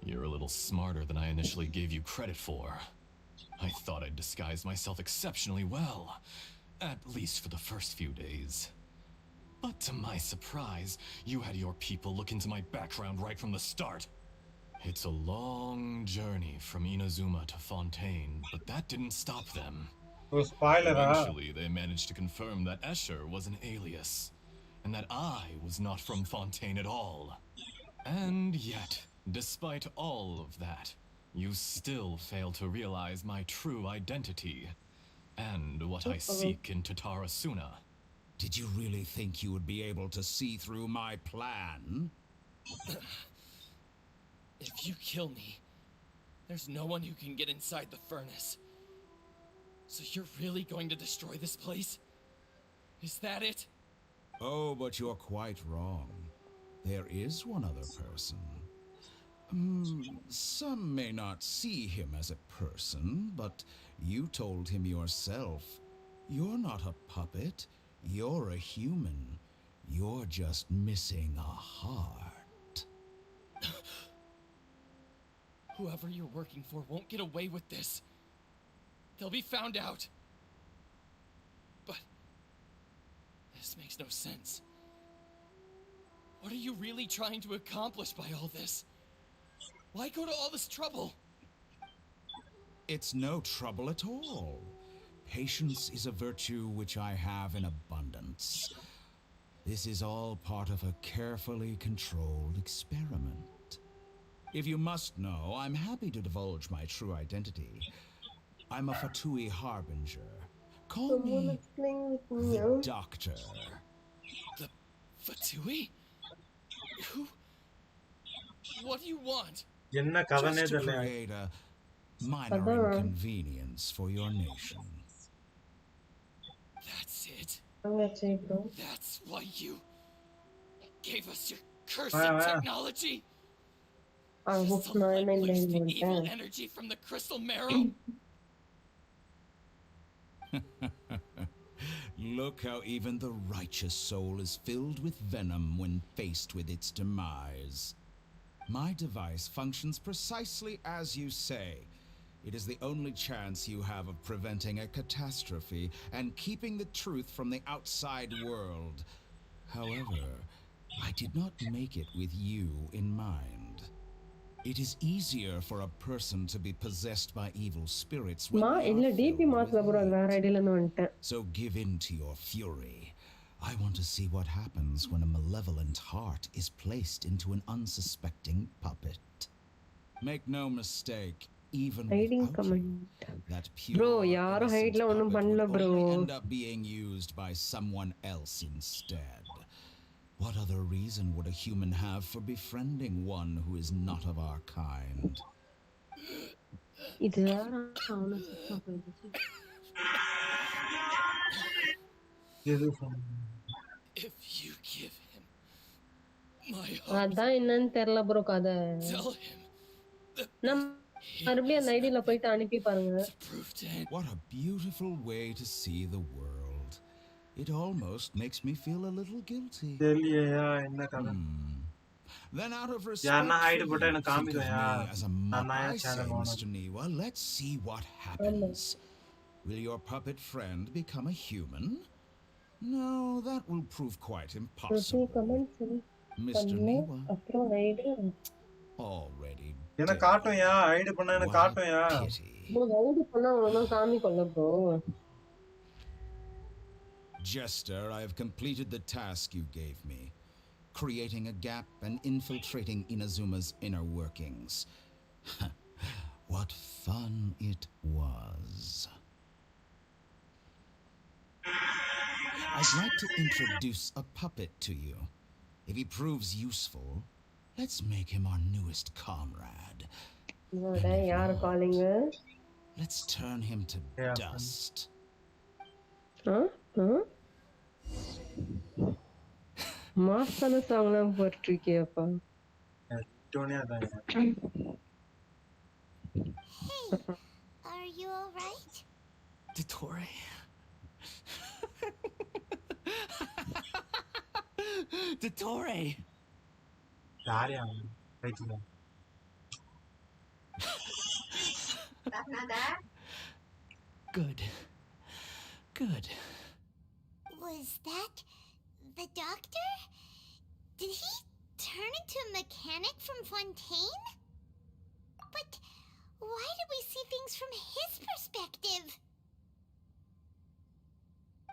You're a little smarter than I initially gave you credit for. I thought I'd disguised myself exceptionally well, at least for the first few days. But to my surprise, you had your people look into my background right from the start. It's a long journey from Inazuma to Fontaine, but that didn't stop them. ஒரு ஸ்பாய்லரா? Eventually, they managed to confirm that Escher was an alias, and that I was not from Fontaine at all. And yet, despite all of that, you still fail to realize my true identity, and what I seek in Tatarasuna. Did you really think you would be able to see through my plan? If you kill me, there's no one who can get inside the furnace. So you're really going to destroy this place? Is that it? Oh, but you're quite wrong. There is one other person. Some may not see him as a person, but you told him yourself. You're not a puppet. You're a human. You're just missing a heart. Whoever you're working for won't get away with this. They'll be found out. But this makes no sense. What are you really trying to accomplish by all this? Why go to all this trouble? It's no trouble at all. Patience is a virtue which I have in abundance. This is all part of a carefully controlled experiment. If you must know, I'm happy to divulge my true identity. I'm a Fatui Harbinger. Call me the Doctor. The Fatui? Who? What do you want? என்ன கதனே Just to தெரியல. create a minor inconvenience for your nation. That's it. bro. That's why you gave us your cursed technology. Just to let loose the evil energy from the crystal marrow. Look how even the righteous soul is filled with venom when faced with its demise. My device functions precisely as you say. It is the only chance you have of preventing a catastrophe and keeping the truth from the outside world. However, I did not make it with you in mind. It is easier for a person to be possessed by evil spirits when they இல்ல are DP filled மாத்தல bro அது with வேற hate. ஐடியில இருந்து வந்துட்டேன். So give in to your fury. I want to see what happens when a malevolent heart is placed into an unsuspecting puppet. Make no mistake, even Hiding without comment. you, that pure Bro, யாரும் innocent ஹைட்ல ஒண்ணும் puppet பண்ணல would bro. only end up being used by someone else instead. What other reason would a human have for befriending one who is not of our kind? இது வேற அவன சுத்தமா போயிடுச்சு. If you give him my heart, அதான் என்னன்னு தெரியல bro கதை. tell him that நம்ம மறுபடியும் அந்த ஐடியில போயிட்டு அனுப்பி பாருங்க. proof to him. What a beautiful way to see the world. It almost makes me feel a little guilty. தெரியலையா என்ன கதை? Then out of respect யாருன்னா ஹைட் for போட்டா you, எனக்கு think of காமிக்கலையா? me as a நான் mupp, I ஏன் say, channel Mr. Niwa, let's see what happens. Will your puppet friend become a human? No, that will prove quite impossible. Comment சரி Mr. Niwa, அப்புறம் ID already என்ன dead. காட்டும்யா? Hide பண்ணா என்ன What a காட்டும்யா? pity. Bro ID பண்ணா ஒண்ணும் காமிக்கல bro. Jester, I have completed the task you gave me, creating a gap and infiltrating Inazuma's inner workings. What fun it was. I'd like to introduce a puppet to you. If he proves useful, let's make him our newest comrade. இதோட யார் calling? Let's turn him to Yeah. dust. மாசான சாங்லாம் போட்டுருக்கியப்பா. டோனியா தான். Hey, are you alright? Dottore. Dottore. யாரையா? ரைட்ல. Good. Good. Was that the doctor? Did he turn into a mechanic from Fontaine? But why did we see things from his perspective?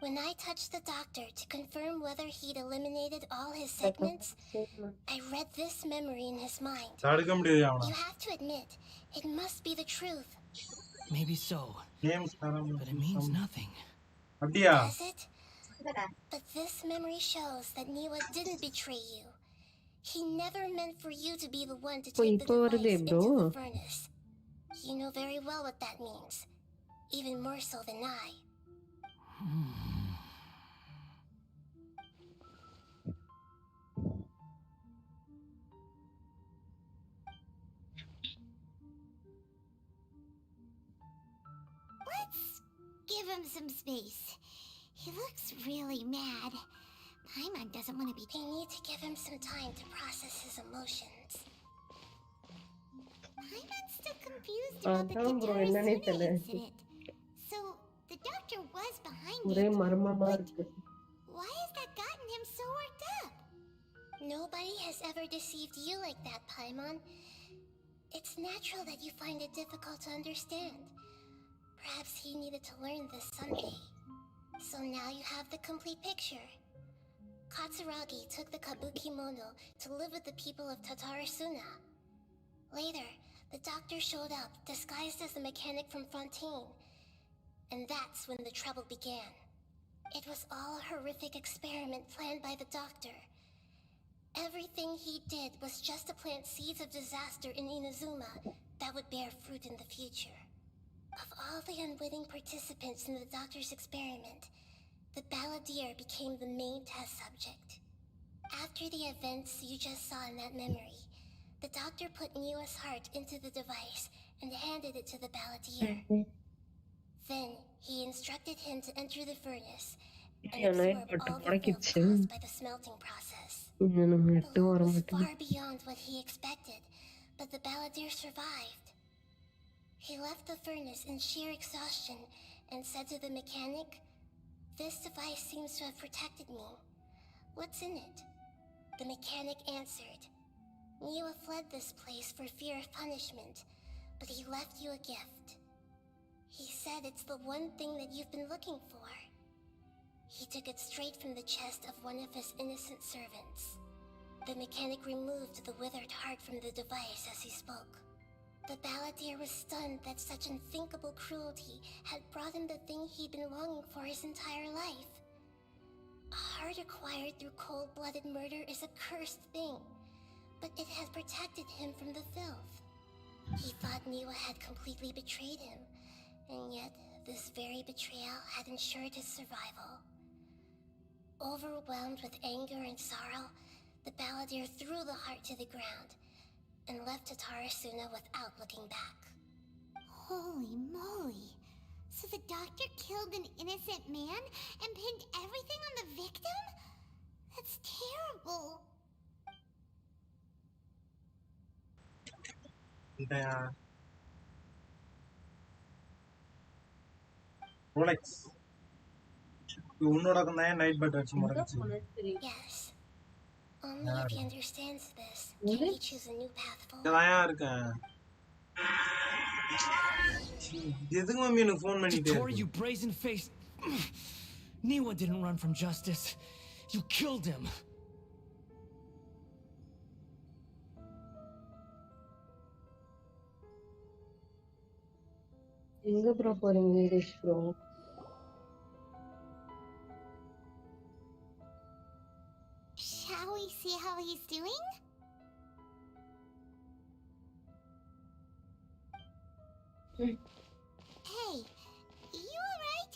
When I touched the doctor to confirm whether he'd eliminated all his segments, I read this memory in his mind. தடுக்க முடியாது அவன. You have to admit, it must be the truth. Maybe so, Games but it means nothing. அப்படியா? Does it? But this memory shows that Niwa didn't betray you. He never meant for you to be the one to take the device into the furnace. You know very well what that means. Even more so than I. Let's give him some space. He looks really mad. Paimon doesn't want to be... We need to give him some time to process his emotions. Paimon's still confused about the Tatarasuna incident. So, the doctor was behind it. But why has that gotten him so worked up? Nobody has ever deceived you like that, Paimon. It's natural that you find it difficult to understand. Perhaps he needed to learn this someday. So now you have the complete picture. Katsuragi took the kabuki mono to live with the people of Tatarasuna. Later, the doctor showed up, disguised as a mechanic from Fontaine. And that's when the trouble began. It was all a horrific experiment planned by the doctor. Everything he did was just to plant seeds of disaster in Inazuma that would bear fruit in the future. Of all the unwitting participants in the doctor's experiment, the balladeer became the main test subject. After the events you just saw in that memory, the doctor put Niwa's heart into the device and handed it to the balladeer. Then, he instructed him to enter the furnace and absorb all the filth caused by the smelting process. The load was far beyond what he expected, but the balladeer survived. He left the furnace in sheer exhaustion and said to the mechanic, "This device seems to have protected me. What's in it?" The mechanic answered, "Niwa fled this place for fear of punishment, but he left you a gift. He said it's the one thing that you've been looking for." He took it straight from the chest of one of his innocent servants. The mechanic removed the withered heart from the device as he spoke. The balladeer was stunned that such unthinkable cruelty had brought him the thing he'd been longing for his entire life. A heart acquired through cold-blooded murder is a cursed thing, but it has protected him from the filth. He thought Niwa had completely betrayed him, and yet this very betrayal had ensured his survival. Overwhelmed with anger and sorrow, the balladeer threw the heart to the ground and left Tatarasuna without looking back. Holy moly! So the doctor killed an innocent man and pinned everything on the victim? That's terrible! Rolex. உன்னோட தான் night but வச்சு மறந்துச்சு. Yes. Only if he understands this can he choose a new path forward. நான் இருக்கேன். எதுக்கு mummy எனக்கு phone பண்ணிட்டே Tori, you brazen-faced... Niwa didn't run from justice. You killed him. எங்க bro போறீங்க Veeresh bro? Shall we see how he's doing? Hey, you alright?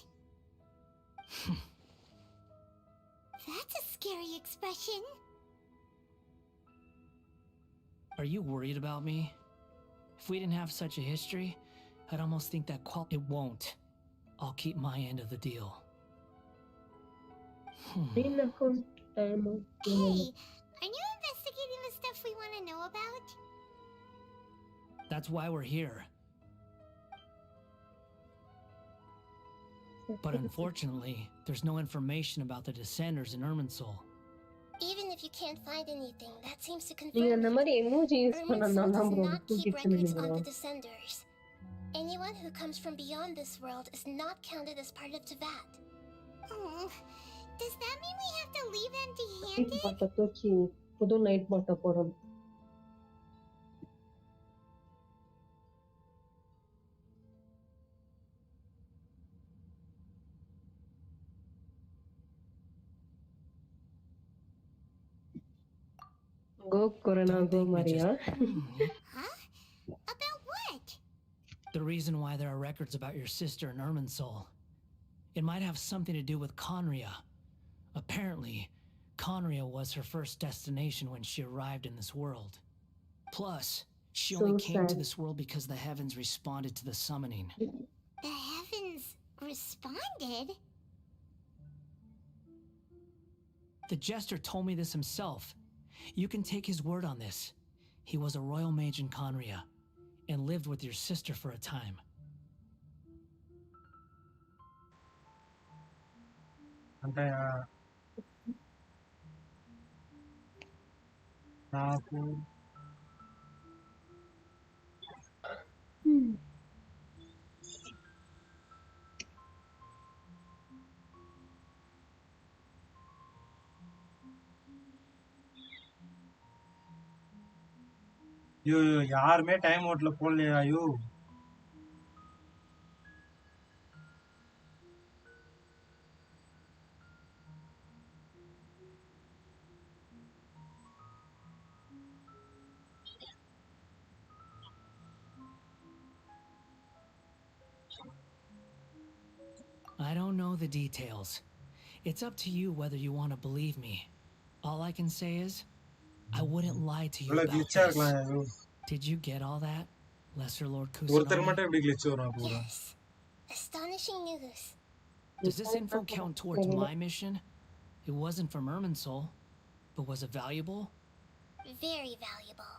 That's a scary expression. Are you worried about me? If we didn't have such a history, I'd almost think that it won't. I'll keep my end of the deal. Hey, are you investigating the stuff we want to know about? That's why we're here. But unfortunately, there's no information about the Descenders in Irminsul. Even if you can't find anything. That seems to நீங்க confirm அந்த it. மாதிரி emoji use Ermin பண்ணனால Soul தான் does bro not keep தூக்கிச்சுன்னு records on the நினைக்கிறேன். Descenders. Anyone who comes from beyond this world is not counted as part of Teyvat. Oh, does that mean we have to leave night empty-handed? பாட்டை தூக்கி புது night பாட்டை போடணும். Go corona Don't go think me மாரியா? Huh? About what? The reason why there are records about your sister and Ermin Soul. It might have something to do with Conria. Apparently, Conria was her first destination when she arrived in this world. Plus, she only So came to sad. this world because the heavens responded to the summoning. The heavens responded? The jester told me this himself. You can take his word on this. He was a royal mage in Conria and lived with your sister for a time. అంటే నాకు ஐயோ யாருமே time அவுட்ல போடலையா? ஐயோ I don't know the details. It's up to you whether you want to believe me. All I can say is, I wouldn't lie to you இவ்வளவு about கிளிச்சா this. இருக்கலாம். ஐயோ Did you get all that, Lesser Lord ஒருத்தர் Kusanagi? மட்டும் எப்படி கிளிச்சு வரும் அப்போ? Yes. Astonishing news. Does this info count towards my mission? It wasn't from Ermin Soul, but was it valuable? Very valuable.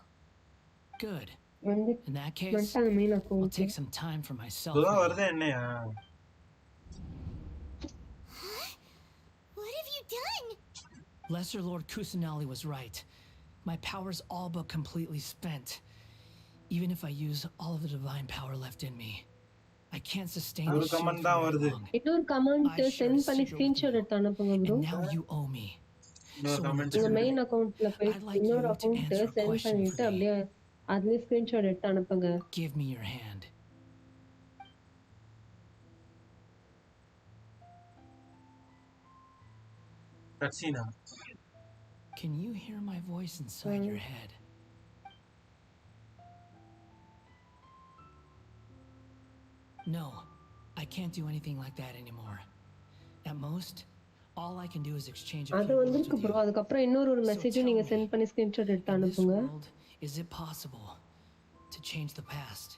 Good. வந்து In that case, வந்துட்டாங்க main I'll account. take some time for myself. இப்பதான் now. வருது என்னையா? Huh? What have you done? Lesser Lord Kusanali was right. My power's all but completely spent. Even if I use all of the divine power left in me, I can't sustain ஒரு this shield comment for தான் very வருது. long. இன்னொரு comment I shared send a பண்ணி secret with screenshot you, எடுத்து அனுப்புங்க bro. and now you owe me. இன்னொரு So when comment உங்க return, main அக்கௌண்ட்ல போய் I'd like இன்னொரு you to account answer a send question பண்ணிட்டு for me. அப்படியே அதுலயே ஸ்கிரீன்ஷாட் எடுத்து அனுப்புங்க. Give me your hand. கட்சினா Can you hear my voice inside your head? No, I can't do anything like that anymore. At most, all I can do is exchange a அது few words வந்திருக்கு with bro. you. அதுக்கப்புறம் இன்னொரு So மெசேஜும் tell நீங்க me, send பண்ணி screenshot எடுத்து in this அனுப்புங்க. world, is it possible to change the past?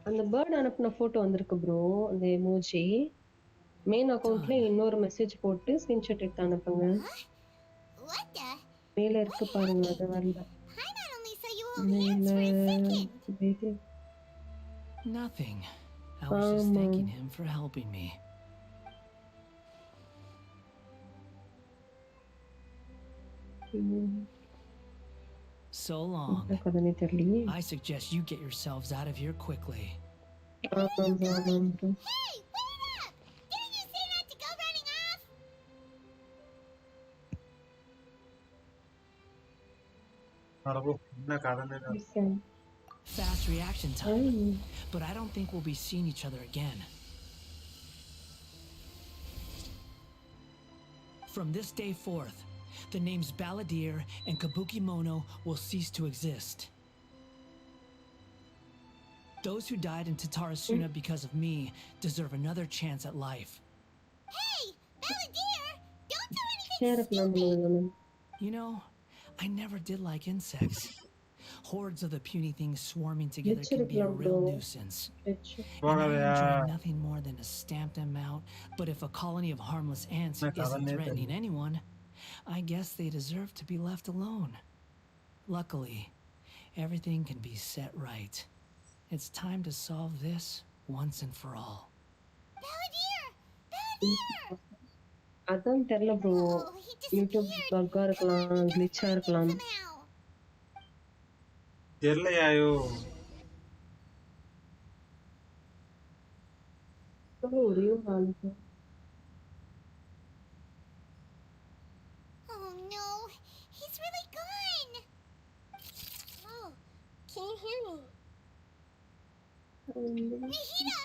அந்த bird அனுப்புன போட்டோ வந்திருக்கு ப்ரோ. அந்த எமோஜி மெயின் அக்கவுண்ட்ல இன்னொரு மெசேஜ் போட்டு ஸ்கிரீன்ஷாட் எடுத்து அனுப்புங்க. What the? மேல இருக்கு பாருங்க. அது வரல. Paimon only saw you hold hands for a second. மேல Nothing. I was just thanking him for helping me. So long. கதனே தெரியலையே. I suggest you get yourselves out of here quickly. ஆமாம் bro. Hey, wait up! Didn't you say not to go running off? அடப்போ என்ன கதை? Fast reaction time. But I don't think we'll be seeing each other again. From this day forth, the names Balladeer and Kabuki Mono will cease to exist. Those who died in Tatarasuna because of me deserve another chance at life. Hey, Balladeer! Don't do anything share பண்ணலாம். You know, I never did like insects. Hordes of the puny things swarming together can be a real nuisance. And I enjoy nothing more than to stamp them out, but if a colony of harmless ants isn't threatening anyone, I guess they deserve to be left alone. Luckily, everything can be set right. It's time to solve this once and for all. Balladeer! here? அதான் தெரியல bro. Oh, he YouTube disappeared. பக்கா Come on, இருக்கலாம், we gotta கிளிச்சா find him இருக்கலாம். somehow. தெரியலையாயோ. ஒரே ஒரு ஆளு. Oh no, he's really gone. Oh, can you hear me? Nahida!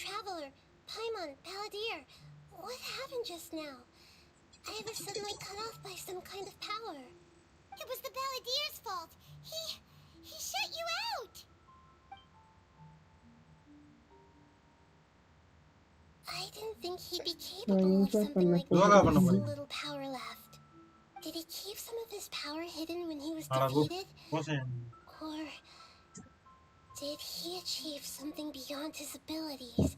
Traveler, Paimon, Palladir, what happened just now? I was suddenly cut off by some kind of power. It was the Balladeer's fault. He shut you out. I didn't think he'd be capable of something like Yoga that with பண்ண so போறீங்க. little power left. Did he keep some of his power hidden when he was அட defeated? போசேன். Or did he achieve something beyond his abilities?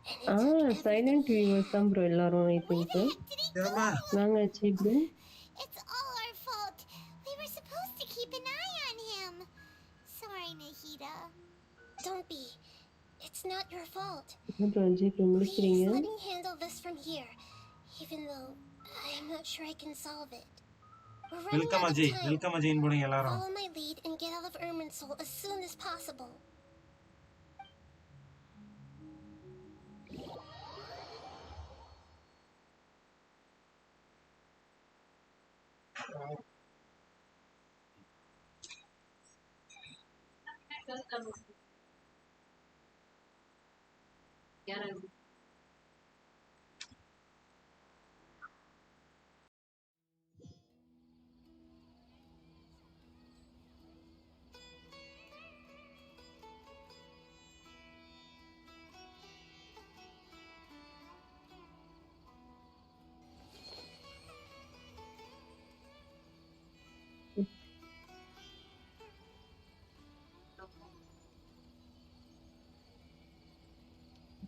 And it took everything silent he viewers had? தான் bro எல்லாரும் ஐ Where think. the heck did he go? ஏமா நாங்க ஆச்சு bro. It's all our fault. We were supposed to keep an eye on him. Sorry, Nahida. Don't be. It's not your fault. என்ன bro அஞ்சு இப்போ Please முடிக்கிறீங்க? let me handle this from here, even though I'm not sure I can solve it. We're running welcome out of Ajay. time. Welcome அஜய்ன்னு போடுங்க எல்லாரும். Follow my lead and get out of Irminsul as soon as possible.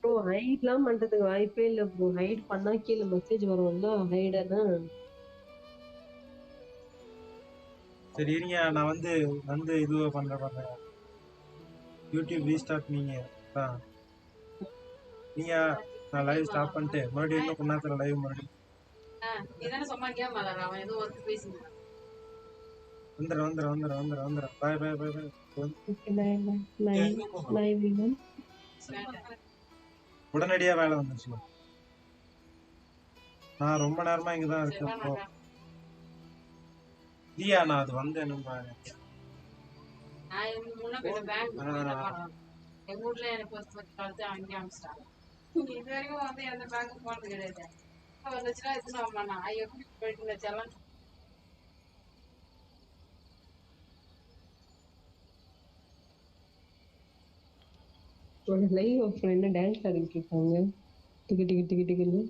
Bro ஹைட்லாம் பண்றதுக்கு வாய்ப்பே இல்ல bro. Height பண்ணா கீழே message வரும்ல ஹைடனா. சரி இருங்க நான் வந்து இதுவா பண்றேன். யூடியூப் ரீஸ்டார்ட் நீங்க. நீங்க நான் லைவ் ஸ்டாப் பண்ணிட்டு மறுபடியும் இன்னும் கொஞ்ச நேரத்துல லைவ் மறுபடியும். இதானே சும்மா கேம் விளையாடுறான் அவன் ஏதோ ஒர்க் பேசினான். வந்துடுறேன். பை. ஓகே பை பை விமன். உடனடியா வேலை வந்துச்சு. நான் ரொம்ப நேரமா இங்கதான் இருக்கேன் ப்ரோ. இல்லையா நான் அது வந்து என்ன பாருங்க. நான் முன்ன போய் பேங்க் எங்க வீட்ல எனக்கு ஃபர்ஸ்ட் காலத்து அங்கே அமிச்சிட்டாங்க. இது வரைக்கும் வந்து எந்த பேங்க் போனது கிடையாது. வந்துச்சுன்னா எத்தனை வரலாம் நான் எப்படி போயிட்டு இந்த செல்லான் ஒரு லைவ் அப்புறம் என்ன டான்ஸ் ஆடிட்டு இருக்காங்க டிக்கு டிக்கு டிக்கு டிக்குன்னு.